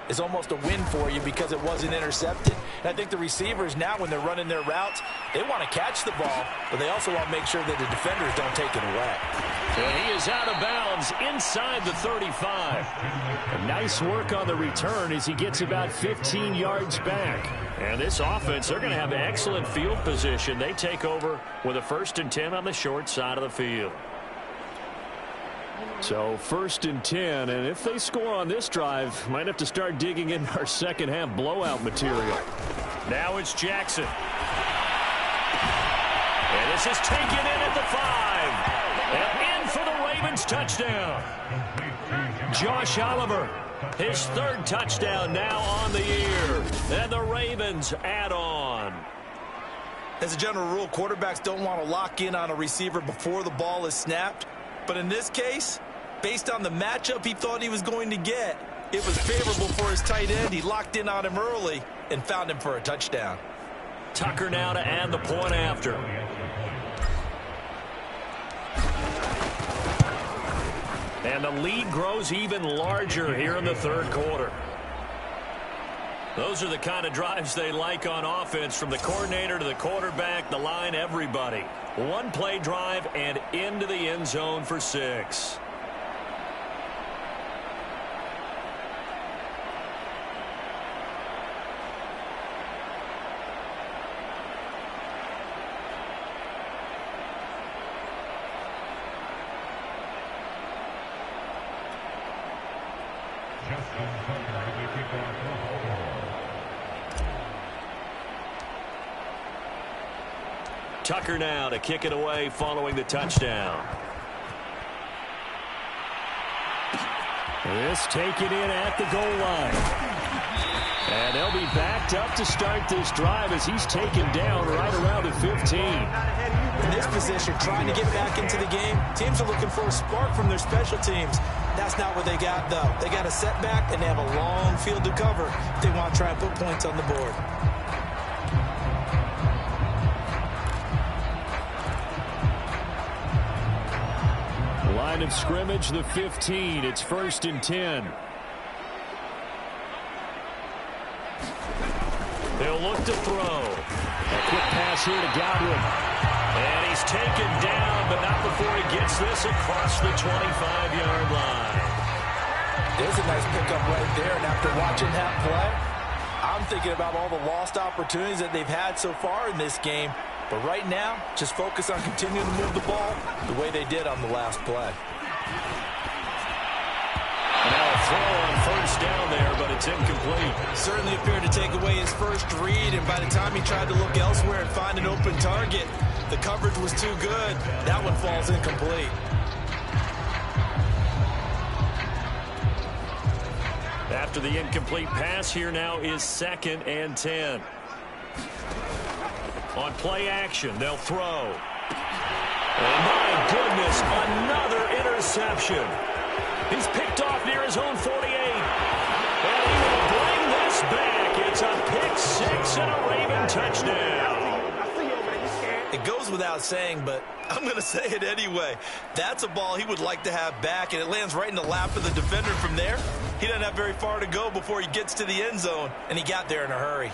is almost a win for you because it wasn't intercepted. And I think the receivers now, when they're running their routes, they want to catch the ball, but they also want to make sure that the defenders don't take it away. And he is out of bounds inside the 35. A nice work on the return as he gets about 15 yards back. And this offense, they're going to have excellent field position. They take over with a 1st and 10 on the short side of the field. So 1st and 10, and if they score on this drive, might have to start digging in our 2nd half blowout material. Now it's Jackson. And this is taken in at the 5. And in for the Ravens touchdown. Josh Oliver. His 3rd touchdown now on the year. And the Ravens add on. As a general rule, quarterbacks don't want to lock in on a receiver before the ball is snapped. But in this case, based on the matchup he thought he was going to get, it was favorable for his tight end. He locked in on him early and found him for a touchdown. Tucker now to add the point after. And the lead grows even larger here in the 3rd quarter. Those are the kind of drives they like on offense, from the coordinator to the quarterback, the line, everybody. One play drive and into the end zone for 6. Tucker now to kick it away following the touchdown. This taken in at the goal line. And they'll be backed up to start this drive as he's taken down right around the 15. In this position, trying to get back into the game, teams are looking for a spark from their special teams. That's not what they got, though. They got a setback, and they have a long field to cover if they want to try and put points on the board. line of scrimmage, the 15. It's 1st and 10. They'll look to throw. A quick pass here to Godwin. And he's taken down, but not before he gets this across the 25-yard line. There's a nice pickup right there, and after watching that play, I'm thinking about all the lost opportunities that they've had so far in this game. But right now, just focus on continuing to move the ball the way they did on the last play. Now a throw on 1st down there, but it's incomplete. Certainly appeared to take away his first read, and by the time he tried to look elsewhere and find an open target, the coverage was too good. That one falls incomplete. After the incomplete pass, here now is 2nd and 10. On play action, they'll throw. And my goodness, another interception. He's picked off near his own 48. And he will bring this back. It's a pick 6 and a Raven touchdown. It goes without saying, but I'm going to say it anyway. That's a ball he would like to have back, and it lands right in the lap of the defender from there. He doesn't have very far to go before he gets to the end zone, and he got there in a hurry.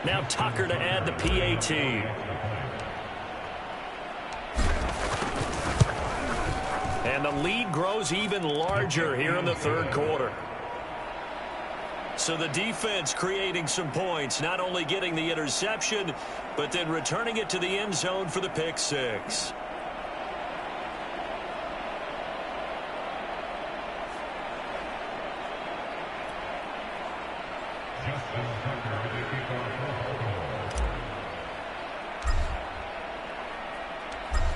Now Tucker to add the PAT. And the lead grows even larger here in the 3rd quarter. So the defense creating some points, not only getting the interception, but then returning it to the end zone for the pick 6.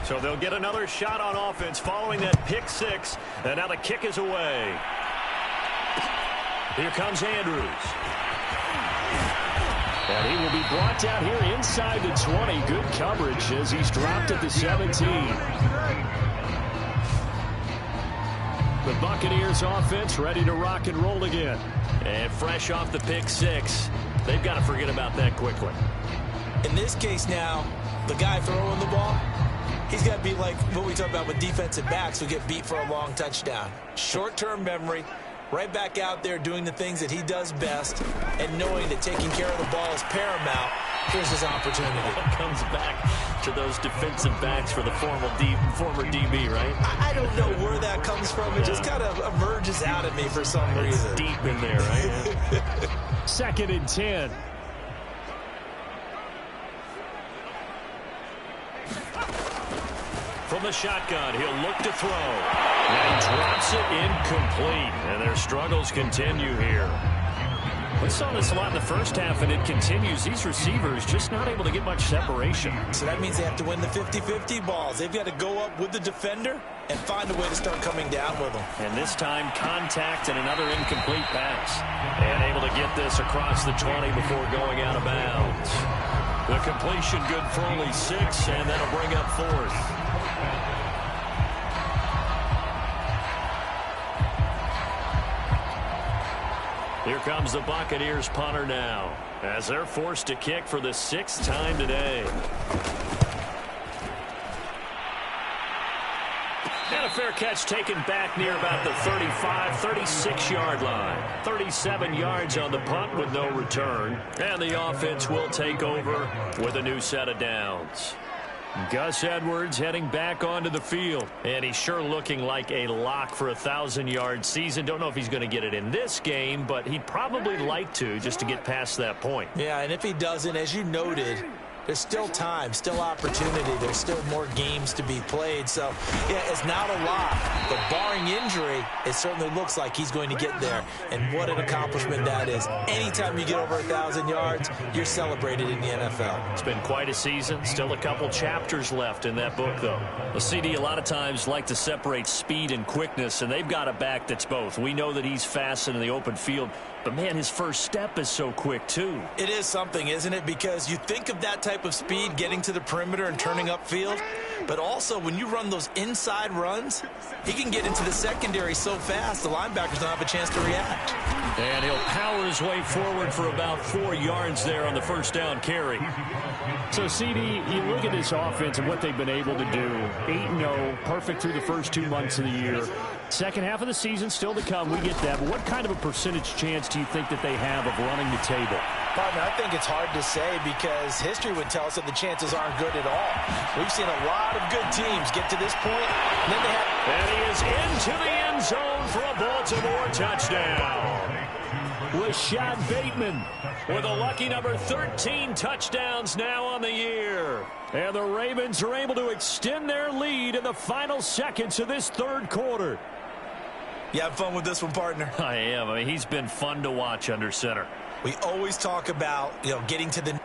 So they'll get another shot on offense following that pick 6. And now the kick is away. Here comes Andrews. And he will be brought down here inside the 20. Good coverage as he's dropped at the 17. The Buccaneers offense ready to rock and roll again. And fresh off the pick 6. They've got to forget about that quickly. In this case now, the guy throwing the ball, he's got to be like what we talk about with defensive backs who get beat for a long touchdown. Short-term memory, right back out there doing the things that he does best, and knowing that taking care of the ball is paramount. Here's his opportunity. It comes back to those defensive backs for the former DB, right? I don't know where that comes from. It just kind of emerges out at me for some reason. It's deep in there, right? 2nd and 10. From the shotgun, he'll look to throw. And he drops it incomplete. And their struggles continue here. We saw this a lot in the first half, and it continues. These receivers just not able to get much separation. So that means they have to win the 50-50 balls. They've got to go up with the defender and find a way to start coming down with them. And this time, contact and another incomplete pass. And able to get this across the 20 before going out of bounds. The completion good for only 6, and that'll bring up 4th. Here comes the Buccaneers punter now, as they're forced to kick for the 6th time today. And a fair catch taken back near about the 35, 36-yard line. 37 yards on the punt with no return. And the offense will take over with a new set of downs. Gus Edwards heading back onto the field. And he's sure looking like a lock for a 1,000-yard season. Don't know if he's going to get it in this game, but he'd probably like to just to get past that point. Yeah, and if he doesn't, as you noted, there's still time, still opportunity. There's still more games to be played. So, yeah, it's not a lot. But barring injury, it certainly looks like he's going to get there. And what an accomplishment that is. Anytime you get over 1,000 yards, you're celebrated in the NFL. It's been quite a season. Still a couple chapters left in that book, though. The CD a lot of times like to separate speed and quickness, and they've got a back that's both. We know that he's fast in the open field. But, man, his first step is so quick, too. It is something, isn't it? Because you think of that type of speed getting to the perimeter and turning upfield, but also when you run those inside runs, he can get into the secondary so fast the linebackers don't have a chance to react. And he'll power his way forward for about 4 yards there on the first down carry. So, CD, you look at this offense and what they've been able to do. 8-0, perfect through the first 2 months of the year. Second half of the season still to come. We get that. But what kind of a percentage chance do you think that they have of running the table? Partner, I think it's hard to say because history would tell us that the chances aren't good at all. We've seen a lot of good teams get to this point, and then they have... And he is into the end zone for a Baltimore touchdown. Rashad Bateman with a lucky number 13 touchdowns now on the year. And the Ravens are able to extend their lead in the final seconds of this third quarter. You have fun with this one, partner? I am. I mean, he's been fun to watch under center. We always talk about, getting to the...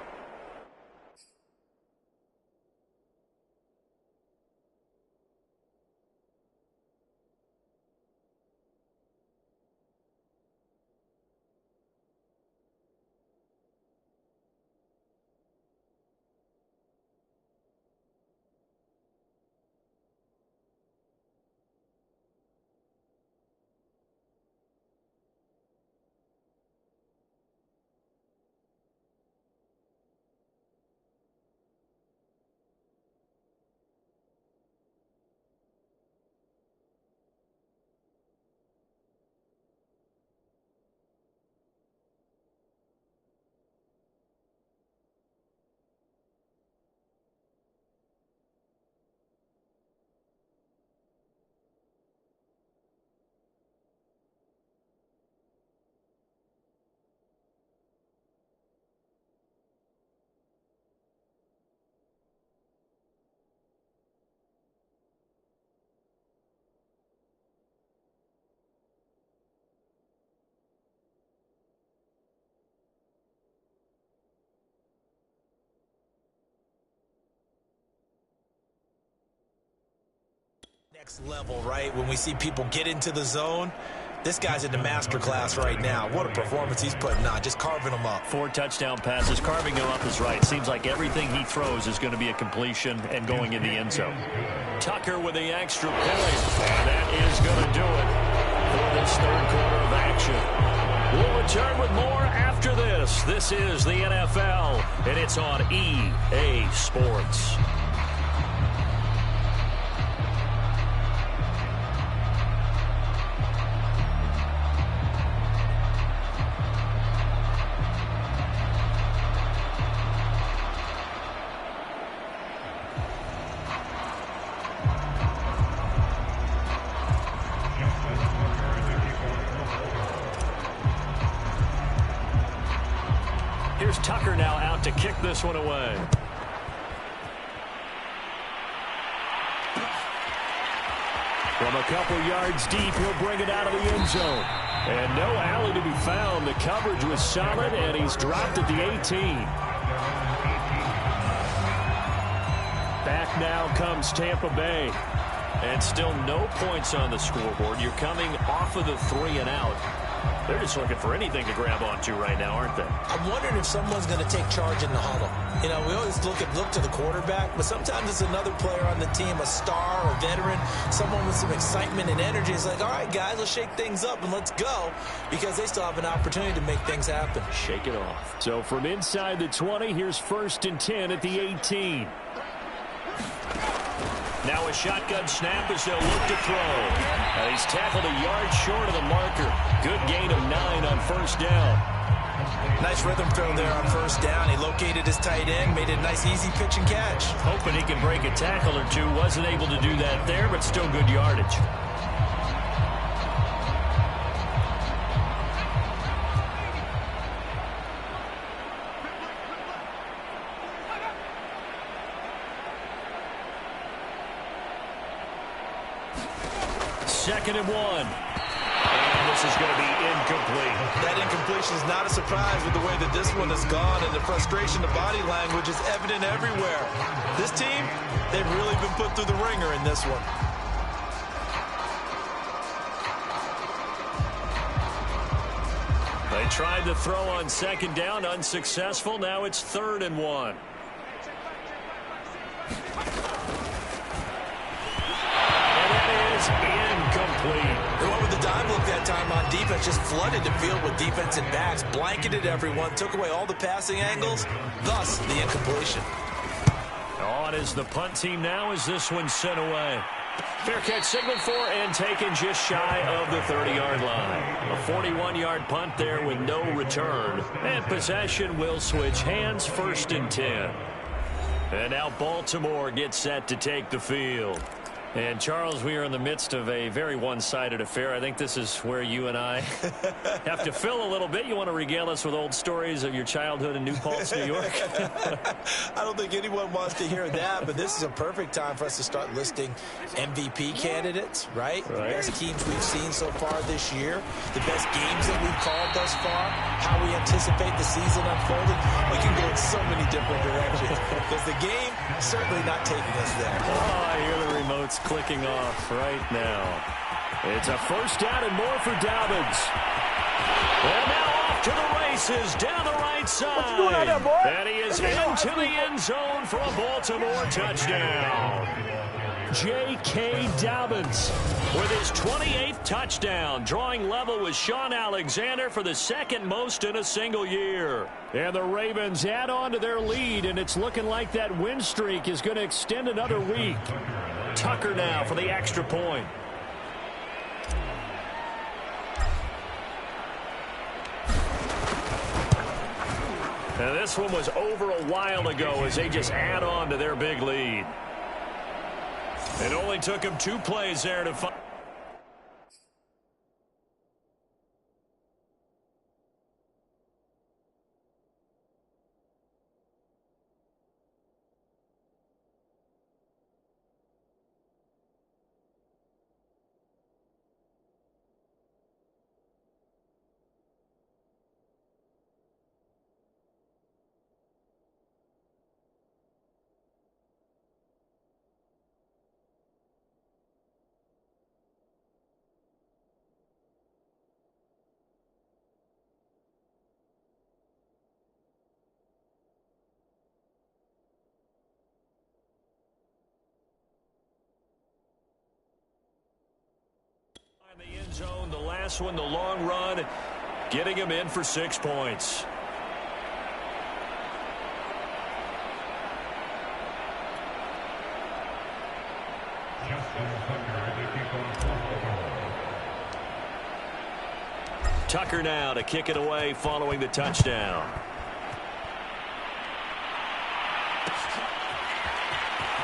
Next level, right? When we see people get into the zone, this guy's in the master class right now. What a performance he's putting on, just carving them up. 4 touchdown passes. Carving him up is right. Seems like everything he throws is going to be a completion and going in the end zone. Tucker with the extra point. And that is going to do it for this third quarter of action. We'll return with more after this. This is the NFL, and it's on EA Sports. Here's Tucker now out to kick this one away. From a couple yards deep, he'll bring it out of the end zone. And no alley to be found. The coverage was solid, and he's dropped at the 18. Back now comes Tampa Bay. And still no points on the scoreboard. You're coming off of the 3 and out. They're just looking for anything to grab onto right now, aren't they? I'm wondering if someone's going to take charge in the huddle. We always look to the quarterback, but sometimes it's another player on the team, a star or veteran, someone with some excitement and energy. It's like, all right, guys, let's shake things up and let's go, because they still have an opportunity to make things happen. Shake it off. So from inside the 20, here's 1st and 10 at the 18. Now a shotgun snap as they'll look to throw. And he's tackled a yard short of the marker. Good gain of 9 on 1st down. Nice rhythm throw there on 1st down. He located his tight end, made it a nice easy pitch and catch. Hoping he can break a tackle or two. Wasn't able to do that there, but still good yardage. Second and 1. And this is going to be incomplete. That incompletion is not a surprise with the way that this one has gone, and the frustration, the body language is evident everywhere. This team, they've really been put through the ringer in this one. They tried to throw on second down, unsuccessful. Now it's 3rd and 1. And that is incomplete. They went with the dive look that time on defense, just flooded the field with defensive backs, blanketed everyone, took away all the passing angles, thus the incompletion. On is the punt team now as this one's sent away. Fair catch signaled for and taken just shy of the 30-yard line. A 41-yard punt there with no return. And possession will switch hands, 1st and 10. And now Baltimore gets set to take the field. And, Charles, we are in the midst of a very one-sided affair. I think this is where you and I have to fill a little bit. You want to regale us with old stories of your childhood in New Paltz, New York? I don't think anyone wants to hear that, but this is a perfect time for us to start listing MVP candidates, right? The best teams we've seen so far this year, the best games that we've called thus far, how we anticipate the season unfolding. We can go in so many different directions because the game certainly not taking us there. Oh, I hear the remote's clicking off right now. It's a 1st down and more for Dobbins. And now off to the races down the right side. What you doing out there, boy? And he is into the end zone for a Baltimore touchdown. J.K. Dobbins with his 28th touchdown, drawing level with Sean Alexander for the 2nd most in a single year. And the Ravens add on to their lead, and it's looking like that win streak is going to extend another week. Tucker now for the extra point. And this one was over a while ago as they just add on to their big lead. It only took him 2 plays there to find. The end zone, the last one, the long run, getting him in for 6 points. Tucker now to kick it away following the touchdown.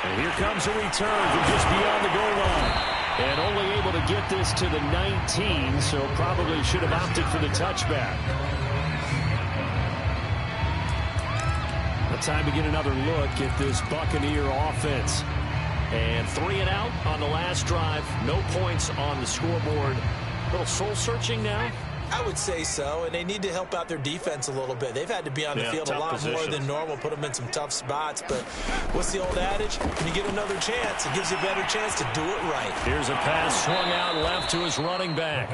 And here comes a return from just beyond the goal line. And only able to get this to the 19, so probably should have opted for the touchback. A time to get another look at this Buccaneer offense. And 3 and out on the last drive. No points on the scoreboard. A little soul-searching now. I would say so, and they need to help out their defense a little bit. They've had to be on the field a lot more than normal, put them in some tough spots. But what's the old adage? When you get another chance, it gives you a better chance to do it right. Here's a pass swung out left to his running back.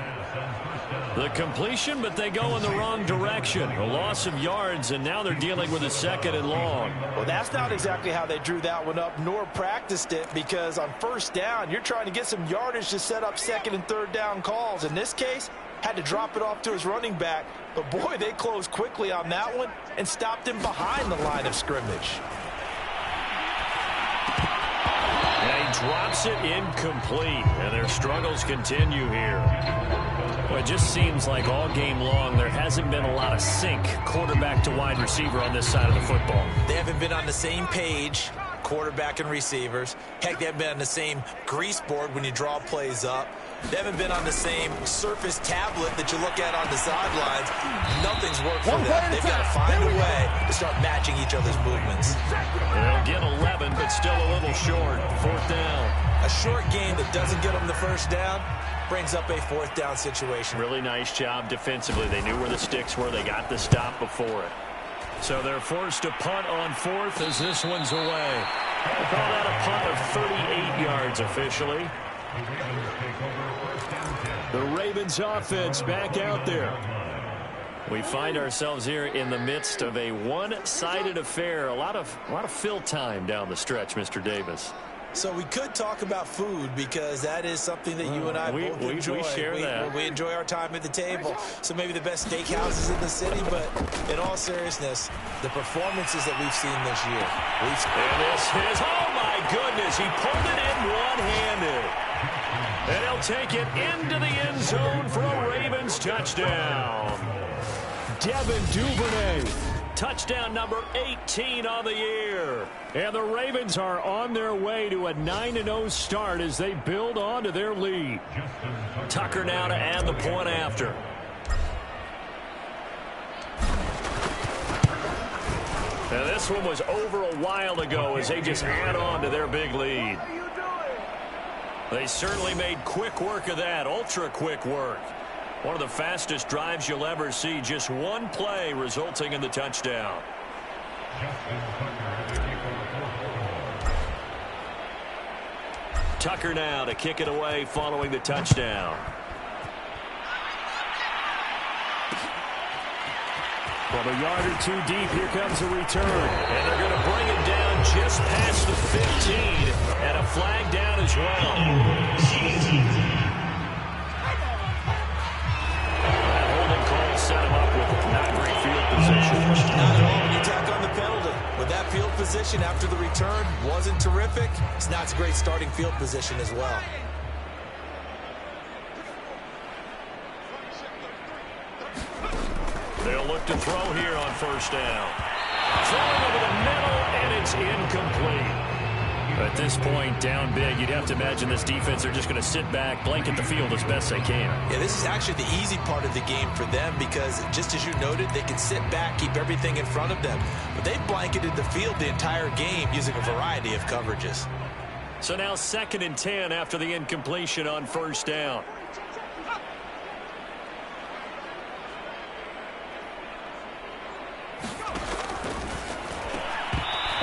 The completion, but they go in the wrong direction. A loss of yards, and now they're dealing with a 2nd and long. Well, that's not exactly how they drew that one up, nor practiced it, because on 1st down, you're trying to get some yardage to set up 2nd and 3rd down calls. In this case, had to drop it off to his running back. But, boy, they closed quickly on that one and stopped him behind the line of scrimmage. And he drops it incomplete, and their struggles continue here. Well, it just seems like all game long there hasn't been a lot of sync quarterback to wide receiver on this side of the football. They haven't been on the same page, quarterback and receivers. Heck, they haven't been on the same grease board when you draw plays up. They haven't been on the same surface tablet that you look at on the sidelines. Nothing's worked for them. They've got to find a way to start matching each other's movements. They'll get 11, but still a little short. 4th down. A short game that doesn't get them the 1st down brings up a 4th down situation. Really nice job defensively. They knew where the sticks were. They got the stop before it. So they're forced to punt on 4th as this one's away. They call that a punt of 38 yards officially. The Ravens offense back out there. We find ourselves here in the midst of a one-sided affair. A lot of fill time down the stretch, Mr. Davis. So we could talk about food because that is something that you and I both enjoy. We share that. We enjoy our time at the table. So maybe the best steakhouses in the city, but in all seriousness, the performances that we've seen this year. And this is, oh my goodness, he pulled it in one-handed. And he'll take it into the end zone for a Ravens touchdown. Devin Duvernay, touchdown number 18 on the year. And the Ravens are on their way to a 9-0 start as they build on to their lead. Tucker now to add the point after. Now this one was over a while ago as they just add on to their big lead. They certainly made quick work of that, ultra-quick work. One of the fastest drives you'll ever see, just one play resulting in the touchdown. Tucker now to kick it away following the touchdown. From a yard or two deep, here comes a return. And they're going to bring it down just past the 15. And a flag down as well. Set him up with not great field position. Not at all when you tack on the penalty. With that field position after the return wasn't terrific, it's not a great starting field position as well. They'll look to throw here on first down. Throwing over the middle, and it's incomplete. At this point, down big, you'd have to imagine this defense are just going to sit back, blanket the field as best they can. Yeah, this is actually the easy part of the game for them because, just as you noted, they can sit back, keep everything in front of them. But they've blanketed the field the entire game using a variety of coverages. So now 2nd and 10 after the incompletion on first down.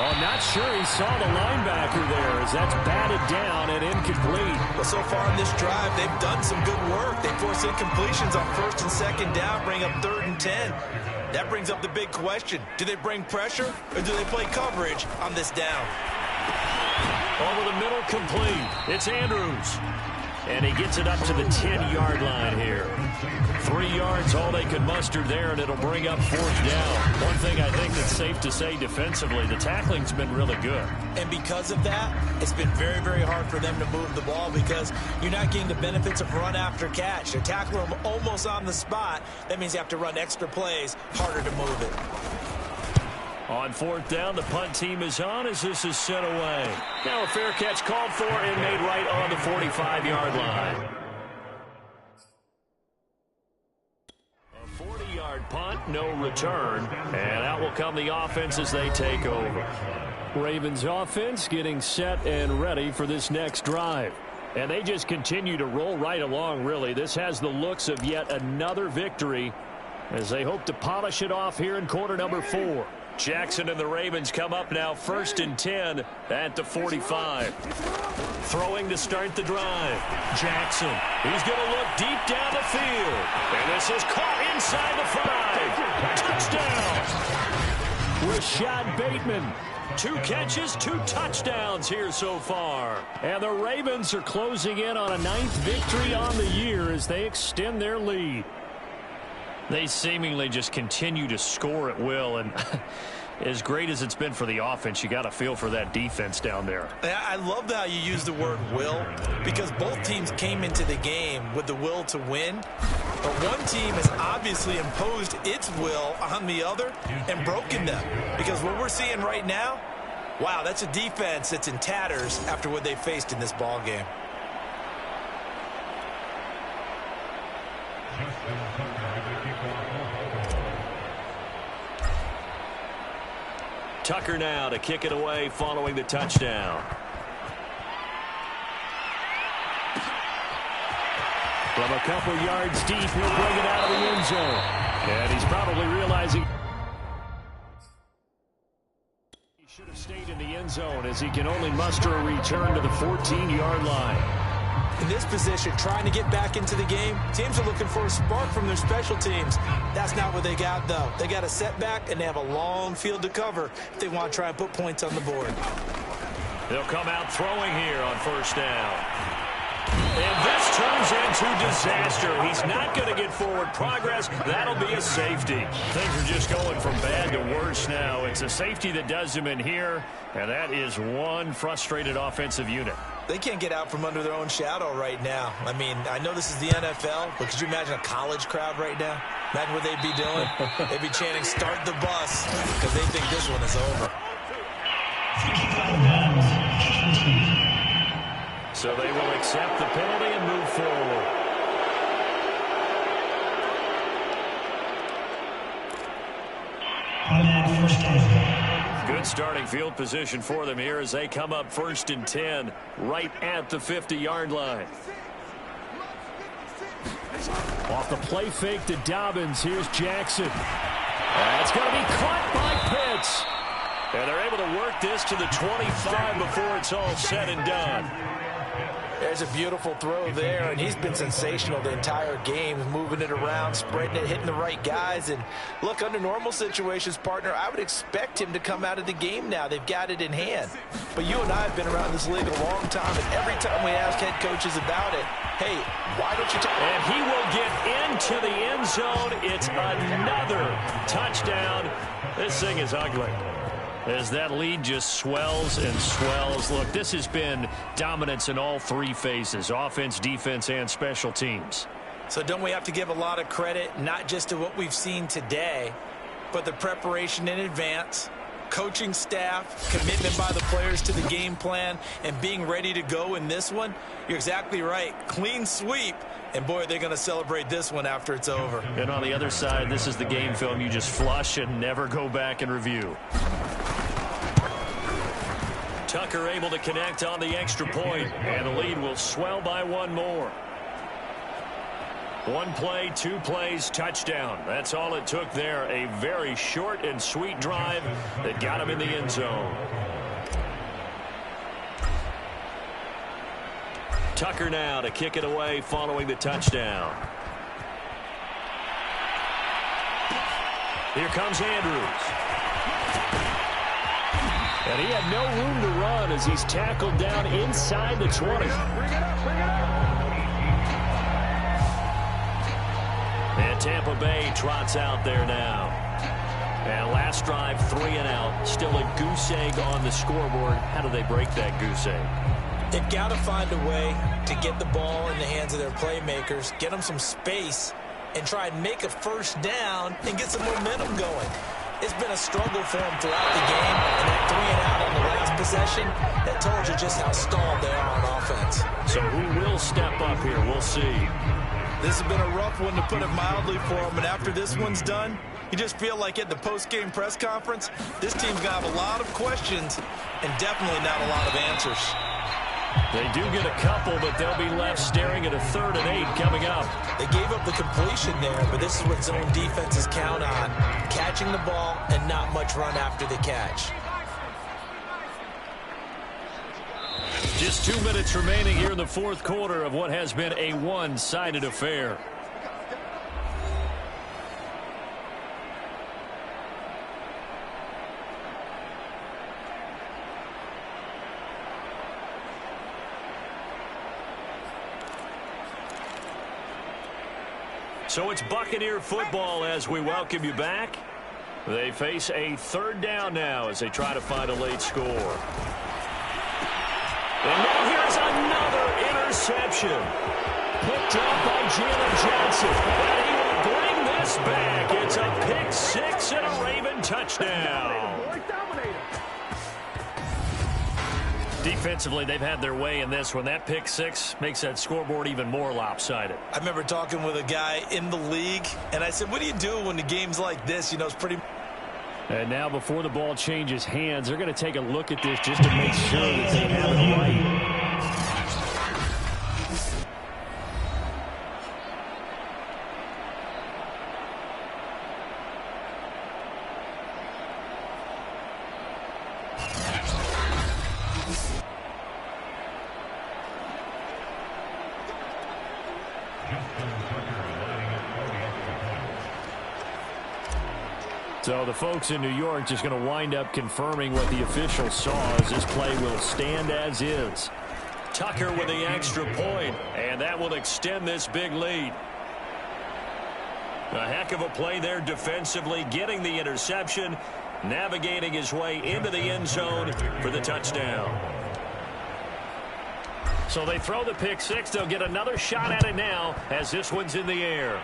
I'm not sure he saw the linebacker there as that's batted down and incomplete. Well, so far in this drive, they've done some good work. They force incompletions on 1st and 2nd down, bring up 3rd and 10. That brings up the big question. Do they bring pressure or do they play coverage on this down? Over the middle, complete. It's Andrews. And he gets it up to the 10-yard line here. 3 yards, all they could muster there, and it'll bring up 4th down. One thing I think that's safe to say defensively, the tackling's been really good. And because of that, it's been very, very hard for them to move the ball because you're not getting the benefits of run after catch. They tackle them almost on the spot. That means you have to run extra plays, harder to move it. On 4th down, the punt team is on as this is sent away. Now a fair catch called for and made right on the 45-yard line. A 40-yard punt, no return. And out will come the offense as they take over. Ravens offense getting set and ready for this next drive. And they just continue to roll right along, really. This has the looks of yet another victory as they hope to polish it off here in quarter number 4. Jackson and the Ravens come up now 1st and 10 at the 45. Throwing to start the drive. Jackson, he's going to look deep down the field. And this is caught inside the 5. Touchdown. Rashad Bateman. 2 catches, 2 touchdowns here so far. And the Ravens are closing in on a 9th victory on the year as they extend their lead. They seemingly just continue to score at will, and as great as it's been for the offense, you got to feel for that defense down there. I love how you use the word will because both teams came into the game with the will to win, but one team has obviously imposed its will on the other and broken them because what we're seeing right now, wow, that's a defense that's in tatters after what they faced in this ball game. Tucker now to kick it away following the touchdown. From a couple yards deep, he'll bring it out of the end zone. And he's probably realizing he should have stayed in the end zone as he can only muster a return to the 14-yard line. In this position, trying to get back into the game, teams are looking for a spark from their special teams. That's not what they got, though. They got a setback, and they have a long field to cover if they want to try and put points on the board. They'll come out throwing here on first down. And this turns into disaster. He's not going to get forward progress. That'll be a safety. Things are just going from bad to worse now. It's a safety that does him in here, and that is one frustrated offensive unit. They can't get out from under their own shadow right now. I mean, I know this is the NFL, but could you imagine a college crowd right now? Imagine what they'd be doing. They'd be chanting, "Start the bus," because they think this one is over. So they will accept the penalty and move forward. Good starting field position for them here as they come up 1st and 10 right at the 50-yard line. Off the play fake to Dobbins. Here's Jackson. That's going to be caught by Pitts. And they're able to work this to the 25 before it's all said and done. There's a beautiful throw there, and he's been sensational the entire game, moving it around, spreading it, hitting the right guys. And look, under normal situations, partner, I would expect him to come out of the game now. They've got it in hand. But you and I have been around this league a long time, and every time we ask head coaches about it, hey, why don't you take... And he will get into the end zone. It's another touchdown. This thing is ugly as that lead just swells and swells. Look, this has been dominance in all three phases, offense, defense, and special teams. So don't we have to give a lot of credit, not just to what we've seen today, but the preparation in advance, coaching staff, commitment by the players to the game plan, and being ready to go in this one? You're exactly right. Clean sweep. And, boy, they're going to celebrate this one after it's over. And on the other side, this is the game film you just flush and never go back and review. Tucker able to connect on the extra point, and the lead will swell by one more. One play, 2 plays, touchdown. That's all it took there. A very short and sweet drive that got him in the end zone. Tucker now to kick it away following the touchdown. Here comes Andrews. And he had no room to run as he's tackled down inside the 20. Bring it up, bring it up. And Tampa Bay trots out there now. And last drive, 3 and out. Still a goose egg on the scoreboard. How do they break that goose egg? They've got to find a way to get the ball in the hands of their playmakers, get them some space, and try and make a first down and get some momentum going. It's been a struggle for them throughout the game, and that 3 and out on the last possession, that told you just how stalled they are on offense. So who will step up here? We'll see. This has been a rough one, to put it mildly, for them, and after this one's done, you just feel like at the post-game press conference, this team's going to have a lot of questions and definitely not a lot of answers. They do get a couple, but they'll be left staring at a 3rd and 8 coming up. They gave up the completion there, but this is what zone defenses count on, catching the ball and not much run after the catch. Just 2 minutes remaining here in the 4th quarter of what has been a one-sided affair. So it's Buccaneer football as we welcome you back. They face a 3rd down now as they try to find a late score. And now here's another interception. Picked up by Jalen Johnson. And he will bring this back. It's a pick 6 and a Raven touchdown. Defensively, they've had their way in this one. That pick 6 makes that scoreboard even more lopsided. I remember talking with a guy in the league, and I said, what do you do when the game's like this? You know, it's pretty... And now before the ball changes hands, they're going to take a look at this just to make sure that they have it right. So the folks in New York just going to wind up confirming what the officials saw, as this play will stand as is. Tucker with the extra point, and that will extend this big lead. A heck of a play there defensively, getting the interception, navigating his way into the end zone for the touchdown. So they throw the pick six. They'll get another shot at it now as this one's in the air.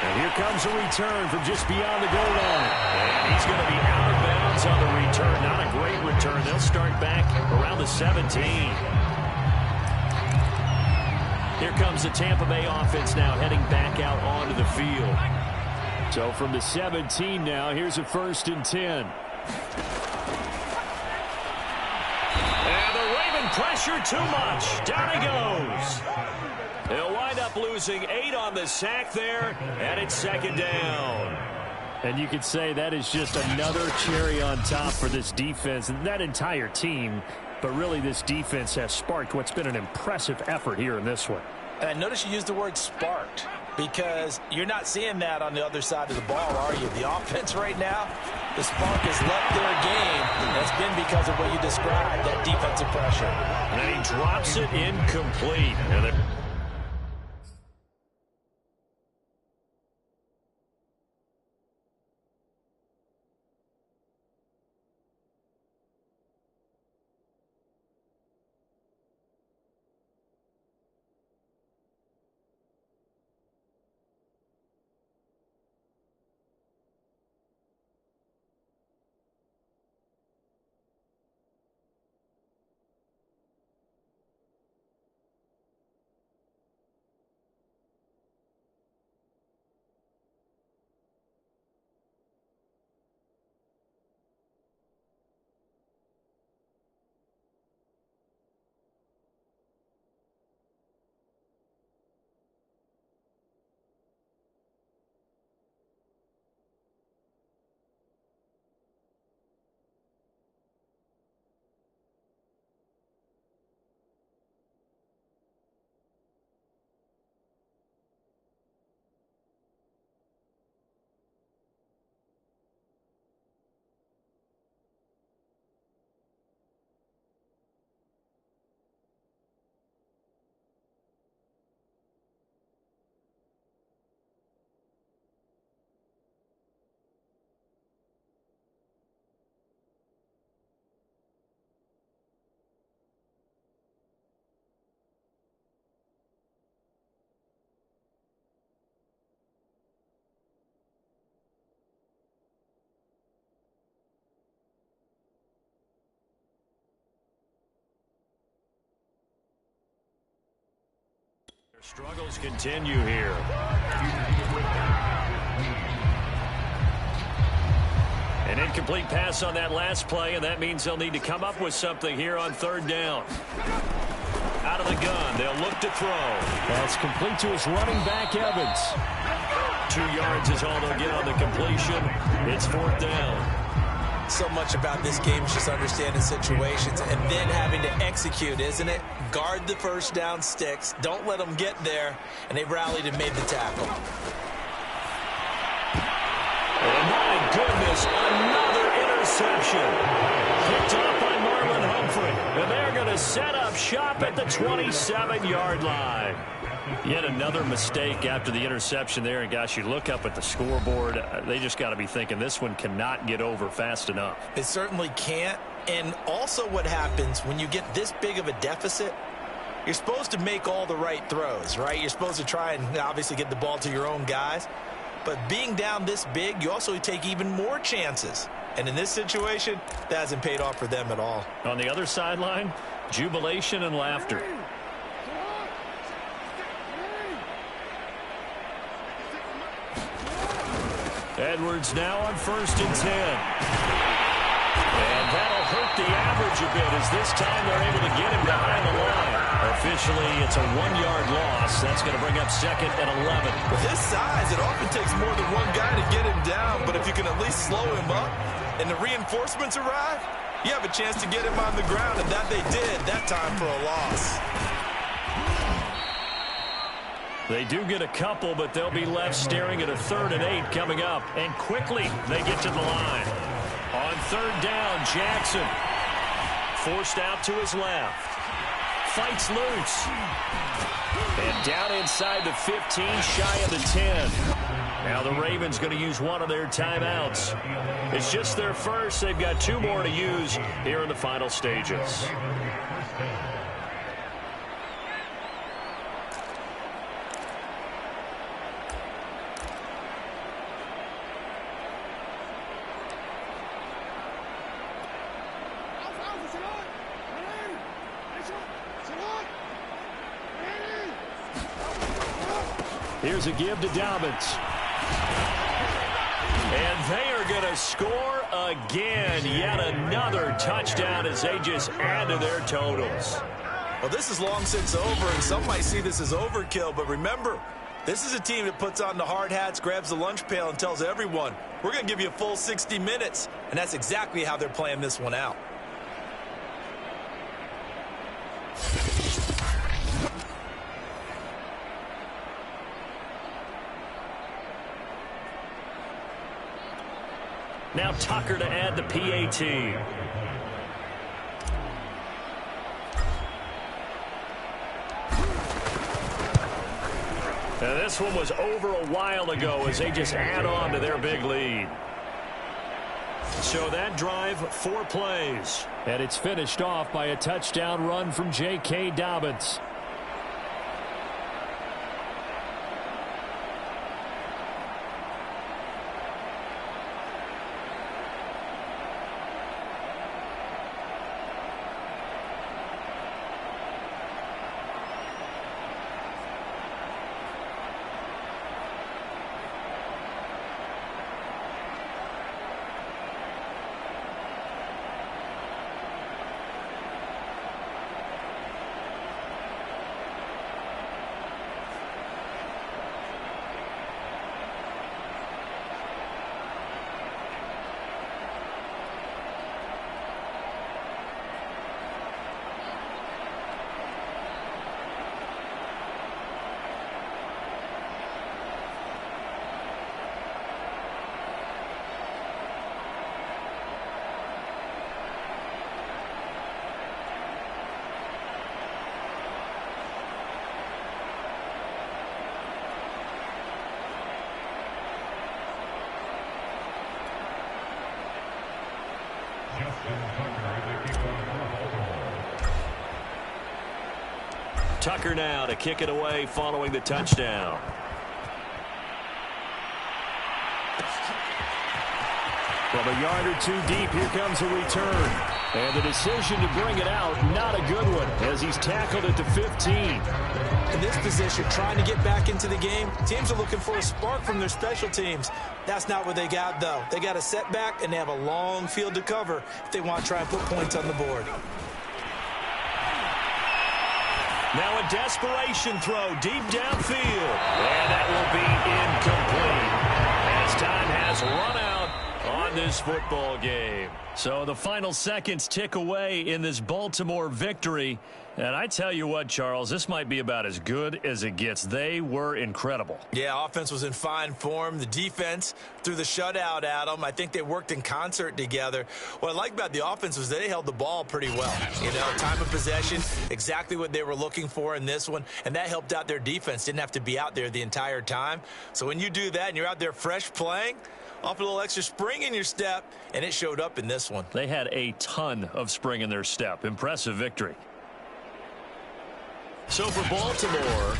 And here comes a return from just beyond the goal line. And he's going to be out of bounds on the return. Not a great return. They'll start back around the 17. Here comes the Tampa Bay offense now heading back out onto the field. So from the 17 now, here's a 1st and 10. And the Raven pressure too much. Down he goes. They'll wind up losing 8 on the sack there, and it's 2nd down. And you could say that is just another cherry on top for this defense and that entire team. But really, this defense has sparked what's been an impressive effort here in this one. And I notice you used the word sparked, because you're not seeing that on the other side of the ball, are you? The offense right now, the spark has left their game, and it's been because of what you described, that defensive pressure. And then he drops it incomplete. And struggles continue here. An incomplete pass on that last play, and that means they'll need to come up with something here on 3rd down. Out of the gun, they'll look to throw. That's complete to his running back, Evans. 2 yards is all they'll get on the completion. It's 4th down. So much about this game is just understanding situations and then having to execute, isn't it? Guard the first down sticks. Don't let them get there. And they rallied and made the tackle. And my goodness, another interception. Picked off by Marlon Humphrey. And they're going to set up shop at the 27-yard line. Yet another mistake after the interception there. And, gosh, you look up at the scoreboard. They just got to be thinking this one cannot get over fast enough. It certainly can't. And also what happens when you get this big of a deficit, you're supposed to make all the right throws, right? You're supposed to try and obviously get the ball to your own guys. But being down this big, you also take even more chances. And in this situation, that hasn't paid off for them at all. On the other sideline, jubilation and laughter. Edwards now on 1st and 10. And that'll hurt the average a bit as this time they're able to get him behind the line. Officially, it's a 1-yard loss. That's going to bring up 2nd and 11. With his size, it often takes more than one guy to get him down. But if you can at least slow him up and the reinforcements arrive, you have a chance to get him on the ground. And that they did that time for a loss. They do get a couple, but they'll be left staring at a 3rd and 8 coming up. And quickly, they get to the line. On 3rd down, Jackson forced out to his left. Fights loose. And down inside the 15, shy of the 10. Now the Ravens going to use one of their timeouts. It's just their first. They've got 2 more to use here in the final stages. Here's a give to Dobbins. And they are going to score again. Yet another touchdown as they just add to their totals. Well, this is long since over, and some might see this as overkill. But remember, this is a team that puts on the hard hats, grabs the lunch pail, and tells everyone, we're going to give you a full 60 minutes. And that's exactly how they're playing this one out. Now Tucker to add the PAT. Now this one was over a while ago as they just add on to their big lead. So that drive, 4 plays. And it's finished off by a touchdown run from J.K. Dobbins. Tucker now to kick it away following the touchdown. From a yard or 2 deep, here comes a return. And the decision to bring it out, not a good one, as he's tackled at the 15. In this position, trying to get back into the game, teams are looking for a spark from their special teams. That's not what they got, though. They got a setback, and they have a long field to cover if they want to try and put points on the board. Now a desperation throw deep downfield. And that will be incomplete as time has run out on this football game. So the final seconds tick away in this Baltimore victory. And I tell you what, Charles, this might be about as good as it gets. They were incredible. Yeah, offense was in fine form. The defense threw the shutout at them. I think they worked in concert together. What I like about the offense was they held the ball pretty well. You know, time of possession, exactly what they were looking for in this one. And that helped out their defense. Didn't have to be out there the entire time. So when you do that and you're out there fresh playing, off a little extra spring in your step, and it showed up in this one. They had a ton of spring in their step. Impressive victory. So for Baltimore,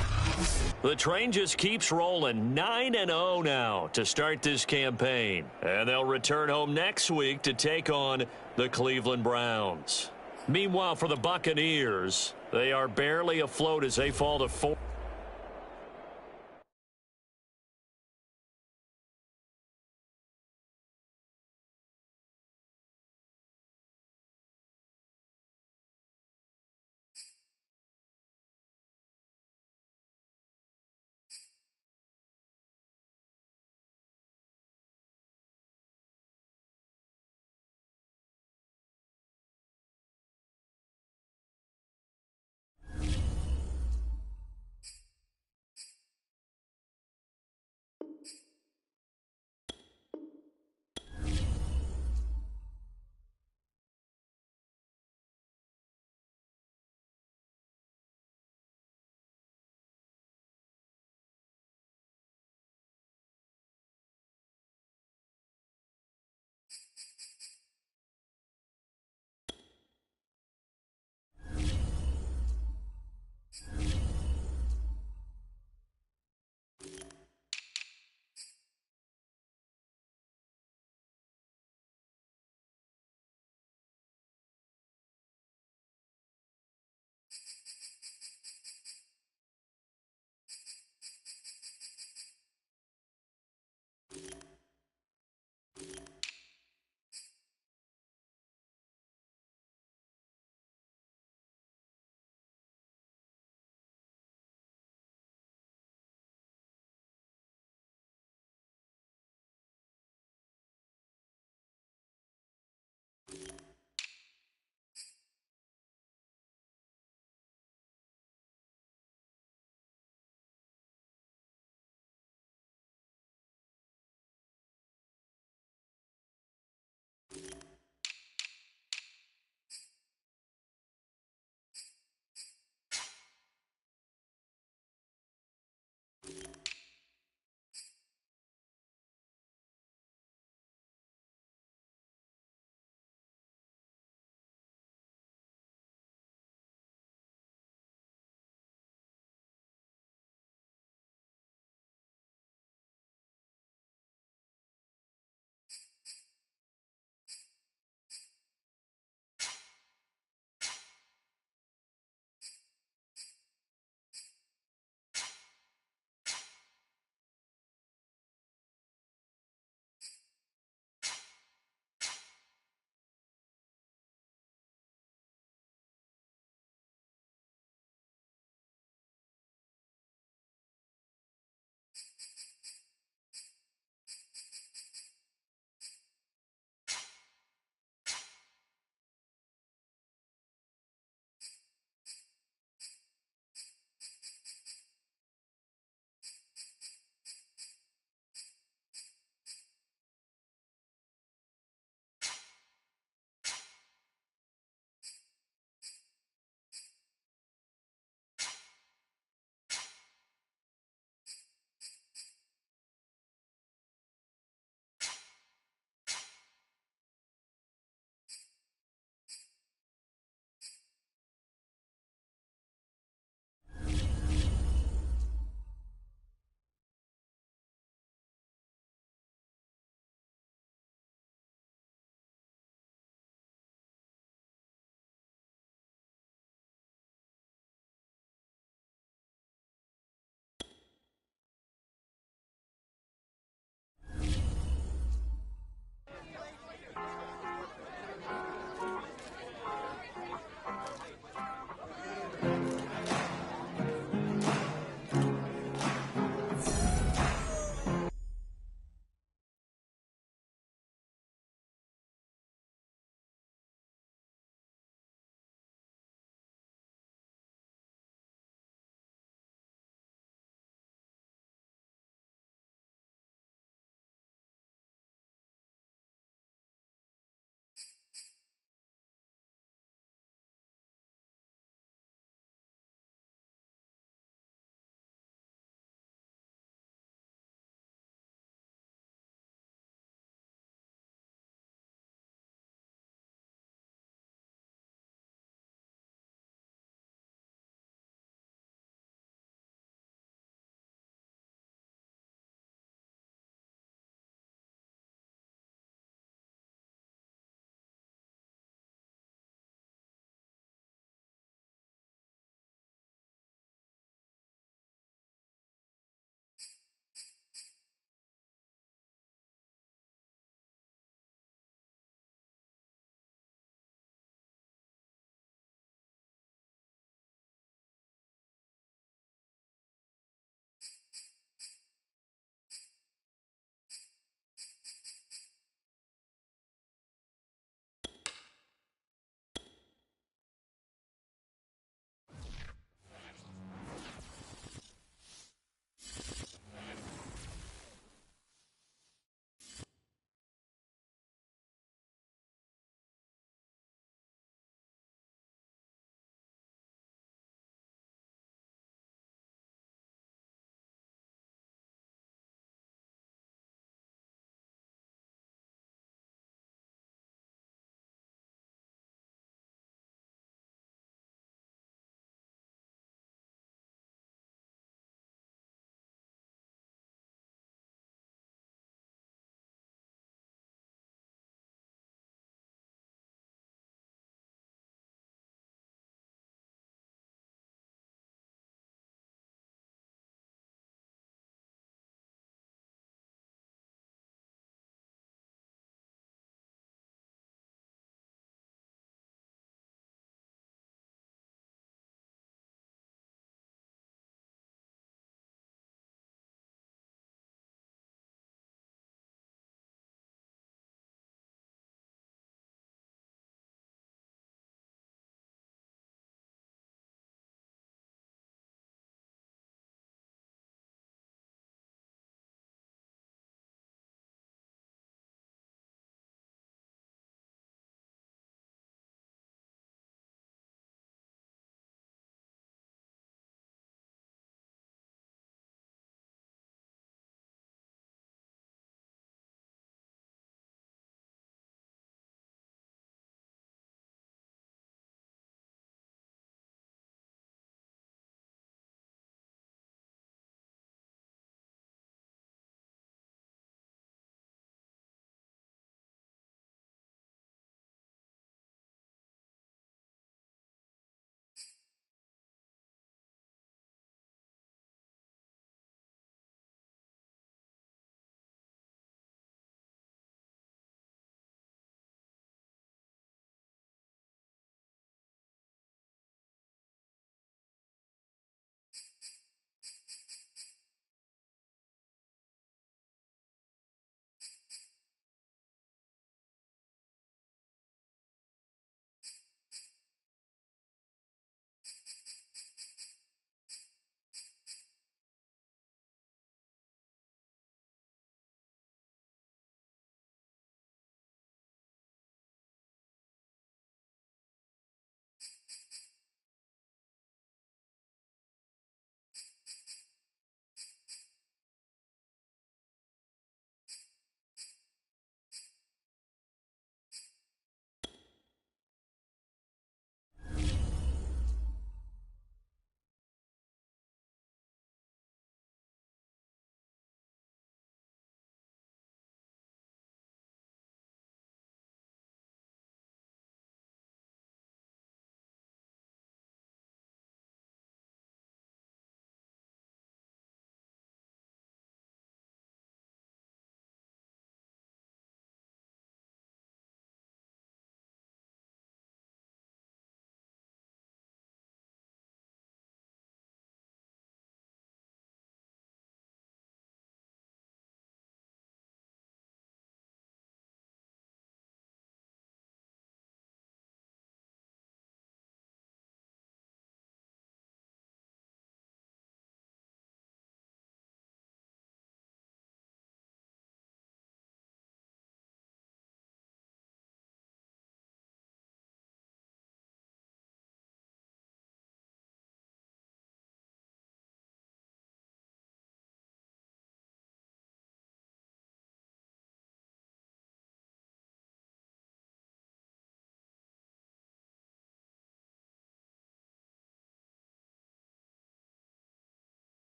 the train just keeps rolling. 9-0 now to start this campaign. And they'll return home next week to take on the Cleveland Browns. Meanwhile, for the Buccaneers, they are barely afloat as they fall to 4.